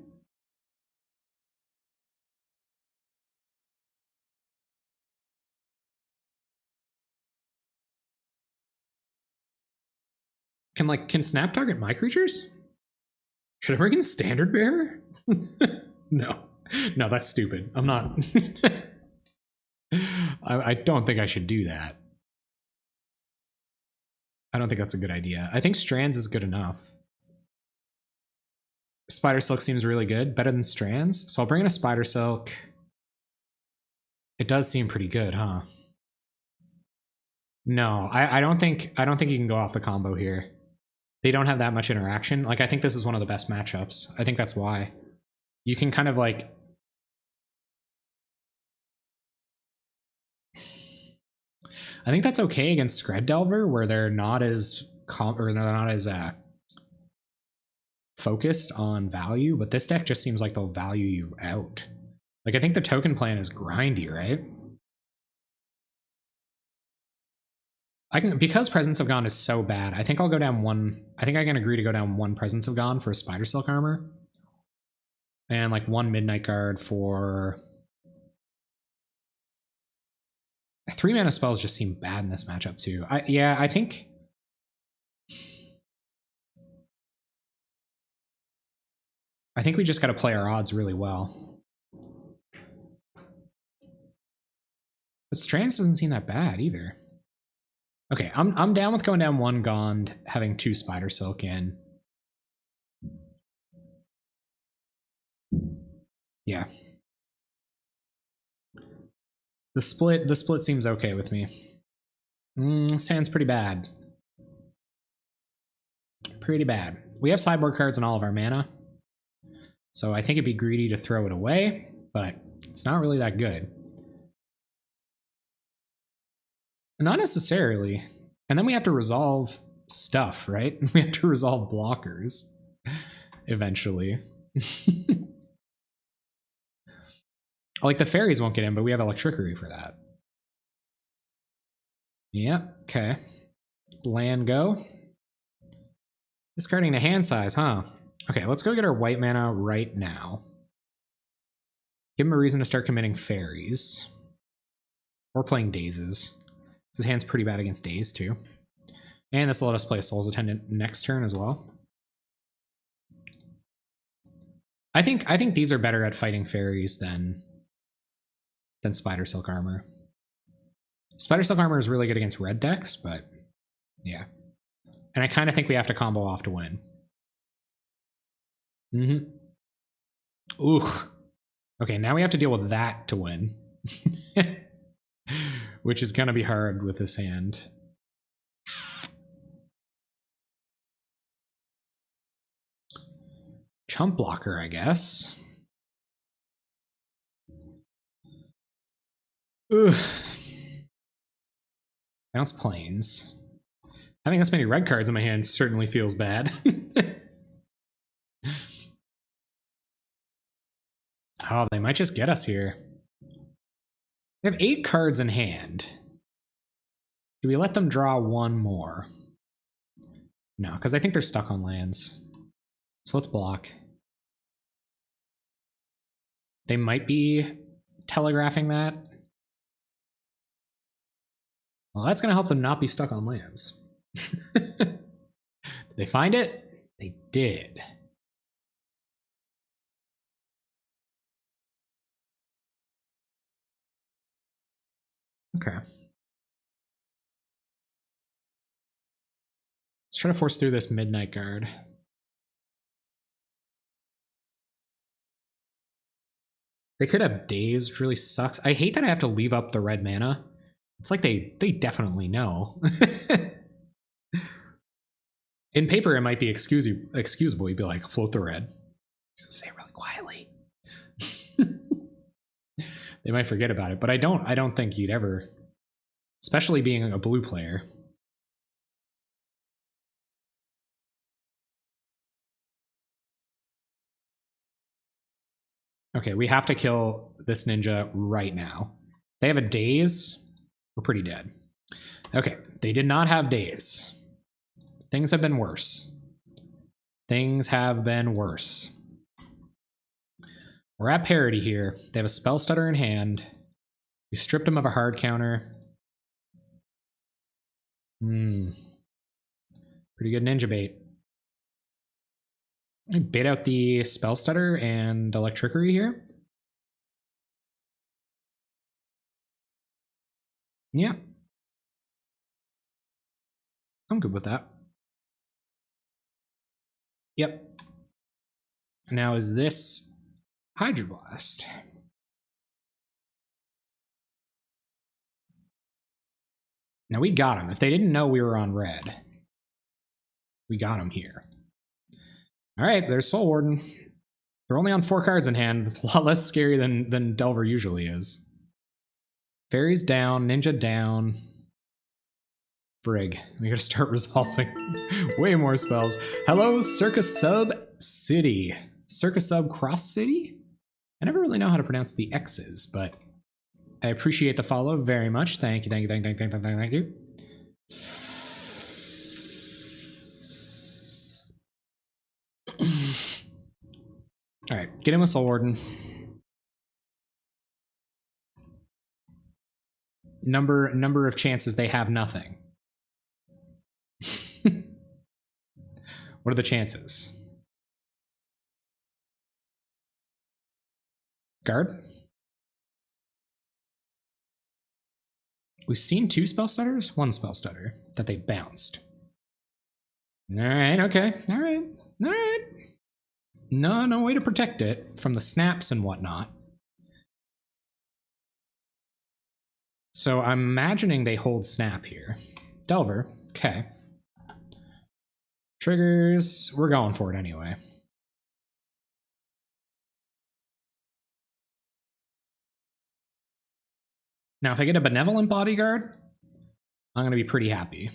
Can Snap target my creatures? Should I bring in Standard Bearer? No, that's stupid. I'm not. I don't think I should do that. I don't think that's a good idea. I think Strands is good enough. Spider Silk seems really good, better than Strands. So I'll bring in a Spider Silk. It does seem pretty good, huh? No, I don't think you can go off the combo here. They don't have that much interaction. Like, I think this is one of the best matchups. I think that's why. You can kind of like... I think that's okay against Skred Delver, where they're not as focused on value, but this deck just seems like they'll value you out. Like, I think the token plan is grindy, right? Because Presence of Gone is so bad, I think I'll go down one. I think I can agree to go down one Presence of Gone for a Spider Silk Armor. And like one Midnight Guard for... 3-mana spells just seem bad in this matchup too. I think... I think we just got to play our odds really well. But Strands doesn't seem that bad either. Okay, I'm down with going down one Gond, having 2 Spider Silk in. Yeah. The split seems okay with me. Sounds pretty bad. Pretty bad. We have sideboard cards on all of our mana. So I think it'd be greedy to throw it away, but it's not really that good. Not necessarily. And then we have to resolve stuff, right? We have to resolve blockers eventually. Like, the fairies won't get in, but we have Electrickery for that. Yep, okay. Land go. Discarding to hand size, huh? Okay, let's go get our white mana right now. Give him a reason to start committing fairies. Or playing dazes. His hand's pretty bad against Daze, too. And this will let us play a Soul's Attendant next turn as well. I think these are better at fighting fairies than Spider Silk Armor. Spider Silk Armor is really good against red decks, but yeah. And I kind of think we have to combo off to win. Ooh. Okay, now we have to deal with that to win. Which is going to be hard with this hand. Chump blocker, I guess. Ugh. Bounce planes. Having this many red cards in my hand certainly feels bad. Oh, they might just get us here. They have 8 cards in hand. Do we let them draw one more? No, because I think they're stuck on lands. So let's block. They might be telegraphing that. Well, that's going to help them not be stuck on lands. Did they find it? They did. Okay. Let's try to force through this Midnight Guard. They could have Daze, which really sucks. I hate that I have to leave up the red mana. It's like they definitely know. In paper, it might be excusable. You'd be like, float the red. Just say it really quietly. They might forget about it, but I don't think you'd ever, especially being a blue player. Okay, we have to kill this ninja right now. They have a Daze. We're pretty dead. Okay, they did not have Daze. Things have been worse. Things have been worse. We're at parity here. They have a Spell Stutter in hand. We stripped them of a hard counter. Pretty good ninja bait. Bait out the Spell Stutter and Electrickery here. Yeah. I'm good with that. Yep. Now is this Hydroblast? Now we got him. If they didn't know we were on red, we got him here. All right, there's Soul Warden. They're only on 4 cards in hand. It's a lot less scary than Delver usually is. Fairy's down, Ninja down. Brig. We gotta start resolving way more spells. Hello, Circus Sub City. Circus Sub Cross City? I never really know how to pronounce the X's, but I appreciate the follow very much. Thank you, thank you, thank you, thank you, thank you. All right, get him a Soul Warden. Number of chances they have nothing. What are the chances? Guard? We've seen 2 Spell Stutters? 1 Spell Stutter that they bounced. All right, okay, all right, all right. No way to protect it from the snaps and whatnot. So I'm imagining they hold snap here. Delver, okay. Triggers, we're going for it anyway. Now, if I get a Benevolent Bodyguard, I'm going to be pretty happy.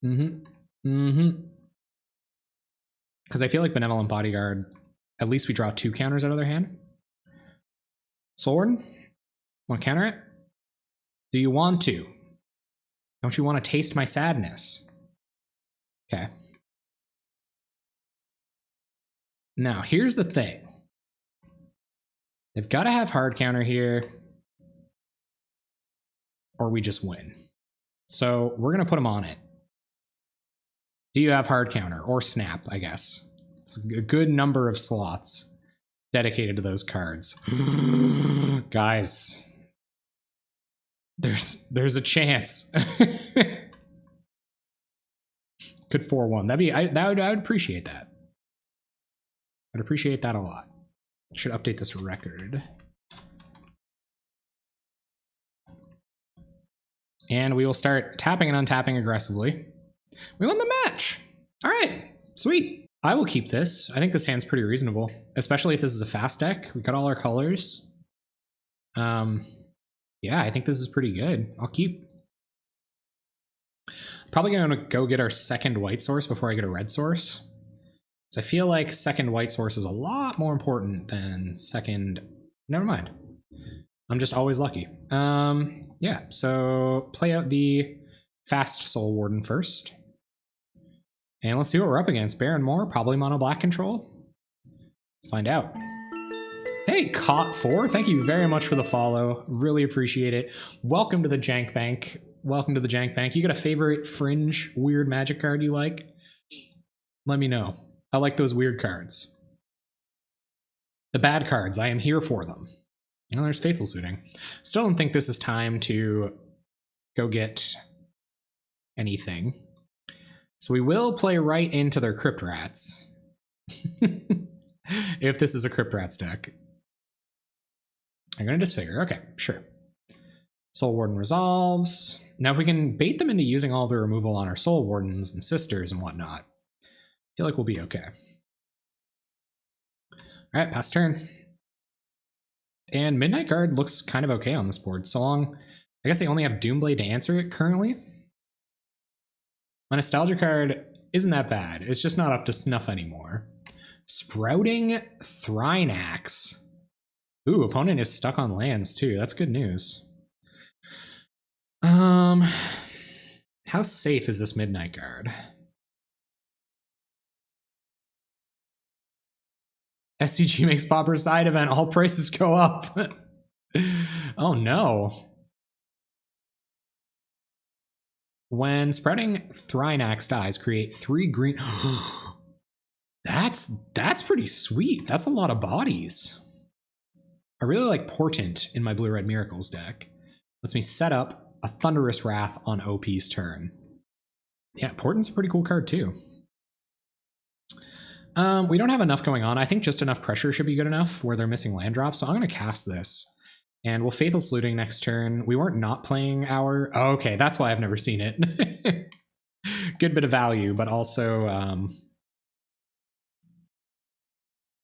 Because I feel like Benevolent Bodyguard, at least we draw 2 counters out of their hand. Sword? Want to counter it? Do you want to? Don't you want to taste my sadness? Okay. Now, here's the thing. They've got to have hard counter here, or we just win. So we're going to put them on it. Do you have hard counter or snap, I guess? It's a good number of slots dedicated to those cards. Guys, there's a chance. Could 4-1. I would appreciate that. I'd appreciate that a lot. I should update this record. And we will start tapping and untapping aggressively. We won the match. All right, sweet. I will keep this. I think this hand's pretty reasonable, especially if this is a fast deck. We got all our colors. Yeah, I think this is pretty good. I'll keep. Probably gonna go get our second white source before I get a red source. So I feel like second white source is a lot more important than second Never mind. I'm just always lucky. Yeah, so play out the fast Soul Warden first. And let's see what we're up against. Baron Moore, probably mono black control. Let's find out. Hey, Cot4, thank you very much for the follow. Really appreciate it. Welcome to the Jank Bank. Welcome to the Jank Bank. You got a favorite fringe weird magic card you like? Let me know. I like those weird cards. The bad cards, I am here for them. Oh, there's Faithful Suiting. Still don't think this is time to go get anything. So we will play right into their Crypt Rats. If this is a Crypt Rats deck. I'm going to disfigure. Okay, sure. Soul Warden resolves. Now if we can bait them into using all the removal on our Soul Wardens and Sisters and whatnot, I feel like we'll be okay. All right, pass turn. And Midnight Guard looks kind of okay on this board. So long, I guess they only have Doomblade to answer it currently. My Nostalgia card isn't that bad. It's just not up to snuff anymore. Sprouting Thrynax. Ooh, opponent is stuck on lands too. That's good news. How safe is this Midnight Guard? SCG makes Pauper side event. All prices go up. Oh no. When Sprouting Thrynax dies, create 3 green. That's pretty sweet. That's a lot of bodies. I really like Portent in my Blue-Red Miracles deck. Lets me set up a Thunderous Wrath on OP's turn. Yeah, Portent's a pretty cool card too. We don't have enough going on. I think just enough pressure should be good enough where they're missing land drops. So I'm going to cast this. And we'll Faithful Saluting next turn. We weren't not playing our... Oh, okay, that's why I've never seen it. Good bit of value, but also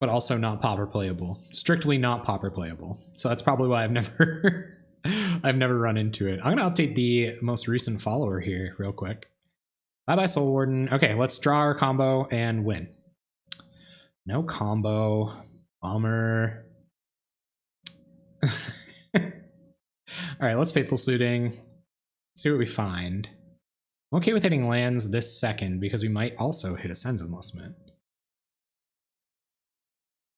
not Pauper playable. Strictly not Pauper playable. So that's probably why I've never I've never run into it. I'm going to update the most recent follower here real quick. Bye-bye, Soul Warden. Okay, let's draw our combo and win. No combo. Bummer. All right, let's Faithful Suiting. See what we find. I'm okay with hitting lands this second because we might also hit a Sen's Enlistment.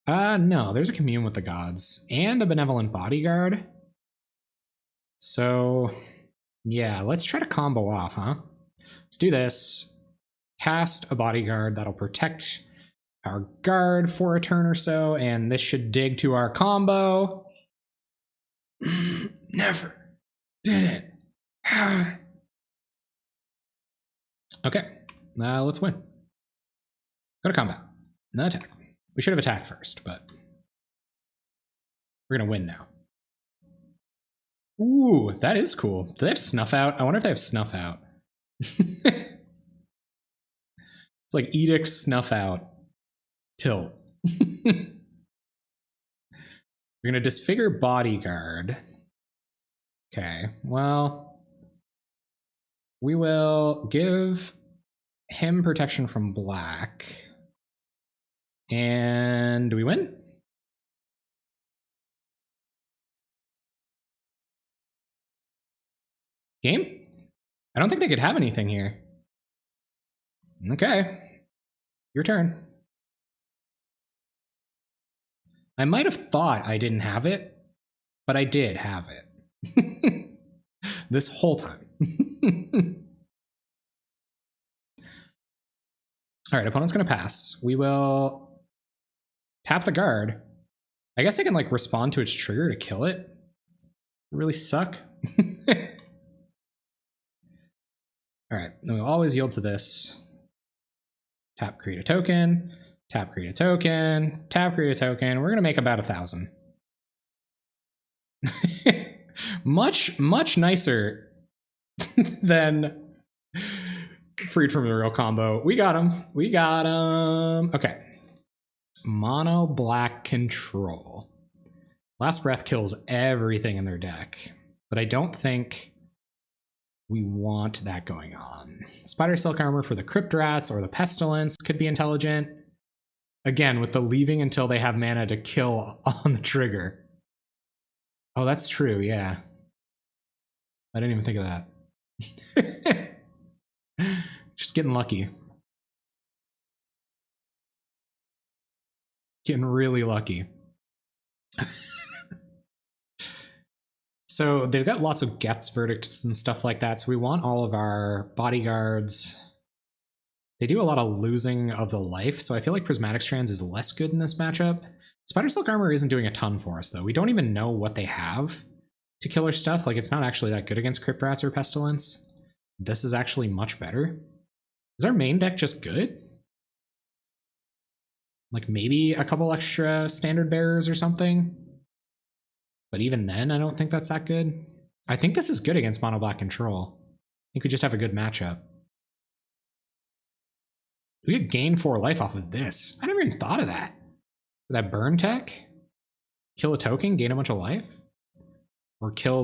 No, there's a Commune with the Gods and a Benevolent Bodyguard. So, yeah, let's try to combo off, huh? Let's do this. Cast a Bodyguard that'll protect our guard for a turn or so, and this should dig to our combo. Never did it. Okay, let's win. Go to combat. No attack. We should have attacked first, but we're gonna win now. Ooh, that is cool. Do they have Snuff Out? I wonder if they have Snuff Out. It's like Edict, Snuff Out, Tilt. We're gonna disfigure Bodyguard. Okay, well, we will give him protection from black. And do we win? Game? I don't think they could have anything here. Okay, your turn. I might have thought I didn't have it, but I did have it. This whole time. All right, opponent's gonna pass. We will tap the guard. I guess I can like respond to its trigger to kill it. Really suck. All right, we'll always yield to this. Tap, create a token. Tap, create a token. Tap, create a token. We're gonna make about 1,000. much nicer than Freed from the Real combo. We got him. We got him. Okay. Mono black control. Last Breath kills everything in their deck, but I don't think we want that going on. Spider Silk Armor for the Crypt Rats or the Pestilence could be intelligent. Again, with the leaving until they have mana to kill on the trigger. Oh, that's true, yeah. I didn't even think of that. Just getting lucky. Getting really lucky. So they've got lots of Gets verdicts and stuff like that, so we want all of our bodyguards. They do a lot of losing of the life, so I feel like Prismatic Strands is less good in this matchup. Spider Silk Armor isn't doing a ton for us, though. We don't even know what they have to killer stuff. Like, it's not actually that good against Crypt Rats or Pestilence. This is actually much better. Is our main deck just good? Like, maybe a couple extra Standard Bearers or something? But even then, I don't think that's that good. I think this is good against Mono Black Control. I think we just have a good matchup. We could gain 4 life off of this. I never even thought of that. That burn tech? Kill a token, gain a bunch of life? Or kill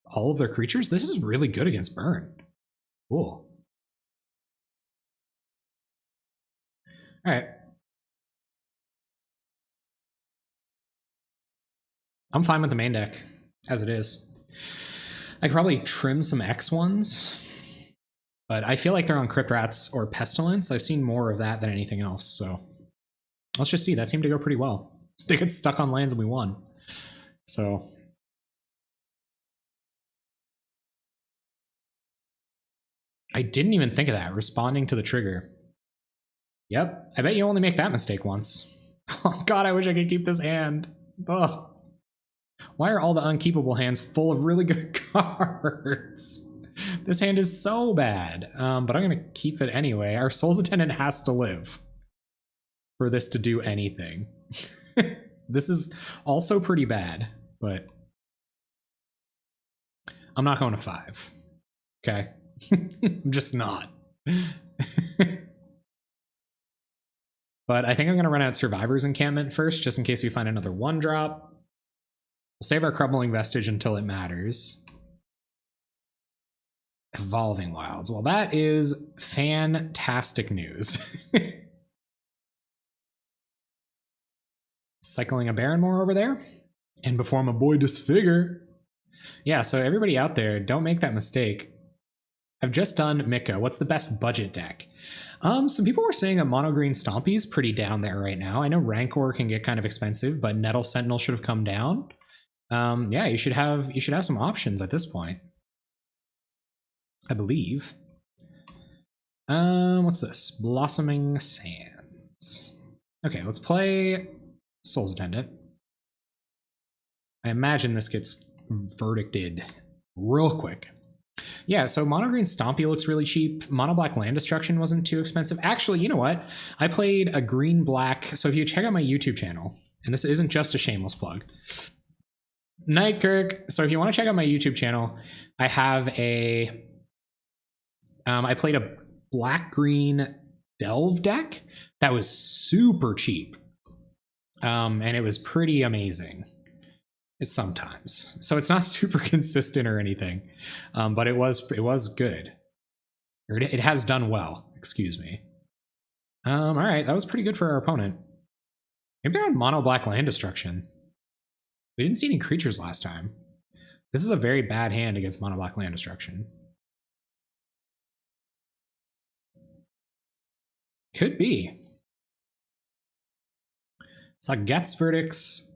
all of their creatures? This is really good against burn. Cool. Alright. I'm fine with the main deck, as it is. I could probably trim some X ones, but I feel like they're on Crypt Rats or Pestilence. I've seen more of that than anything else, so let's just see. That seemed to go pretty well. They got stuck on lands and we won. So I didn't even think of that, responding to the trigger. Yep, I bet you only make that mistake once. Oh god, I wish I could keep this hand. Ugh. Why are all the unkeepable hands full of really good cards? This hand is so bad, but I'm going to keep it anyway. Our Soul's Attendant has to live for this to do anything. This is also pretty bad, but I'm not going to 5. Okay? I'm just not. But I think I'm going to run out Survivor's Encampment first, just in case we find another 1-drop. We'll save our Crumbling Vestige until it matters. Evolving Wilds. Well, that is fantastic news. Cycling a Barrenmore over there. And before my boy Disfigure. Yeah, so everybody out there, don't make that mistake. I've just done Mika. What's the best budget deck? Some people were saying that Mono Green Stompy is pretty down there right now. I know Rancor can get kind of expensive, but Nettle Sentinel should have come down. Yeah, you should have some options at this point, I believe. What's this? Blossoming Sands. Okay, let's play Soul's Attendant. I imagine this gets verdicted real quick. Yeah, so Mono Green Stompy looks really cheap. Mono Black Land Destruction wasn't too expensive. Actually, you know what? I played a green black. So if you check out my YouTube channel, and this isn't just a shameless plug. Night Kirk. So if you want to check out my YouTube channel, I have I played a black-green Delve deck that was super cheap. And it was pretty amazing. Sometimes. So it's not super consistent or anything. But it was good. Or it has done well, excuse me. All right, that was pretty good for our opponent. Maybe they're on Mono Black Land Destruction. We didn't see any creatures last time. This is a very bad hand against Mono Black Land Destruction. Could be. So Gets verdicts.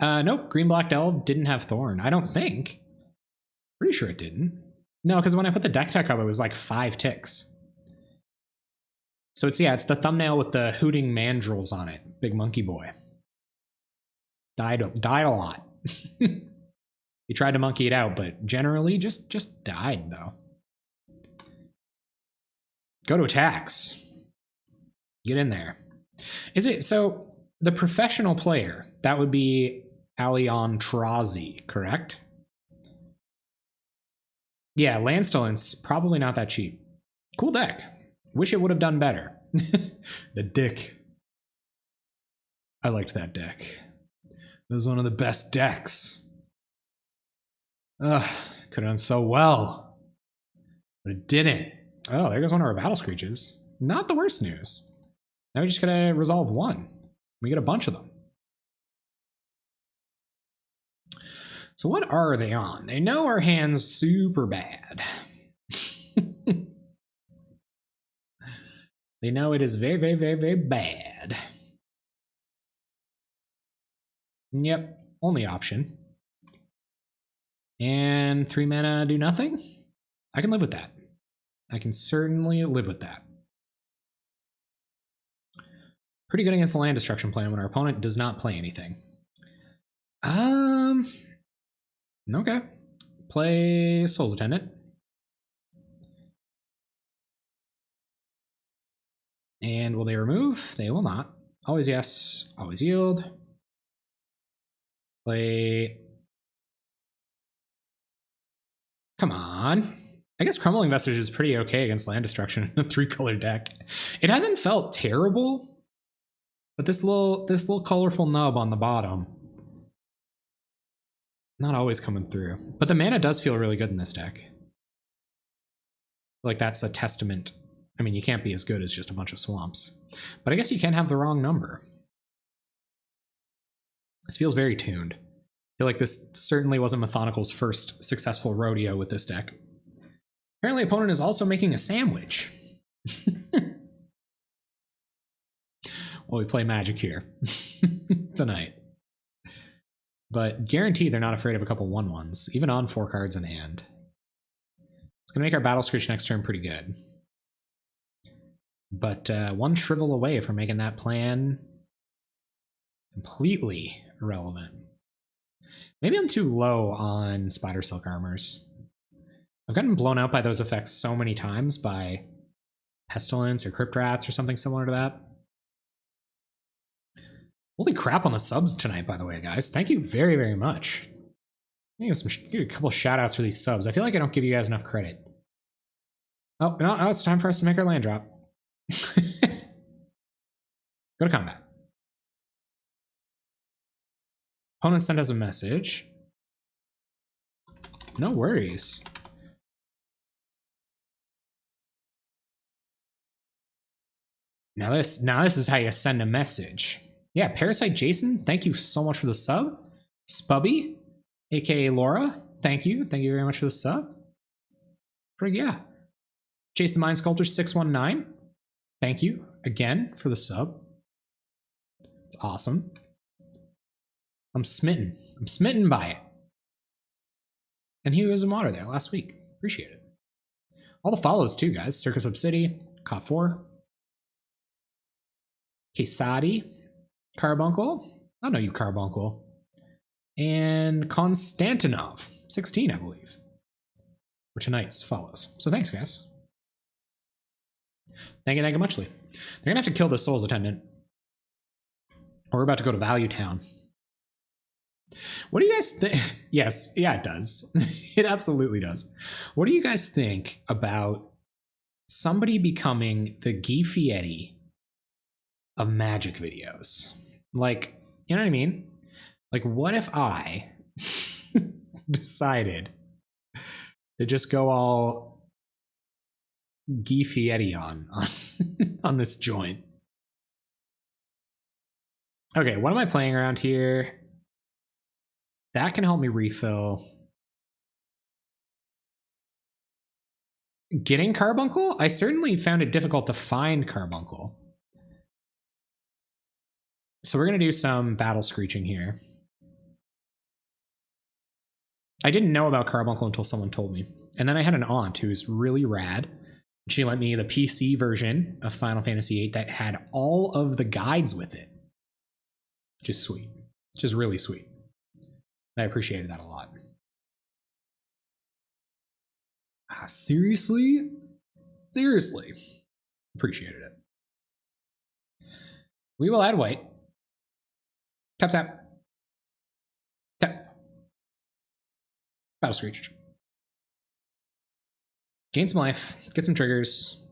Nope, Green Black Delve didn't have Thorn. I don't think. Pretty sure it didn't. No, because when I put the deck tech up, it was like 5 ticks. So it's the thumbnail with the hooting mandrills on it. Big monkey boy. Died a lot. He tried to monkey it out, but generally just died though. Go to attacks. Get in there. Is it so the professional player, that would be Anynewprovince, correct? Yeah, Landstillance, probably not that cheap. Cool deck. Wish it would have done better. The dick. I liked that deck. It was one of the best decks. Ugh, could have done so well. But it didn't. Oh, there goes one of our battle screeches. Not the worst news. Now we just gotta resolve one. We get a bunch of them. So what are they on? They know our hand's super bad. They know it is very, very, very, very bad. Yep, only option. And 3 mana, do nothing? I can live with that. I can certainly live with that. Pretty good against the land destruction plan when our opponent does not play anything. Okay. Play Soul's Attendant. And will they remove? They will not. Always yes, always yield. Play. Come on. I guess Crumbling Vestige is pretty okay against land destruction in a 3-color deck. It hasn't felt terrible, but this little colorful nub on the bottom, not always coming through. But the mana does feel really good in this deck. Like that's a testament. I mean, you can't be as good as just a bunch of swamps, but I guess you can have the wrong number. This feels very tuned. I feel like this certainly wasn't Methonical's first successful rodeo with this deck. Apparently, opponent is also making a sandwich. Well, we play Magic here tonight. But guaranteed they're not afraid of a couple 1/1s, even on 4 cards in hand. It's going to make our Battle Screech next turn pretty good. But 1 shrivel away from making that plan completely irrelevant. Maybe I'm too low on Spider Silk Armors. I've gotten blown out by those effects so many times by Pestilence or Crypt Rats or something similar to that. Holy crap on the subs tonight, by the way, guys. Thank you very, very much. Give a couple shout outs for these subs. I feel like I don't give you guys enough credit. Oh, no, it's time for us to make our land drop. Go to combat. Opponent sent us a message. No worries. Now this is how you send a message. Yeah, Parasite Jason, thank you so much for the sub. Spubby, aka Laura, thank you. Thank you very much for the sub. Frig, yeah. Chase the Mind Sculptor 619. Thank you again for the sub. It's awesome. I'm smitten. I'm smitten by it. And he was a modder there last week. Appreciate it. All the follows too, guys. Circus Obsidy, Caught4, Quesadi, Carbuncle. I know you, Carbuncle. And Konstantinov, 16, I believe. For tonight's follows. So thanks, guys. Thank you muchly. They're gonna have to kill the Soul's Attendant. Or we're about to go to Value Town. What do you guys think? Yes, yeah, it does. It absolutely does. What do you guys think about somebody becoming the Guy Fieri of Magic videos? Like, you know what I mean? Like, what if I decided to just go all Guy Fieri on this joint? Okay, what am I playing around here? That can help me refill. Getting Carbuncle? I certainly found it difficult to find Carbuncle. So we're going to do some battle screeching here. I didn't know about Carbuncle until someone told me. And then I had an aunt who's really rad. She lent me the PC version of Final Fantasy VIII that had all of the guides with it. Just sweet. Just really sweet. I appreciated that a lot. Seriously? Seriously. Appreciated it. We will add white. Tap, tap. Tap. Battle Screech. Gain some life. Get some triggers.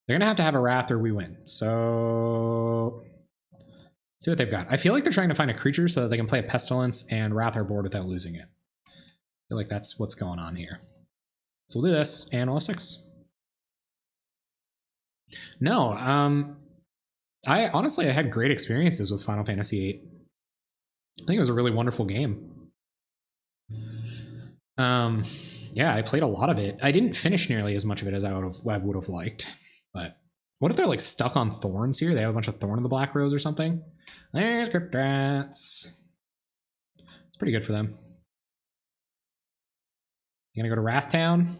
They're going to have a Wrath or we win. So see what they've got. I feel like they're trying to find a creature so that they can play a Pestilence and Wrath our board without losing it. I feel like that's what's going on here. So we'll do this and we'll 6. No, I had great experiences with Final Fantasy VIII. I think it was a really wonderful game. Yeah, I played a lot of it. I didn't finish nearly as much of it as I would have liked. But what if they're like stuck on thorns here? They have a bunch of thorn in the Black Rose or something. There's Crypt Rats. It's pretty good for them. You gonna go to Wrathtown?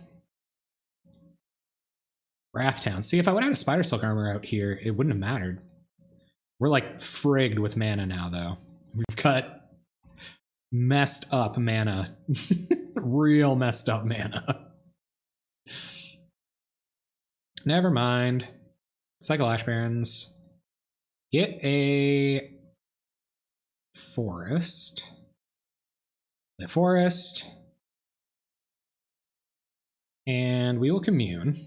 Wrathtown. See, if I would have had a Spider Silk armor out here, it wouldn't have mattered. We're like frigged with mana now, though. We've got messed up mana. Real messed up mana. Never mind. Cycle Ash Barrens. Get a forest. The forest. And we will commune.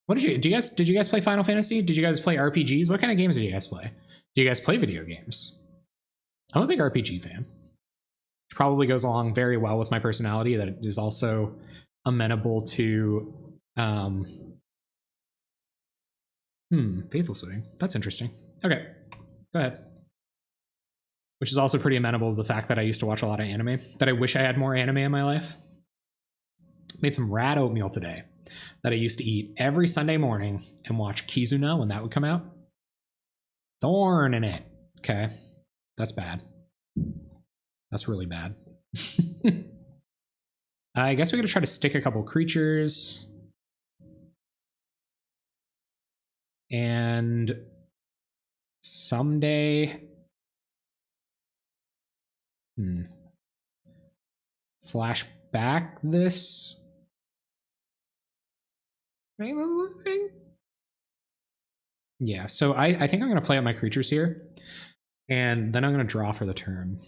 What did you guys play Final Fantasy? Did you guys play RPGs? What kind of games did you guys play? Do you guys play video games? I'm a big RPG fan. Which probably goes along very well with my personality that is also amenable to Faithful Swimming. That's interesting. Okay. Go ahead. Which is also pretty amenable to the fact that I used to watch a lot of anime. That I wish I had more anime in my life. Made some rad oatmeal today that I used to eat every Sunday morning and watch Kizuna when that would come out. Thorn in it. Okay. That's bad. That's really bad. I guess we're going to try to stick a couple creatures. And someday... Flash back this... thing? Yeah, so I think I'm going to play out my creatures here. And then I'm going to draw for the turn.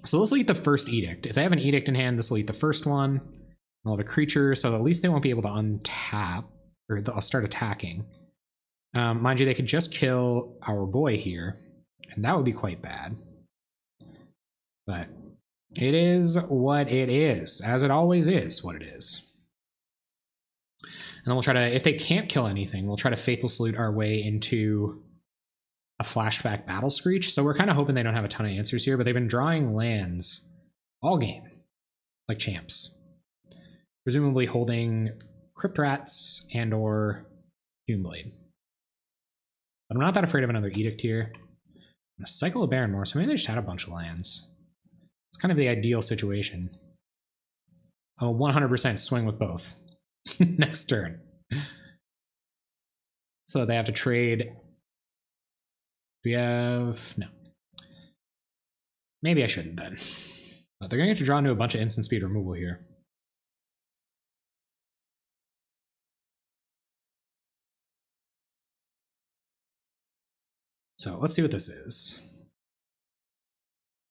So this will eat the first edict. If they have an edict in hand, this will eat the first one. I'll have a creature, so at least they won't be able to untap, or I'll start attacking. Mind you, they could just kill our boy here, and that would be quite bad. But it is what it is, as it always is what it is. And then we'll try to, if they can't kill anything, we'll try to Faithful Salute our way into a flashback Battle Screech. So we're kind of hoping they don't have a ton of answers here, but they've been drawing lands all game, like champs. Presumably holding Crypt Rats and or Doomblade. But I'm not that afraid of another Edict here. I'm going to cycle a Baron more, so maybe they just had a bunch of lands. It's kind of the ideal situation. I'll 100% swing with both next turn. So they have to trade. Do we have... No. Maybe I shouldn't then. But they're going to get to draw into a bunch of instant speed removal here. So let's see what this is.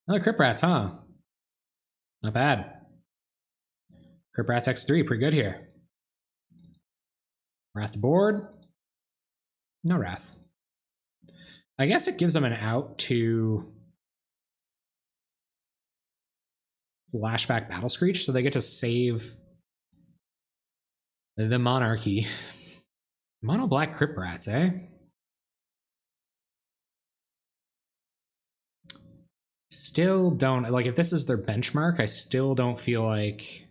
Another Crypt Rats, huh? Not bad. Crypt Rats X3, pretty good here. Wrath the board. No Wrath. I guess it gives them an out to flashback Battle Screech, so they get to save the Monarchy. Mono black Crypt Rats, eh? Still don't, like, if this is their benchmark, I still don't feel like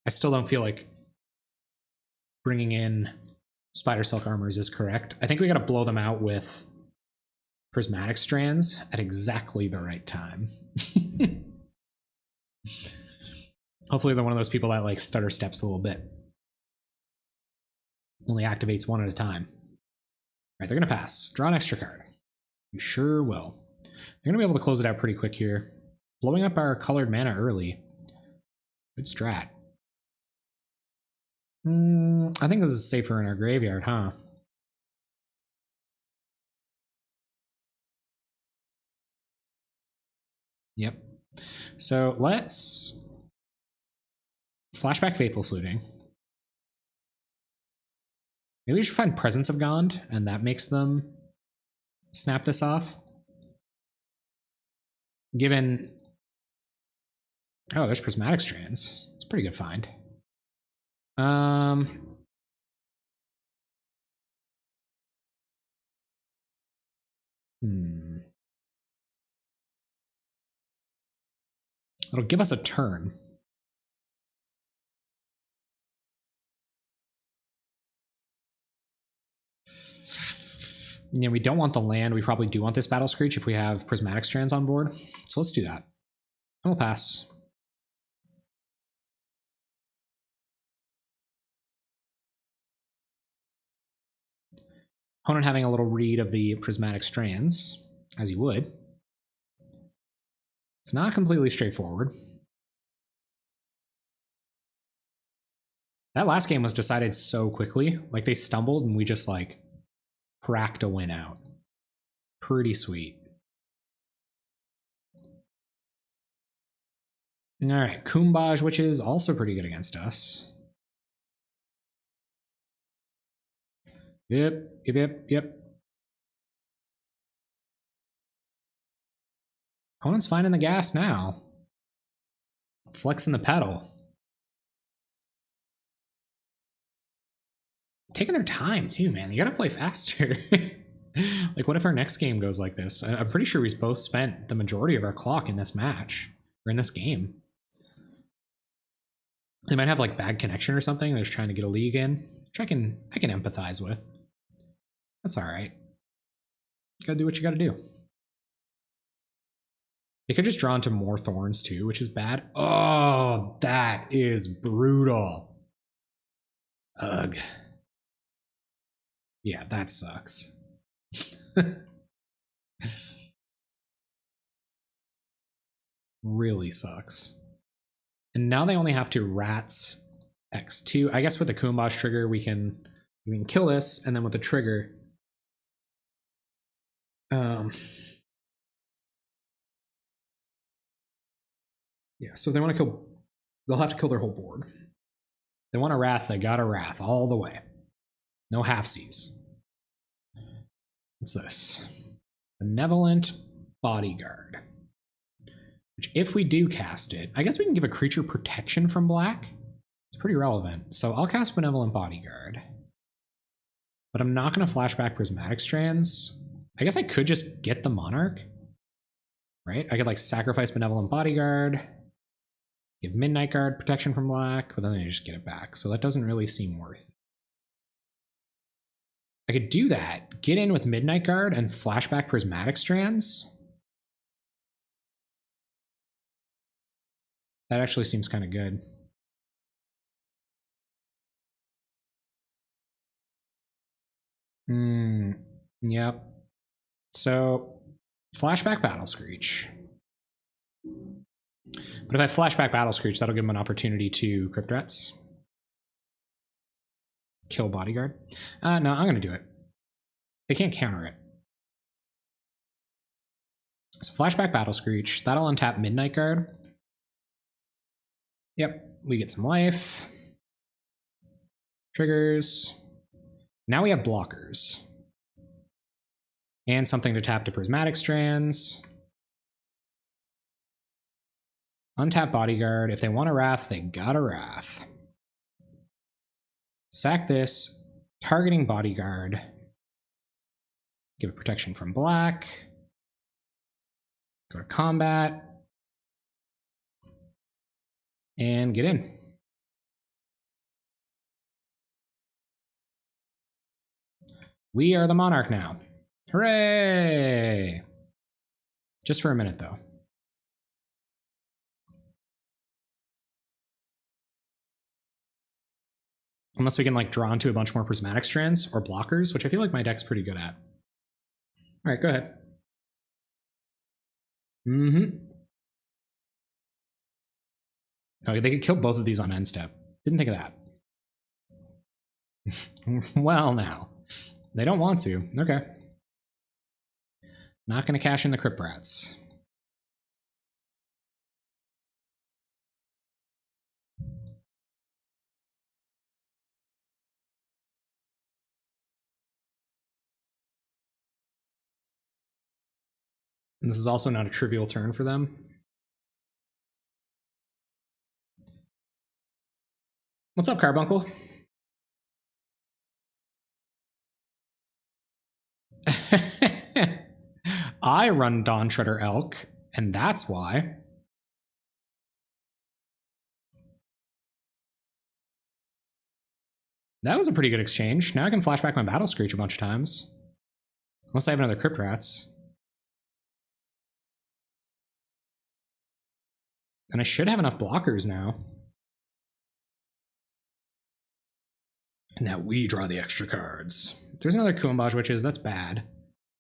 I still don't feel like bringing in Spider Silk Armors is correct. I think we got to blow them out with Prismatic Strands at exactly the right time. Hopefully they're one of those people that like stutter steps a little bit. Only activates one at a time. All right, they're going to pass. Draw an extra card. You sure will. They're going to be able to close it out pretty quick here. Blowing up our colored mana early. Good strat. I think this is safer in our graveyard, huh? Yep. So let's flashback Faithful Saluting. Maybe we should find Presence of Gond, and that makes them snap this off. Given... Oh, there's Prismatic Strands. It's a pretty good find. It'll give us a turn. Yeah, we don't want the land. We probably do want this Battle Screech if we have Prismatic Strands on board. So let's do that. And we'll pass. Opponent having a little read of the Prismatic Strands, as you would. It's not completely straightforward. That last game was decided so quickly. Like, they stumbled and we just, like, cracked a win out. Pretty sweet. Alright, Kumbaj, which is also pretty good against us. Yep. Opponent's finding the gas now. Flexing the pedal. Taking their time too, man. You gotta play faster. Like, what if our next game goes like this? I'm pretty sure we both spent the majority of our clock in this match, or in this game. They might have like bad connection or something. They're just trying to get a league in, which I can empathize with. That's all right. You gotta do what you gotta do. They could just draw into more thorns too, which is bad. Oh, that is brutal. Ugh. Yeah, that sucks. Really sucks. And now they only have to rats X2. I guess with the Kumbaj trigger, we can kill this, and then with the trigger, yeah, so they want to kill, they'll have to kill their whole board. They want a Wrath, they got a Wrath all the way. No halfsies. What's this? Benevolent Bodyguard. Which, if we do cast it, I guess we can give a creature protection from black. It's pretty relevant. So I'll cast Benevolent Bodyguard. But I'm not going to flashback Prismatic Strands. I guess I could just get the Monarch. Right? I could like sacrifice Benevolent Bodyguard. Give Midnight Guard protection from black, but then I just get it back. So that doesn't really seem worth it. I could do that, get in with Midnight Guard and flashback Prismatic Strands. That actually seems kind of good. Yep. So, flashback Battle Screech. But if I flashback Battle Screech, that'll give him an opportunity to Crypt Rats. Kill Bodyguard. No, I'm going to do it. They can't counter it. So flashback Battle Screech. That'll untap Midnight Guard. Yep, we get some life. Triggers. Now we have blockers. And something to tap to Prismatic Strands. Untap Bodyguard. If they want a Wrath, they got a Wrath. Sack this, targeting Bodyguard. Give it protection from black. Go to combat. And get in. We are the Monarch now. Hooray! Just for a minute, though. Unless we can like draw into a bunch more Prismatic Strands or blockers, which I feel like my deck's pretty good at. All right, go ahead. Okay, they could kill both of these on end step. Didn't think of that. Well, now. They don't want to. Okay. Not going to cash in the Crypt Rats. And this is also not a trivial turn for them. What's up, Carbuncle? I run Dawn Treader Elk, and that's why. That was a pretty good exchange. Now I can flash back my Battle Screech a bunch of times. Unless I have another Crypt Rats. And I should have enough blockers now. And now we draw the extra cards. There's another Kuambaj Witches, that's bad.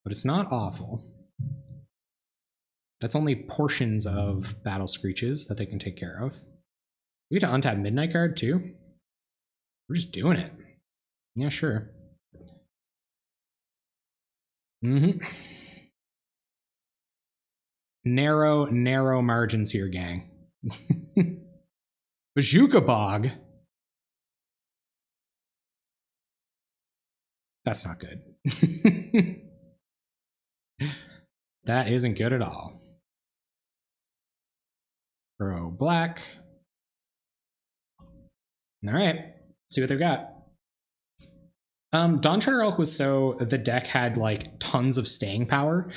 But it's not awful. That's only portions of Battle Screeches that they can take care of. We get to untap Midnight Guard too? We're just doing it. Yeah, sure. Narrow margins here, gang. Bazooka Bog? That's not good. That isn't good at all. Throw black. All right, see what they've got. Dawn Treader Elk was so the deck had like tons of staying power.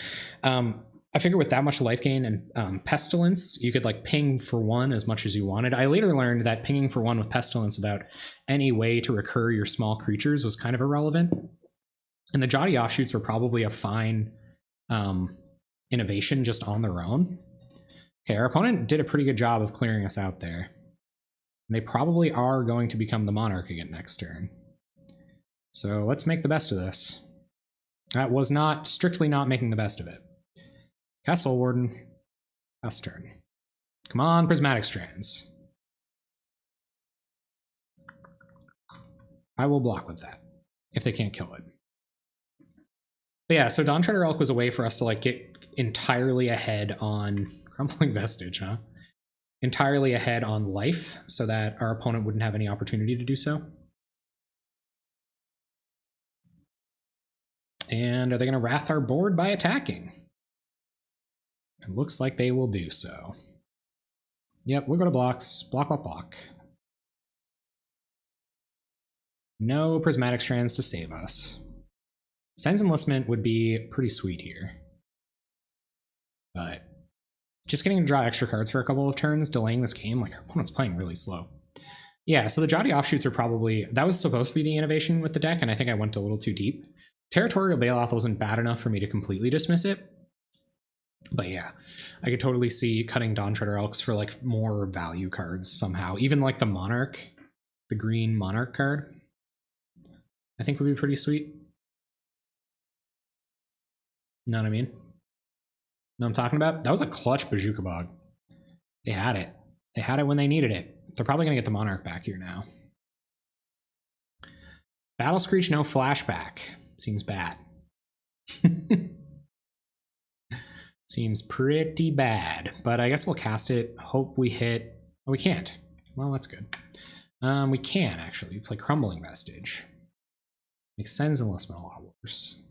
I figure with that much life gain and Pestilence, you could like ping for 1 as much as you wanted. I later learned that pinging for 1 with Pestilence without any way to recur your small creatures was kind of irrelevant. And the Jotty Offshoots were probably a fine innovation just on their own. Okay, our opponent did a pretty good job of clearing us out there. And they probably are going to become the Monarch again next turn. So let's make the best of this. That was not strictly not making the best of it. Castle Warden, last turn. Come on, Prismatic Strands. I will block with that if they can't kill it. But yeah, so Dawn Treader Elk was a way for us to like get entirely ahead on Crumbling Vestige, huh? Entirely ahead on life so that our opponent wouldn't have any opportunity to do so. And are they going to wrath our board by attacking? It looks like they will do so. Yep, we'll go to blocks. Block, block, block. No Prismatic Strands to save us. Sense Enlistment would be pretty sweet here. But just getting to draw extra cards for a couple of turns, delaying this game, like our opponent's playing really slow. Yeah, so the Jotty Offshoots are probably, that was supposed to be the innovation with the deck, and I think I went a little too deep. Territorial Bailoff wasn't bad enough for me to completely dismiss it. But yeah, I could totally see cutting Dawn Treader Elks for like more value cards somehow. Even like the Monarch, the green Monarch card, I think would be pretty sweet. Know what I mean? Know what I'm talking about? That was a clutch Bazooka Bog. They had it. They had it when they needed it. They're probably going to get the Monarch back here now. Battle Screech, no flashback. Seems bad. Seems pretty bad, but I guess we'll cast it. Hope we hit. Oh, we can't. Well, that's good. We can actually play Crumbling Vestige. Makes Sense Enlistment a lot worse.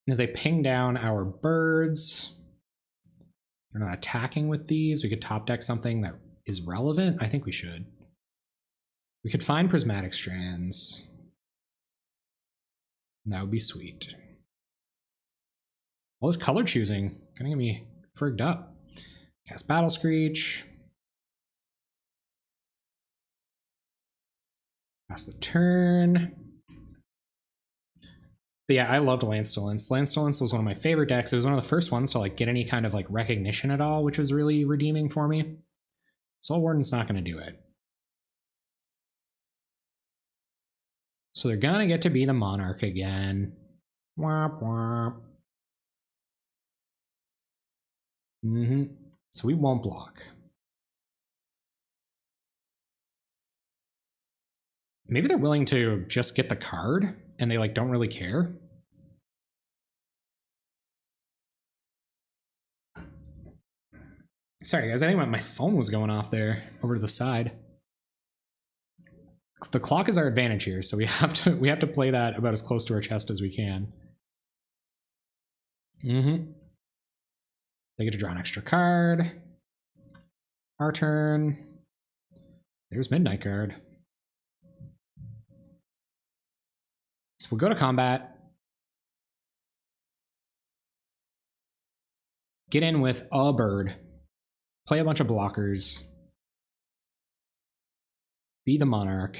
And if they ping down our birds, they're not attacking with these. We could top deck something that is relevant. I think we should. We could find Prismatic Strands. That would be sweet. All this color choosing gonna get me frigged up. Cast Battle Screech. Pass the turn. But yeah, I loved Lance-to-Lance. Lance-to-Lance was one of my favorite decks. It was one of the first ones to like get any kind of like recognition at all, which was really redeeming for me. Soul Warden's not gonna do it. So they're gonna get to be the Monarch again. Womp womp. So we won't block. Maybe they're willing to just get the card and they like don't really care. Sorry guys, I think my phone was going off there over to the side. The clock is our advantage here, so we have to play that about as close to our chest as we can. They get to draw an extra card. Our turn. There's Midnight Guard. So we'll go to combat. Get in with a bird. Play a bunch of blockers. Be the monarch.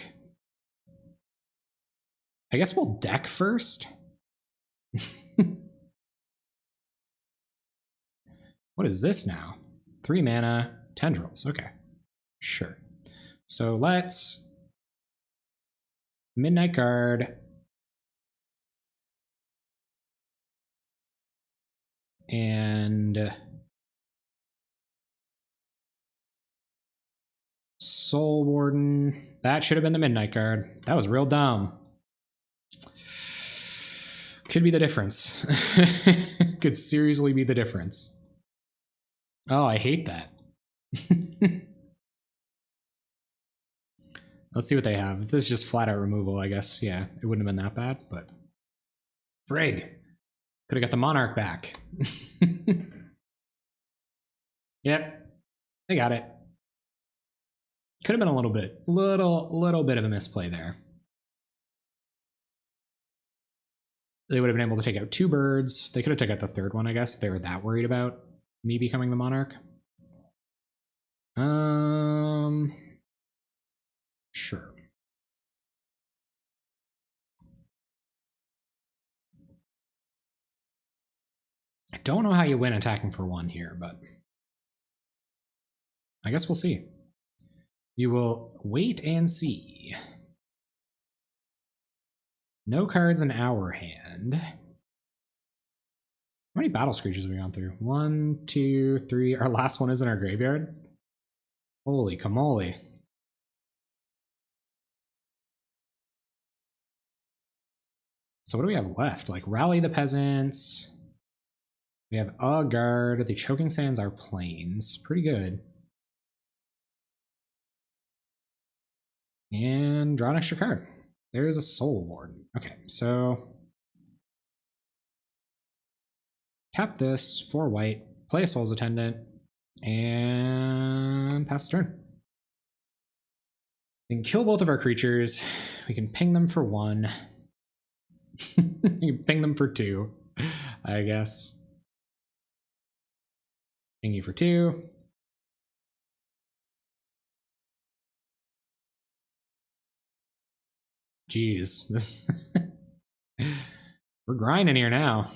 I guess we'll deck first. What is this now? 3 mana, tendrils. Okay, sure. So let's Midnight Guard. And Soul Warden. That should have been the Midnight Guard. That was real dumb. Could be the difference. Could seriously be the difference. Oh, I hate that. Let's see what they have. If this is just flat out removal, I guess, yeah, it wouldn't have been that bad, but frig. Could have got the Monarch back. Yep, they got it. Could have been a little bit of a misplay there. They would have been able to take out 2 birds. They could have taken out the 3rd one, I guess, if they were that worried about me becoming the monarch. Sure. I don't know how you win attacking for 1 here, but I guess we'll see. You will wait and see. No cards in our hand. How many battle screeches have we gone through? 1, 2, 3. Our last one is in our graveyard. Holy camole. So what do we have left? Like Rally the Peasants. We have a guard. The Choking Sands are plains. Pretty good. And draw an extra card. There's a Soul Warden. Okay, so tap this for white, play a Soul's Attendant, and pass the turn. We can kill both of our creatures. We can ping them for 1. You can ping them for 2, I guess. Ping you for 2. Jeez, this we're grinding here now.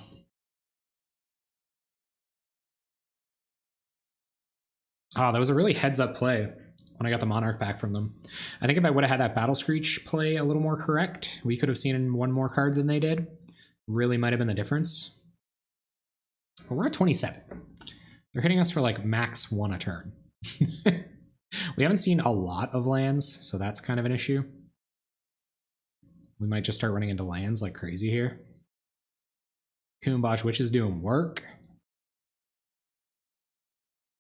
Oh, that was a really heads-up play when I got the Monarch back from them. I think if I would have had that Battle Screech play a little more correct, we could have seen 1 more card than they did. Really might have been the difference. But we're at 27. They're hitting us for like max 1 a turn. We haven't seen a lot of lands, so that's kind of an issue. We might just start running into lands like crazy here. Kuumbash Witch is doing work.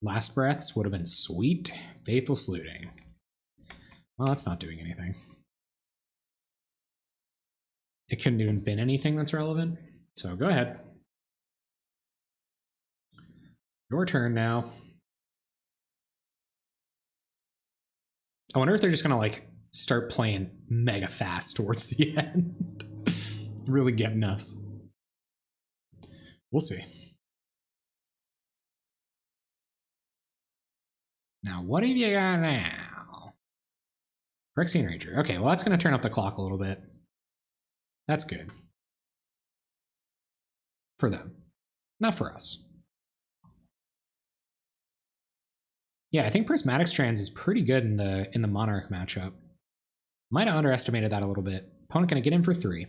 Last Breaths would have been sweet. Faithless Looting. Well, that's not doing anything. It couldn't even been anything that's relevant. So go ahead. Your turn now. I wonder if they're just gonna like start playing mega fast towards the end. Really getting us. We'll see. Now, what have you got now? Phyrexian Ranger. Okay, well, that's going to turn up the clock a little bit. That's good. For them. Not for us. Yeah, I think Prismatic Strands is pretty good in the Monarch matchup. Might have underestimated that a little bit. Opponent going to get in for 3.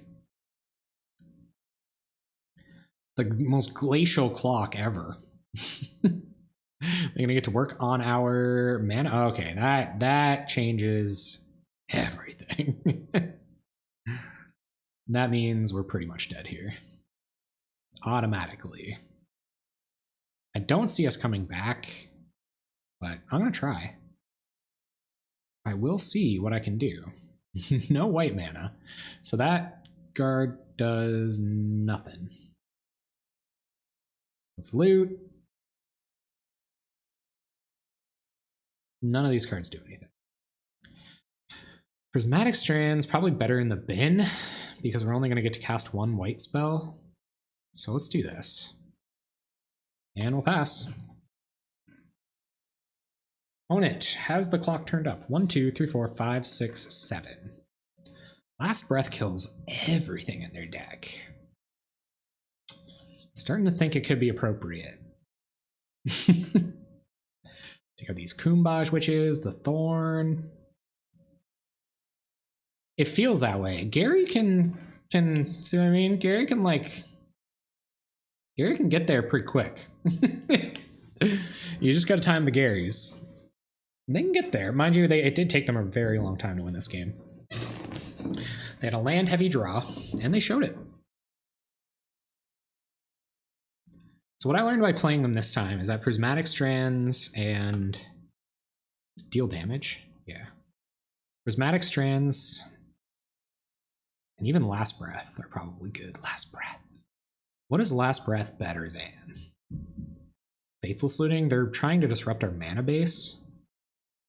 The most glacial clock ever. They're going to get to work on our mana. Okay, that changes everything. That means we're pretty much dead here. Automatically. I don't see us coming back, but I'm going to try. I will see what I can do. No white mana. So that guard does nothing. Let's loot. None of these cards do anything. Prismatic Strands, probably better in the bin, because we're only going to get to cast 1 white spell. So let's do this. And we'll pass. Own it. Has the clock turned up? 1, 2, 3, 4, 5, 6, 7. Last Breath kills everything in their deck. Starting to think it could be appropriate. Take out these Kumbaj Witches, the Thorn. It feels that way. Gary can see what I mean? Gary can get there pretty quick. You just gotta time the Garys. They can get there. Mind you, it did take them a very long time to win this game. They had a land heavy draw, and they showed it. So what I learned by playing them this time is that Prismatic Strands and deal damage. Yeah. Prismatic Strands and even Last Breath are probably good. Last Breath. What is Last Breath better than? Faithless Looting? They're trying to disrupt our mana base.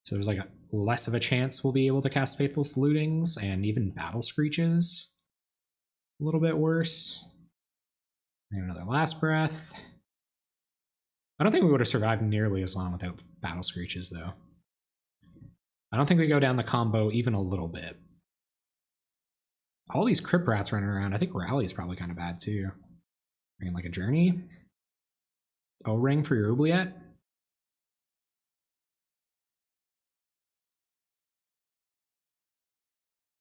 So there's like less of a chance we'll be able to cast Faithless Lootings, and even Battle Screeches. A little bit worse. And another Last Breath. I don't think we would have survived nearly as long without Battle Screeches, though. I don't think we go down the combo even a little bit. All these Crypt Rats running around. I think Rally is probably kind of bad, too. Bringing like a Journey. O-Ring for your Oubliette.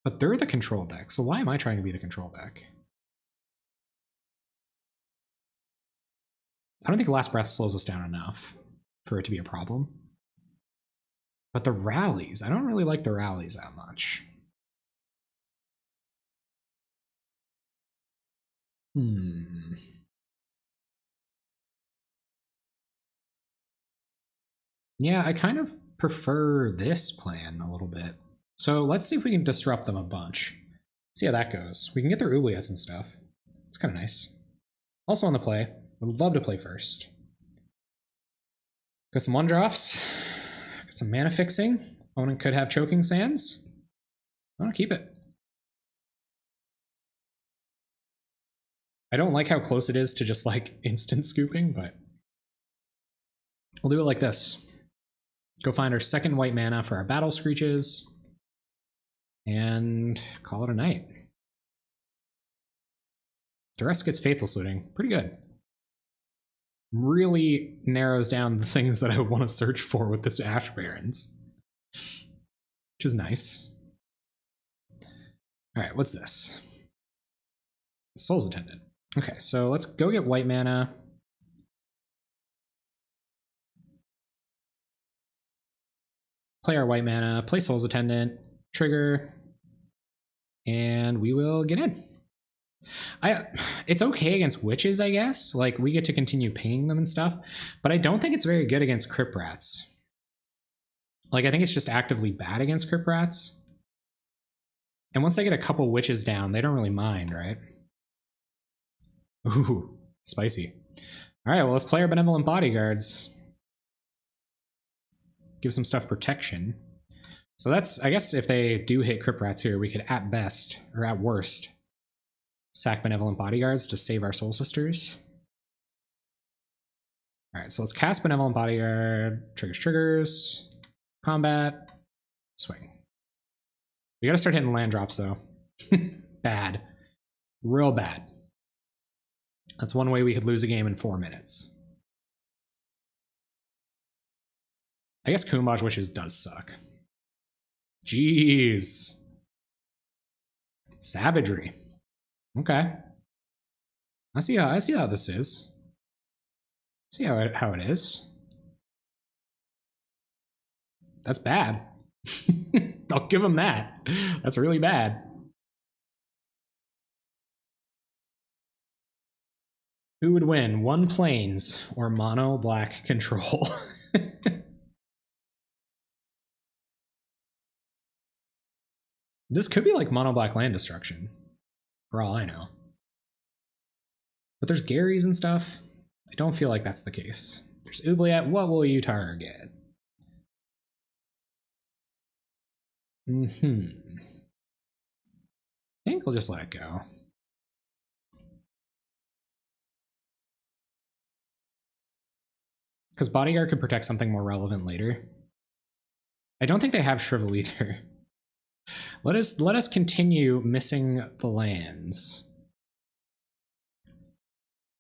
But they're the control deck, so why am I trying to be the control deck? I don't think Last Breath slows us down enough for it to be a problem. But the rallies, I don't really like the rallies that much. Yeah, I kind of prefer this plan a little bit. So let's see if we can disrupt them a bunch. See how that goes. We can get their Oubliettes and stuff. It's kind of nice. Also on the play. Would love to play first. Got some 1-drops. Got some mana fixing. Opponent could have Choking Sands. I want to keep it. I don't like how close it is to just like instant scooping, but we'll do it like this. Go find our second white mana for our Battle Screeches and call it a night. The rest gets Faithless Looting. Pretty good. Really narrows down the things that I want to search for with this Ash Barrens, which is nice. All right, what's this? Soul's Attendant. Okay, so let's go get white mana. Play our white mana, play Soul's Attendant, trigger, and we will get in. It's okay against witches, I guess. Like, we get to continue pinging them and stuff, but I don't think it's very good against Crypt Rats. Like, I think it's just actively bad against Crypt Rats. And once they get a couple witches down, they don't really mind, right? Ooh, spicy. All right, well, let's play our Benevolent Bodyguards. Give some stuff protection. So that's, I guess if they do hit Crypt Rats here, we could at best, or at worst, sack Benevolent Bodyguards to save our Soul Sisters. All right, so let's cast Benevolent Bodyguard. Triggers. Combat. Swing. We gotta start hitting land drops, though. Bad. Real bad. That's one way we could lose a game in 4 minutes. I guess Kumbaj Witches does suck. Jeez. Savagery. Okay. I see how this is. See how it is. That's bad. I'll give him that. That's really bad. Who would win, 1 plains or mono black control? This could be like mono black land destruction, for all I know. But there's Garys and stuff. I don't feel like that's the case. There's Oubliette. What will you target? I think I'll just let it go. Because Bodyguard could protect something more relevant later. I don't think they have Shrivel either. Let us continue missing the lands.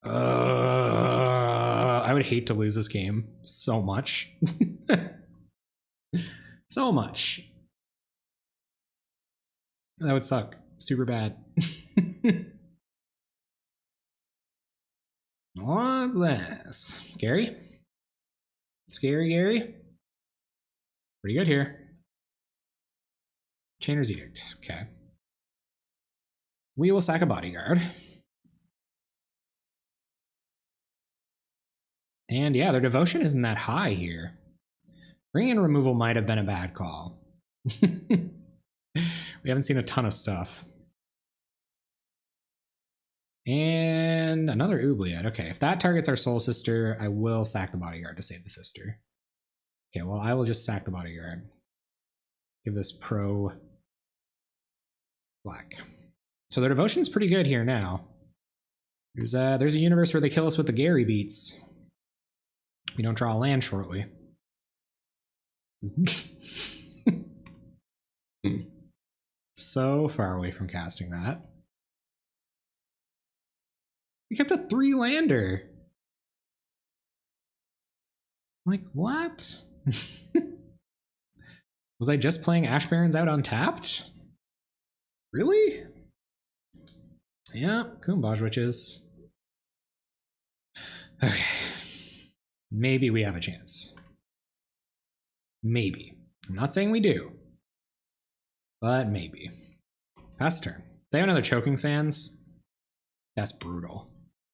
I would hate to lose this game so much. So much. That would suck super bad. What's this? Gary? Scary Gary? Pretty good here. Chainer's Edict. Okay. We will sack a Bodyguard. And yeah, their devotion isn't that high here. Bringing in removal might have been a bad call. We haven't seen a ton of stuff. And another Oubliette. Okay, if that targets our Soul Sister, I will sack the Bodyguard to save the sister. Okay, well, I will just sack the Bodyguard. Give this pro black. So their devotion's pretty good here now. There's a universe where they kill us with the Gary beats. We don't draw a land shortly. So far away from casting that. We kept a 3-lander. Like, what? Was I just playing Ash Barrens out untapped? Really? Yeah, Kumbaj Witches. Okay. Maybe we have a chance. Maybe. I'm not saying we do. But maybe. Pass turn. If they have another Choking Sands, that's brutal.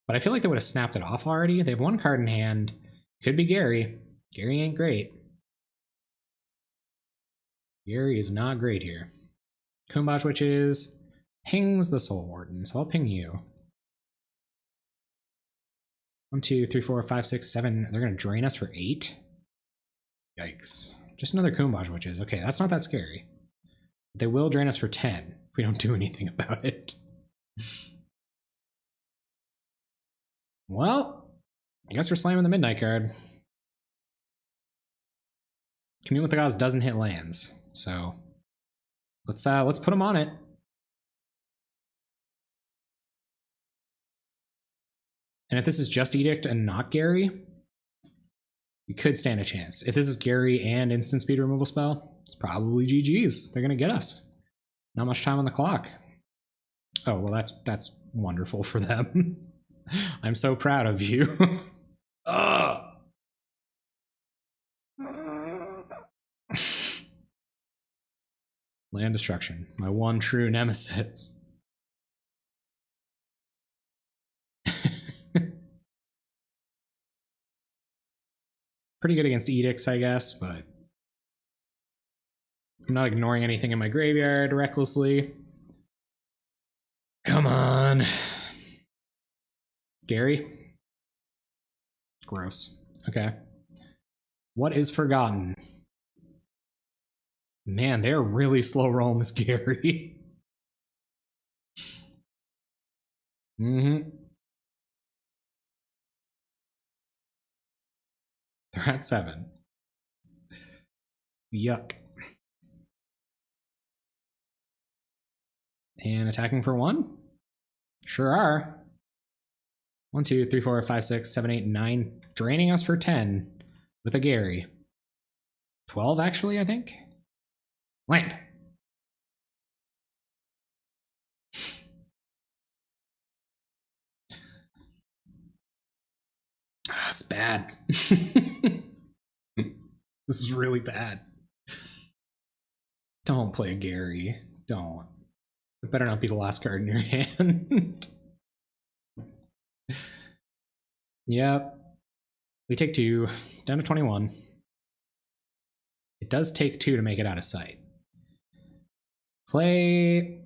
But I feel like they would have snapped it off already. They have one card in hand. Could be Gary. Gary ain't great. Gary is not great here. Kumbaj Witches pings the Soul Warden, so I'll ping you. 1, 2, 3, 4, 5, 6, 7. They're gonna drain us for 8? Yikes. Just another Kumbaj Witches. Okay, that's not that scary. They will drain us for 10 if we don't do anything about it. Well, I guess we're slamming the Midnight card. Commune with the Gods doesn't hit lands, so let's put them on it. And if this is just Edict and not Gary, we could stand a chance. If this is Gary and instant speed removal spell, it's probably GG's. They're gonna get us. Not much time on the clock. Oh, well, that's wonderful for them. I'm so proud of you. Land destruction, my one true nemesis. Pretty good against edicts, I guess, but I'm not ignoring anything in my graveyard recklessly. Come on. Gary? Gross. Okay. What is forgotten? Man, they're really slow rolling this Gary. Mm-hmm. They're at 7. Yuck. And attacking for 1? Sure are. 1, 2, 3, 4, 5, 6, 7, 8, 9. Draining us for 10 with a Gary. 12, actually, I think. Land. It's bad. This is really bad. Don't play a Gary. Don't. It better not be the last card in your hand. Yep. We take 2. Down to 21. It does take 2 to make it out of sight. Play...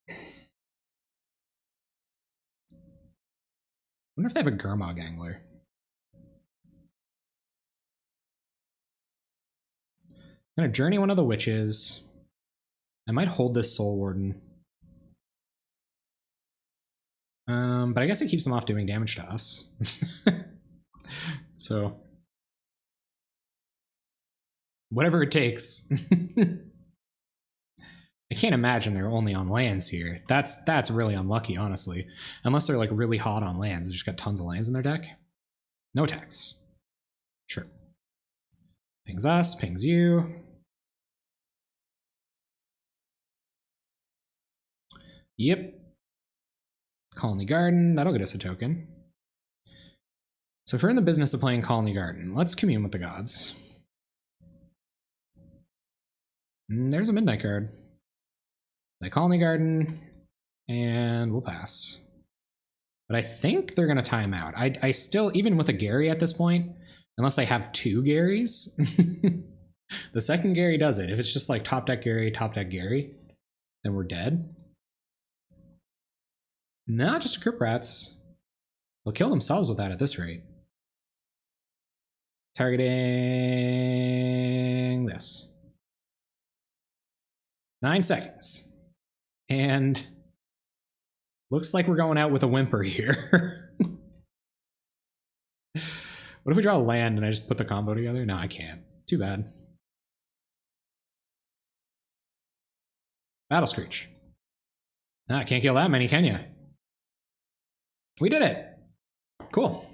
I wonder if they have a Gurmag Angler. I'm gonna journey one of the witches. I might hold this Soul Warden. But I guess it keeps them off doing damage to us. So whatever it takes. I can't imagine they're only on lands here. That's really unlucky, honestly. Unless they're like really hot on lands. They just got tons of lands in their deck. No tax. Sure. Pings us, pings you. Yep. Colony Garden, that'll get us a token. So if we're in the business of playing Colony Garden, let's commune with the gods. There's a midnight card. Play Colony Garden, and we'll pass. But I think they're going to time out. I still, even with a Gary at this point, unless they have two Garys, the second Gary does it. If it's just like top deck Gary, then we're dead. Not just a Crypt Rats. They'll kill themselves with that at this rate. Targeting this. 9 seconds. And looks like we're going out with a whimper here. What if we draw a land and I just put the combo together? No, I can't. Too bad. Battle Screech. No, I can't kill that many, can you? We did it. Cool.